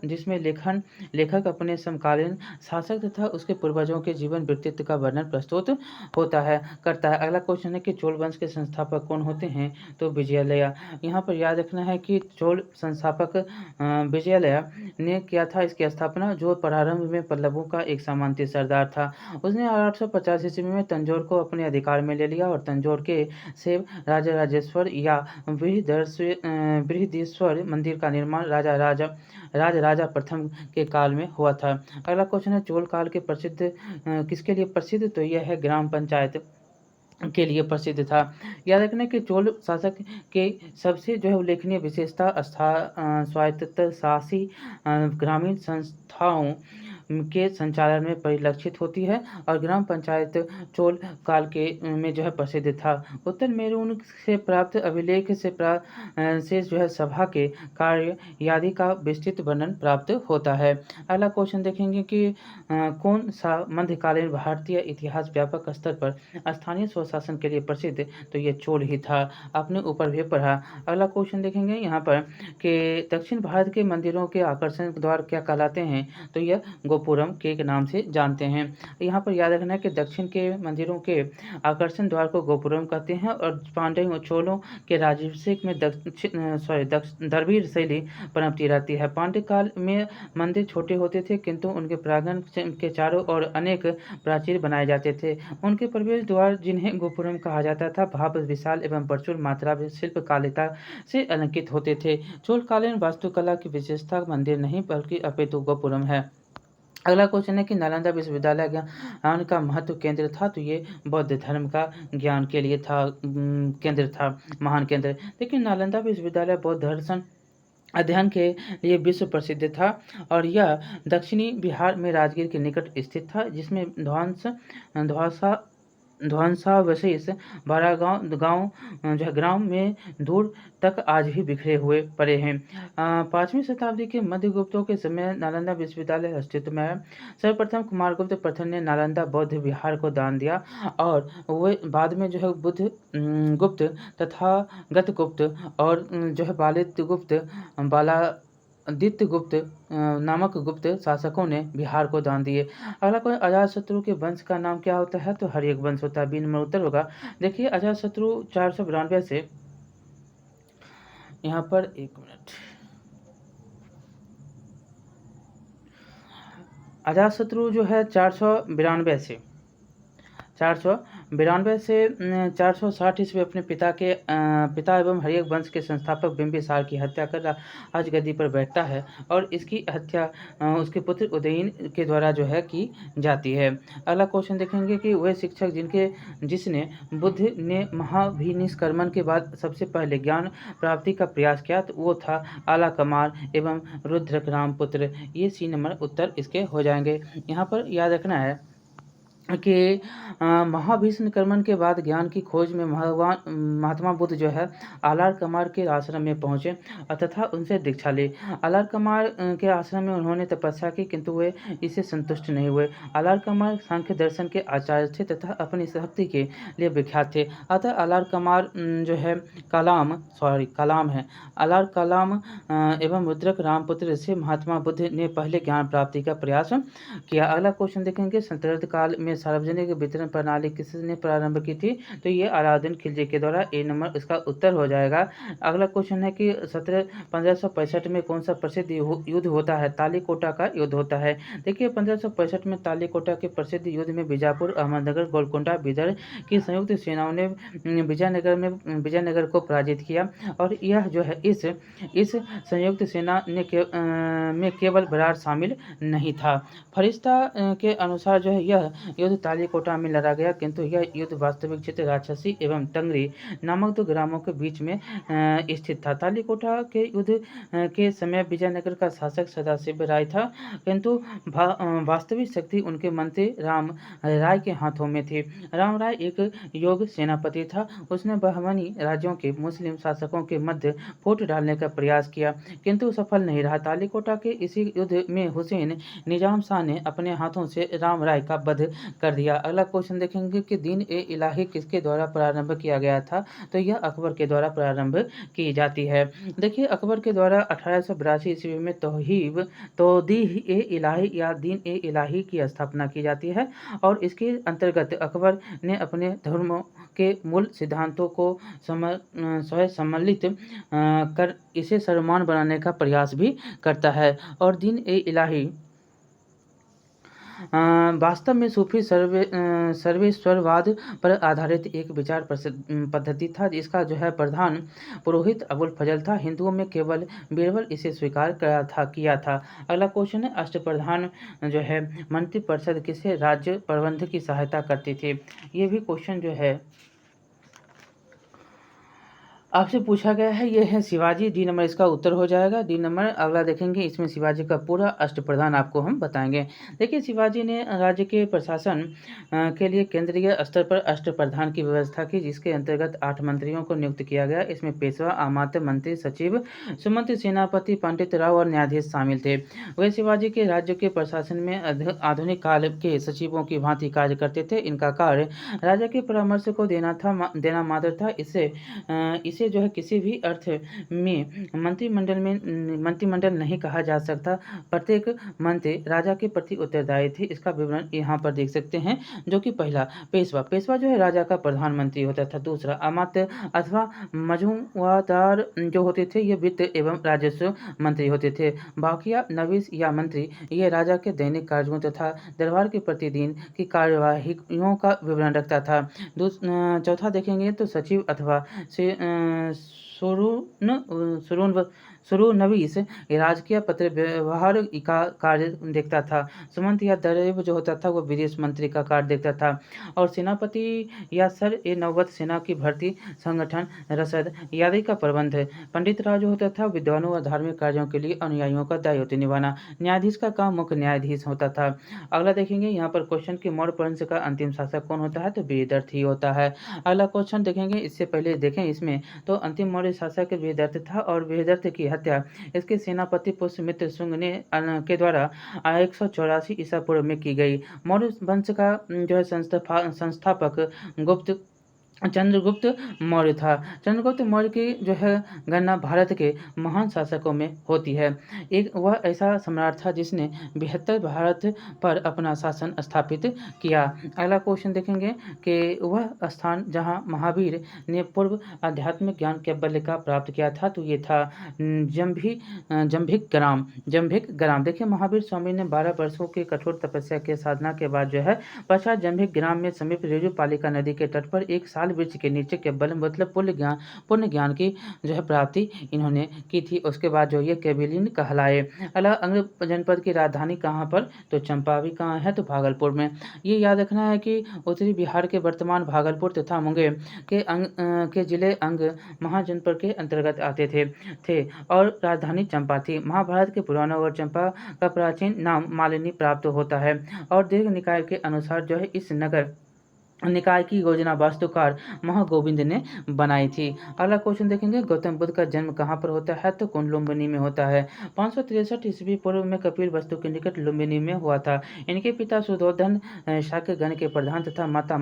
[SPEAKER 1] जिसमें लेखक अपने समकालीन शासक तथा उसके पूर्वजों के जीवन वृत्तित्व का वर्णन प्रस्तुत करता है। अगला क्वेश्चन है कि चोल वंश के संस्थापक कौन होते हैं, तो विजयालया। यहाँ पर याद रखना है कि चोल संस्थापक विजयालया ने किया था इसकी स्थापना, जो प्रारंभ में पल्लवों का एक सामंती सरदार था। उसने 850 ईस्वी में तंजौर को अपने अधिकार में ले लिया और तंजौर के से राजराजेश्वर या बृहदीश्वर मंदिर का निर्माण राजा प्रथम के काल में हुआ था। अगला क्वेश्चन है चोल काल के किसके लिए प्रसिद्ध, तो यह है ग्राम पंचायत के लिए प्रसिद्ध था। याद रखना कि चोल शासक के सबसे जो है उल्लेखनीय विशेषता स्वायत्तशासी ग्रामीण संस्थाओं के संचालन में परिलक्षित होती है और ग्राम पंचायत चोल काल में जो है प्रसिद्ध था। उत्तर मेरून से प्राप्त अभिलेख से जो है सभा के कार्य आदि का विस्तृत वर्णन प्राप्त होता है। अगला क्वेश्चन देखेंगे कि कौन सा मध्यकालीन भारतीय इतिहास व्यापक स्तर पर स्थानीय स्वशासन के लिए प्रसिद्ध, तो ये चोल ही था। आपने ऊपर भी पढ़ा। अगला क्वेश्चन देखेंगे यहाँ पर कि दक्षिण भारत के मंदिरों के आकर्षण द्वार क्या कहलाते हैं, तो यह गोपुरम के नाम से जानते हैं। यहाँ पर याद रखना है कि दक्षिण के मंदिरों के आकर्षण द्वार को गोपुरम कहते हैं और पांड्य और चोलों के राज्याभिषेक में द्रविड़ शैली पनपती रहती है। पांड्य काल में मंदिर छोटे होते थे, किंतु उनके प्रांगण के चारों ओर अनेक प्राचीर बनाए जाते थे। उनके प्रवेश द्वार, जिन्हें गोपुरम कहा जाता था, भाव विशाल एवं प्रचुर मात्रा में शिल्पकालिता से अलंकृत होते थे। चोलकालीन वास्तुकला की विशेषता मंदिर नहीं बल्कि अपितु गोपुरम है। अगला क्वेश्चन है कि नालंदा विश्वविद्यालय ज्ञान का महत्व केंद्र था, तो ये बौद्ध धर्म का ज्ञान के लिए था केंद्र था, महान केंद्र। लेकिन नालंदा विश्वविद्यालय बौद्ध दर्शन अध्ययन के लिए विश्व प्रसिद्ध था और यह दक्षिणी बिहार में राजगीर के निकट स्थित था, जिसमें ध्वंसावशेष 12 गांव जो ग्राम में दूर तक आज भी बिखरे हुए पड़े हैं। 5वीं शताब्दी के मध्यगुप्तों के समय नालंदा विश्वविद्यालय अस्तित्व में आया। सर्वप्रथम कुमारगुप्त प्रथम ने नालंदा बौद्ध विहार को दान दिया और वे बाद में जो है बुद्ध गुप्त तथा गतगुप्त और जो है बालादित्य गुप्त नामक गुप्त शासकों ने बिहार को दान दिए। अगला कोई अजातशत्रु के वंश का नाम क्या होता है, तो हर्यक वंश होता है। बी नंबर उत्तर होगा। देखिए अजातशत्रु 492 से यहाँ पर 1 मिनट, अजातशत्रु जो है 492 से 492 से 460 ईस्वी अपने पिता एवं हर्यक वंश के संस्थापक बिंबिसार की हत्या कर राजगद्दी पर बैठता है और इसकी हत्या उसके पुत्र उदयन के द्वारा जो है की जाती है। अगला क्वेश्चन देखेंगे कि वह शिक्षक जिसने बुद्ध ने महाभिनिष्क्रमण के बाद सबसे पहले ज्ञान प्राप्ति का प्रयास किया तो वो था आलाकमार एवं रुद्रक रामपुत्र। ये सी नंबर उत्तर इसके हो जाएंगे। यहाँ पर याद रखना है कि महाभिनिष्क्रमण के बाद ज्ञान की खोज में महात्मा बुद्ध जो है आलार कमार के आश्रम में पहुँचे तथा उनसे दीक्षा ली। आलार कमार के आश्रम में उन्होंने तपस्या की किंतु वे इससे संतुष्ट नहीं हुए। आलार कमार सांख्य दर्शन के आचार्य थे तथा अपनी शक्ति के लिए विख्यात थे। अतः आलार कमार जो है कलाम है आलार कलाम एवं रुद्रक रामपुत्र से महात्मा बुद्ध ने पहले ज्ञान प्राप्ति का प्रयास किया। अगला क्वेश्चन देखेंगे सल्तनत काल में सार्वजनिक वितरण प्रणाली किसने प्रारंभ की थी तो ये अलाउद्दीन खिलजी के द्वारा। ए नंबर इसका उत्तर हो जाएगा। अगला क्वेश्चन है कि 1565 में कौन सा प्रसिद्ध युद्ध होता है। तालीकोटा का युद्ध होता है। देखिए 1565 में तालीकोटा के प्रसिद्ध युद्ध में बीजापुर, अहमदनगर, गोलकोंडा, बीदर की संयुक्त सेनाओं ने विजयनगर को पराजित किया और यह जो है इस संयुक्त सेना में केवल बरार शामिल नहीं था। फरिश्ता के अनुसार जो है यह युद्ध तालीकोटा में लड़ा गया किंतु यह युद्ध वास्तविक क्षेत्र राक्षसी एवं टंगरी नामक 2 ग्रामों के बीच में स्थित था। तालीकोटा के युद्ध के समय विजयनगर का शासक सदाशिव राय था किंतु वास्तविक शक्ति उनके मंत्री राम राय के हाथों में थी। राम राय एक योग्य सेनापति था। उसने बहमनी राज्यों के मुस्लिम शासकों के मध्य फूट डालने का प्रयास किया किंतु सफल नहीं रहा। तालीकोटा के इसी युद्ध में हुसैन निजाम शाह ने अपने हाथों से राम राय का वध कर दिया। अगला क्वेश्चन देखेंगे कि दीन-ए-इलाही किसके द्वारा प्रारंभ किया गया था तो यह अकबर के द्वारा प्रारंभ की जाती है। देखिए अकबर के द्वारा 1882 ईस्वी में तौदीह-ए-इलाही या दीन-ए-इलाही की स्थापना की जाती है और इसके अंतर्गत अकबर ने अपने धर्मों के मूल सिद्धांतों को सम्मिलित कर इसे सर्वमान्य बनाने का प्रयास भी करता है। और दीन-ए-इलाही वास्तव में सूफी सर्वेश्वरवाद पर आधारित एक विचार पद्धति था जिसका जो है प्रधान पुरोहित अबुल फजल था। हिंदुओं में केवल बीरबल इसे स्वीकार किया था। अगला क्वेश्चन है अष्टप्रधान जो है मंत्रिपरिषद किसे राज्य प्रबंध की सहायता करती थी। ये भी क्वेश्चन जो है आपसे पूछा गया है। ये है शिवाजी। डी नंबर इसका उत्तर हो जाएगा। डी नंबर अगला देखेंगे इसमें शिवाजी का पूरा अष्टप्रधान आपको हम बताएंगे। देखिए शिवाजी ने राज्य के प्रशासन के लिए केंद्रीय स्तर पर अष्टप्रधान की व्यवस्था की जिसके अंतर्गत 8 मंत्रियों को नियुक्त किया गया। इसमें पेशवा, अमात्य, मंत्री, सचिव, सुमंत्री, सेनापति, पंडित राव और न्यायाधीश शामिल थे। वे शिवाजी के राज्य के प्रशासन में आधुनिक काल के सचिवों की भांति कार्य करते थे। इनका कार्य राजा के परामर्श को देना मात्र था। इसे जो है किसी भी अर्थ में मंत्रिमंडल नहीं कहा जा सकता। प्रत्येक मंत्री राजा के प्रति उत्तरदायी थे। इसका विवरण यहाँ पर देख सकते हैं जो कि पहला पेशवा जो है राजा का प्रधानमंत्री होता था। दूसरा अमात्य अथवा मजूमदार जो होते थे ये वित्त एवं राजस्व मंत्री होते थे। बाकिया नवीस या मंत्री ये राजा के दैनिक कार्यों तथा दरबार के प्रतिदिन की कार्यवाहियों का विवरण रखता था। चौथा देखेंगे तो सचिव अथवा सुरुनवीस राजकीय पत्र व्यवहार का कार्य देखता था। सुमंत या दरेब जो होता था वो विदेश मंत्री का कार्य देखता था। और सेनापति या सर-ए-नौबत सेना की भर्ती, संगठन, रसद आदि का प्रबंध। पंडित राव जो होता था विद्वानों और धार्मिक कार्यों के लिए अनुयायियों का दायित्व निभाना। न्यायाधीश का काम मुख्य न्यायाधीश होता था। अगला देखेंगे यहाँ पर क्वेश्चन कि मौर्य वंश का अंतिम शासक कौन होता है तो वीरदर्थ ही होता है। अगला क्वेश्चन देखेंगे इससे पहले देखें इसमें तो अंतिम मौर्य शासक वीरदर्थ था और वीरदर्थ की हत्या इसके सेनापति पुष्यमित्र शुंग ने के द्वारा 184 ईसा पूर्व में की गई। मौर्य वंश का जो है संस्थापक गुप्त चंद्रगुप्त मौर्य था। चंद्रगुप्त मौर्य की जो है गणना भारत के महान शासकों में होती है। एक वह ऐसा सम्राट था जिसने 72 भारत पर अपना शासन स्थापित किया। अगला क्वेश्चन देखेंगे कि वह स्थान जहां महावीर ने पूर्व आध्यात्मिक ज्ञान कैबल्य का प्राप्त किया था, तो ये था जंभिक ग्राम। जंभिक ग्राम देखिए, महावीर स्वामी ने 12 वर्षों की कठोर तपस्या के साधना के बाद जो है पश्चात जंभिक ग्राम में समीप रेणुपालिका नदी के तट पर एक साल वृक्ष के नीचे केवल मतलब पुण्य ज्ञान की जो है प्राप्ति इन्होंने की थी। उसके बाद जो ये केबिलिन कहलाए। अंग जनपद की राजधानी कहाँ पर, तो चंपा भी कहाँ है, तो भागलपुर में। ये याद रखना है कि उत्तरी बिहार के वर्तमान भागलपुर तथा मुंगेर के जिले अंग महाजनपद के अंतर्गत आते थे और राजधानी चंपा थी। महाभारत के पुराणों और चंपा का प्राचीन नाम मालिनी प्राप्त होता है और दीर्घ निकाय के अनुसार जो है इस नगर निकाय की योजना वास्तुकार महागोविंद ने बनाई थी। अगला क्वेश्चन देखेंगे, गौतम बुद्ध का जन्म कहाँ पर होता है, तो कौन लुम्बिनी में होता है। 563 ईस्वी पूर्व में कपिल वस्तु के निकट लुम्बिनी में हुआ था। इनके पिता सुधोधन शाक्य गण के प्रधान तथा माता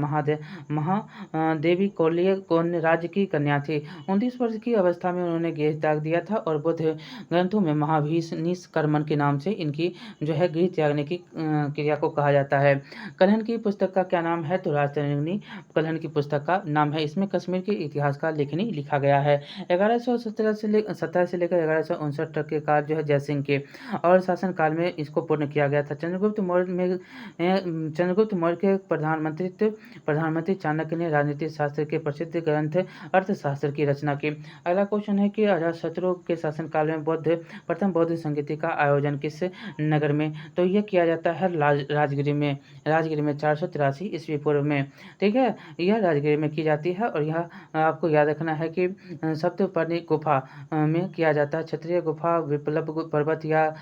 [SPEAKER 1] महादेवी कौल्य राज्य की कन्या थी। 29 वर्ष की अवस्था में उन्होंने गृह त्याग दिया था और बुद्ध ग्रंथों में महाभीष्म के नाम से इनकी जो है गृह त्यागने की क्रिया को कहा जाता है। कलहन की पुस्तक का क्या नाम है, तो राजतरंगिणी कलहन की पुस्तक का नाम है। इसमें कश्मीर के इतिहास का लेखनी लिखा गया है। 1117 से लेकर 1159 तक के काल जो है जयसिंह के और शासन काल में इसको पूर्ण किया गया था। चंद्रगुप्त मौर्य के प्रधानमंत्री चाणक्य ने राजनीति शास्त्र के प्रसिद्ध ग्रंथ अर्थशास्त्र की रचना की। अगला क्वेश्चन है कि अजातशत्रु के शासन काल में प्रथम बौद्ध संगीति का आयोजन किस नगर में, तो यह किया जाता है राजगिरी में 483 ईस्वी पूर्व में। ठीक है, यह राजगिरी में की जाती है और यह आपको याद रखना है कि सप्तपर्णी गुफा में किया जाता है। क्षत्रिय गुफा विप्लव पर्वत या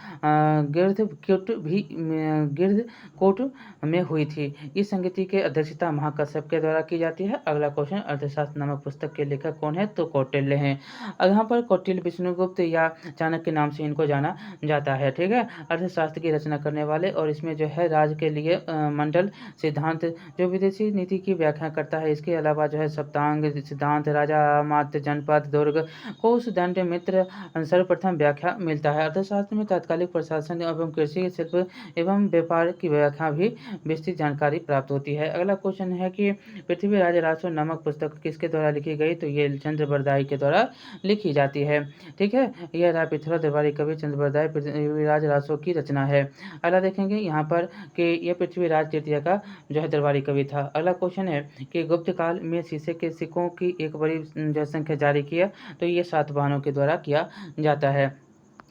[SPEAKER 1] गिरधकोट में हुई थी। इस संगीति की अध्यक्षता महाकश्यप के द्वारा की जाती है। अगला क्वेश्चन, अर्थशास्त्र नामक पुस्तक के लेखक कौन है, तो कौटिल्य हैं। यहाँ पर कौटिल्य विष्णुगुप्त या चाणक्य के नाम से इनको जाना जाता है। ठीक है, अर्थशास्त्र की रचना करने वाले, और इसमें जो है राज के लिए मंडल सिद्धांत जो विदेशी नीति की व्याख्या करता है। इसके अलावा जो है सप्तांग सिद्धांत, राजा मात्र, जनपद, दुर्ग, कोष, दंड, मित्र सर्वप्रथम व्याख्या मिलता है। अर्थशास्त्र में तात्कालिक प्रशासन एवं कृषि, शिल्प एवं व्यापार की व्याख्या भी विस्तृत जानकारी प्राप्त होती है। अगला क्वेश्चन है कि पृथ्वीराज रासो नामक पुस्तक किसके द्वारा लिखी गई, तो ये चंद्रबरदाई के द्वारा लिखी जाती है। ठीक है, यह राय पृथ्वी दरबारी कवि चंद्रबरदाई पृथ्वीराज रासो की रचना है। अगला देखेंगे यहाँ पर कि यह पृथ्वीराज तृतीय का जो है दरबारी कवि था। अगला क्वेश्चन है कि गुप्त काल में शीशे के सिक्कों की एक बड़ी जनसंख्या जारी किया, तो ये सातवाहनों के द्वारा किया जाता है।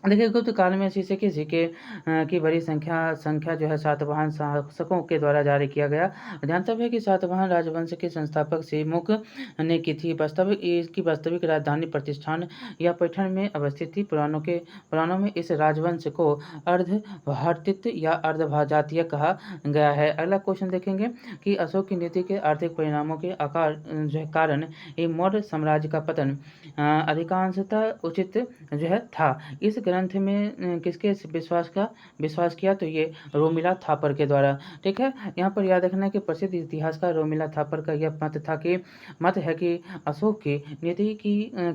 [SPEAKER 1] देखिए, गुप्त काल में शीशे के सिक्के की बड़ी संख्या जो है सातवाहन शासकों के द्वारा जारी किया गया। ध्यातव्य है कि सातवाहन राजवंश के संस्थापक सिमुक ने की थी। इसकी वास्तविक राजधानी प्रतिष्ठान या पैठण में अवस्थित थी। पुराणों में इस राजवंश को अर्धभारतीत या अर्धभाजातीय कहा गया है। अगला क्वेश्चन देखेंगे कि अशोक की नीति के आर्थिक परिणामों के कारण मौर्य साम्राज्य का पतन अधिकांशतः उचित जो है था। इस ग्रंथ में किसके विश्वास किया, तो ये रोमिला थापर के द्वारा। ठीक है, यहाँ पर याद रखना है कि प्रसिद्ध इतिहासकार रोमिला थापर का यह मत है कि अशोक की नीति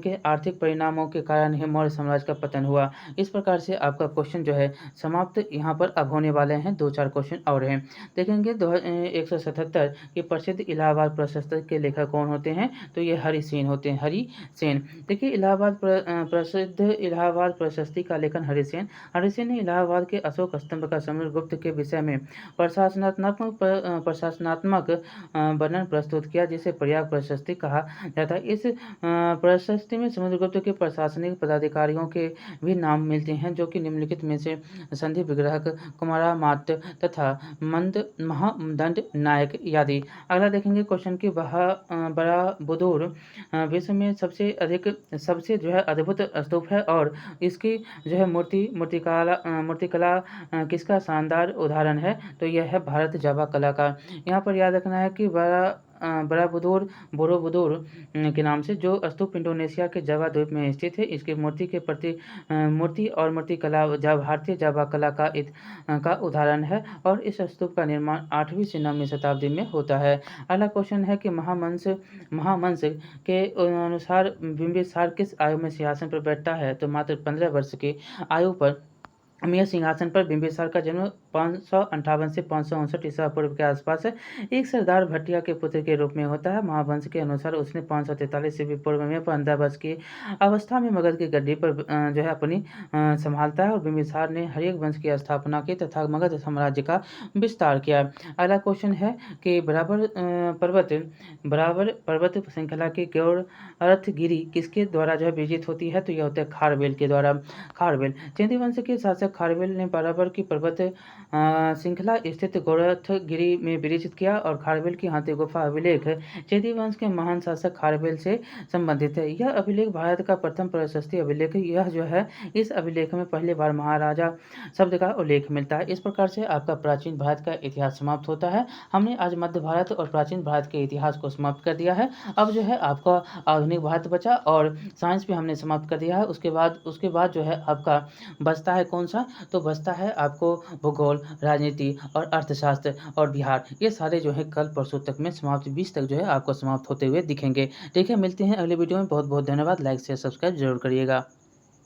[SPEAKER 1] के आर्थिक परिणामों के कारण ही मौर्य साम्राज्य का पतन हुआ। इस प्रकार से आपका क्वेश्चन जो है समाप्त यहाँ पर अब होने वाले हैं। 2-4 क्वेश्चन और हैं, देखेंगे। 177 के प्रसिद्ध इलाहाबाद प्रशस्ति के लेखक कौन होते हैं, तो ये हरिसेन होते हैं। हरिसेन, देखिए, प्रसिद्ध इलाहाबाद प्रशस्ति का लेखन हरिसेन ने इलाहाबाद के अशोक स्तंभ का समुद्रगुप्त के विषय में प्रशासनात्मक वर्णन प्रस्तुत किया, जिसे प्रयाग प्रशस्ति कहा जाता है। इस प्रशस्ति में समुद्रगुप्त के प्रशासनिक पदाधिकारियों के भी नाम मिलते हैं, जो कि निम्नलिखित में से संधि विग्रहक, कुमारामात्य तथा महादंड नायक आदि। अगला देखेंगे क्वेश्चन की बराबुदुर विश्व में सबसे जो है अद्भुत स्तूप है और इसकी जो है मूर्तिकला किसका शानदार उदाहरण है, तो यह है भारत जावा कला का। यहाँ पर याद रखना है कि बराबुदुर बोरोबुदुर के नाम से, जो स्तूप इंडोनेशिया के जावा द्वीप में स्थित है। इसकी मूर्ति और मूर्तिकला भारतीय जावा कला का उदाहरण है और इस स्तूप का निर्माण 8वीं से 9वीं शताब्दी में होता है। अगला क्वेश्चन है कि महावंश के अनुसार बिंबिसार किस आयु में सिंहासन पर बैठता है? तो मात्र 15 वर्ष की आयु पर यह सिंहासन पर बिंबिसार का जन्म 558 से 559 ईसा पूर्व के आसपास है। एक सरदार भटिया के पुत्र के रूप में होता है। महावंश के अनुसार उसने 543 ईस्वी पूर्व में 15 वर्ष की अवस्था में मगध की गद्दी पर जो है अपनी संभालता है और बिंबिसार ने हर्यक वंश की स्थापना की तथा मगध साम्राज्य का विस्तार किया। अगला क्वेश्चन है कि बराबर पर्वत श्रृंखला की गौड़ अरथगिरी किसके द्वारा जो है विजित होती है? तो यह होता है खारवेल के द्वारा। खारवेल चेदी वंश के शासक खारवेल ने बराबर की पर्वत श्रृंखला स्थित गौरथगिरी में विरचित किया और खारवेल की हाथी गुफा अभिलेख चेदी वंश के महान शासक खारवेल से संबंधित है। यह अभिलेख भारत का प्रथम प्रशस्ति अभिलेख है। यह जो है इस अभिलेख में पहली बार महाराजा शब्द का उल्लेख मिलता है। इस प्रकार से आपका प्राचीन भारत का इतिहास समाप्त होता है। हमने आज मध्य भारत और प्राचीन भारत के इतिहास को समाप्त कर दिया है। अब जो है आपका आधुनिक भारत बचा और साइंस भी हमने समाप्त कर दिया है। उसके बाद जो है आपका बचता है कौन सा? तो बचता है आपको भूगोल, राजनीति और अर्थशास्त्र और बिहार। ये सारे जो है कल परसों तक में समाप्त 20 तक जो है आपको समाप्त होते हुए दिखेंगे। ठीक है, मिलते हैं अगले वीडियो में। बहुत बहुत धन्यवाद। लाइक शेयर सब्सक्राइब जरूर करिएगा।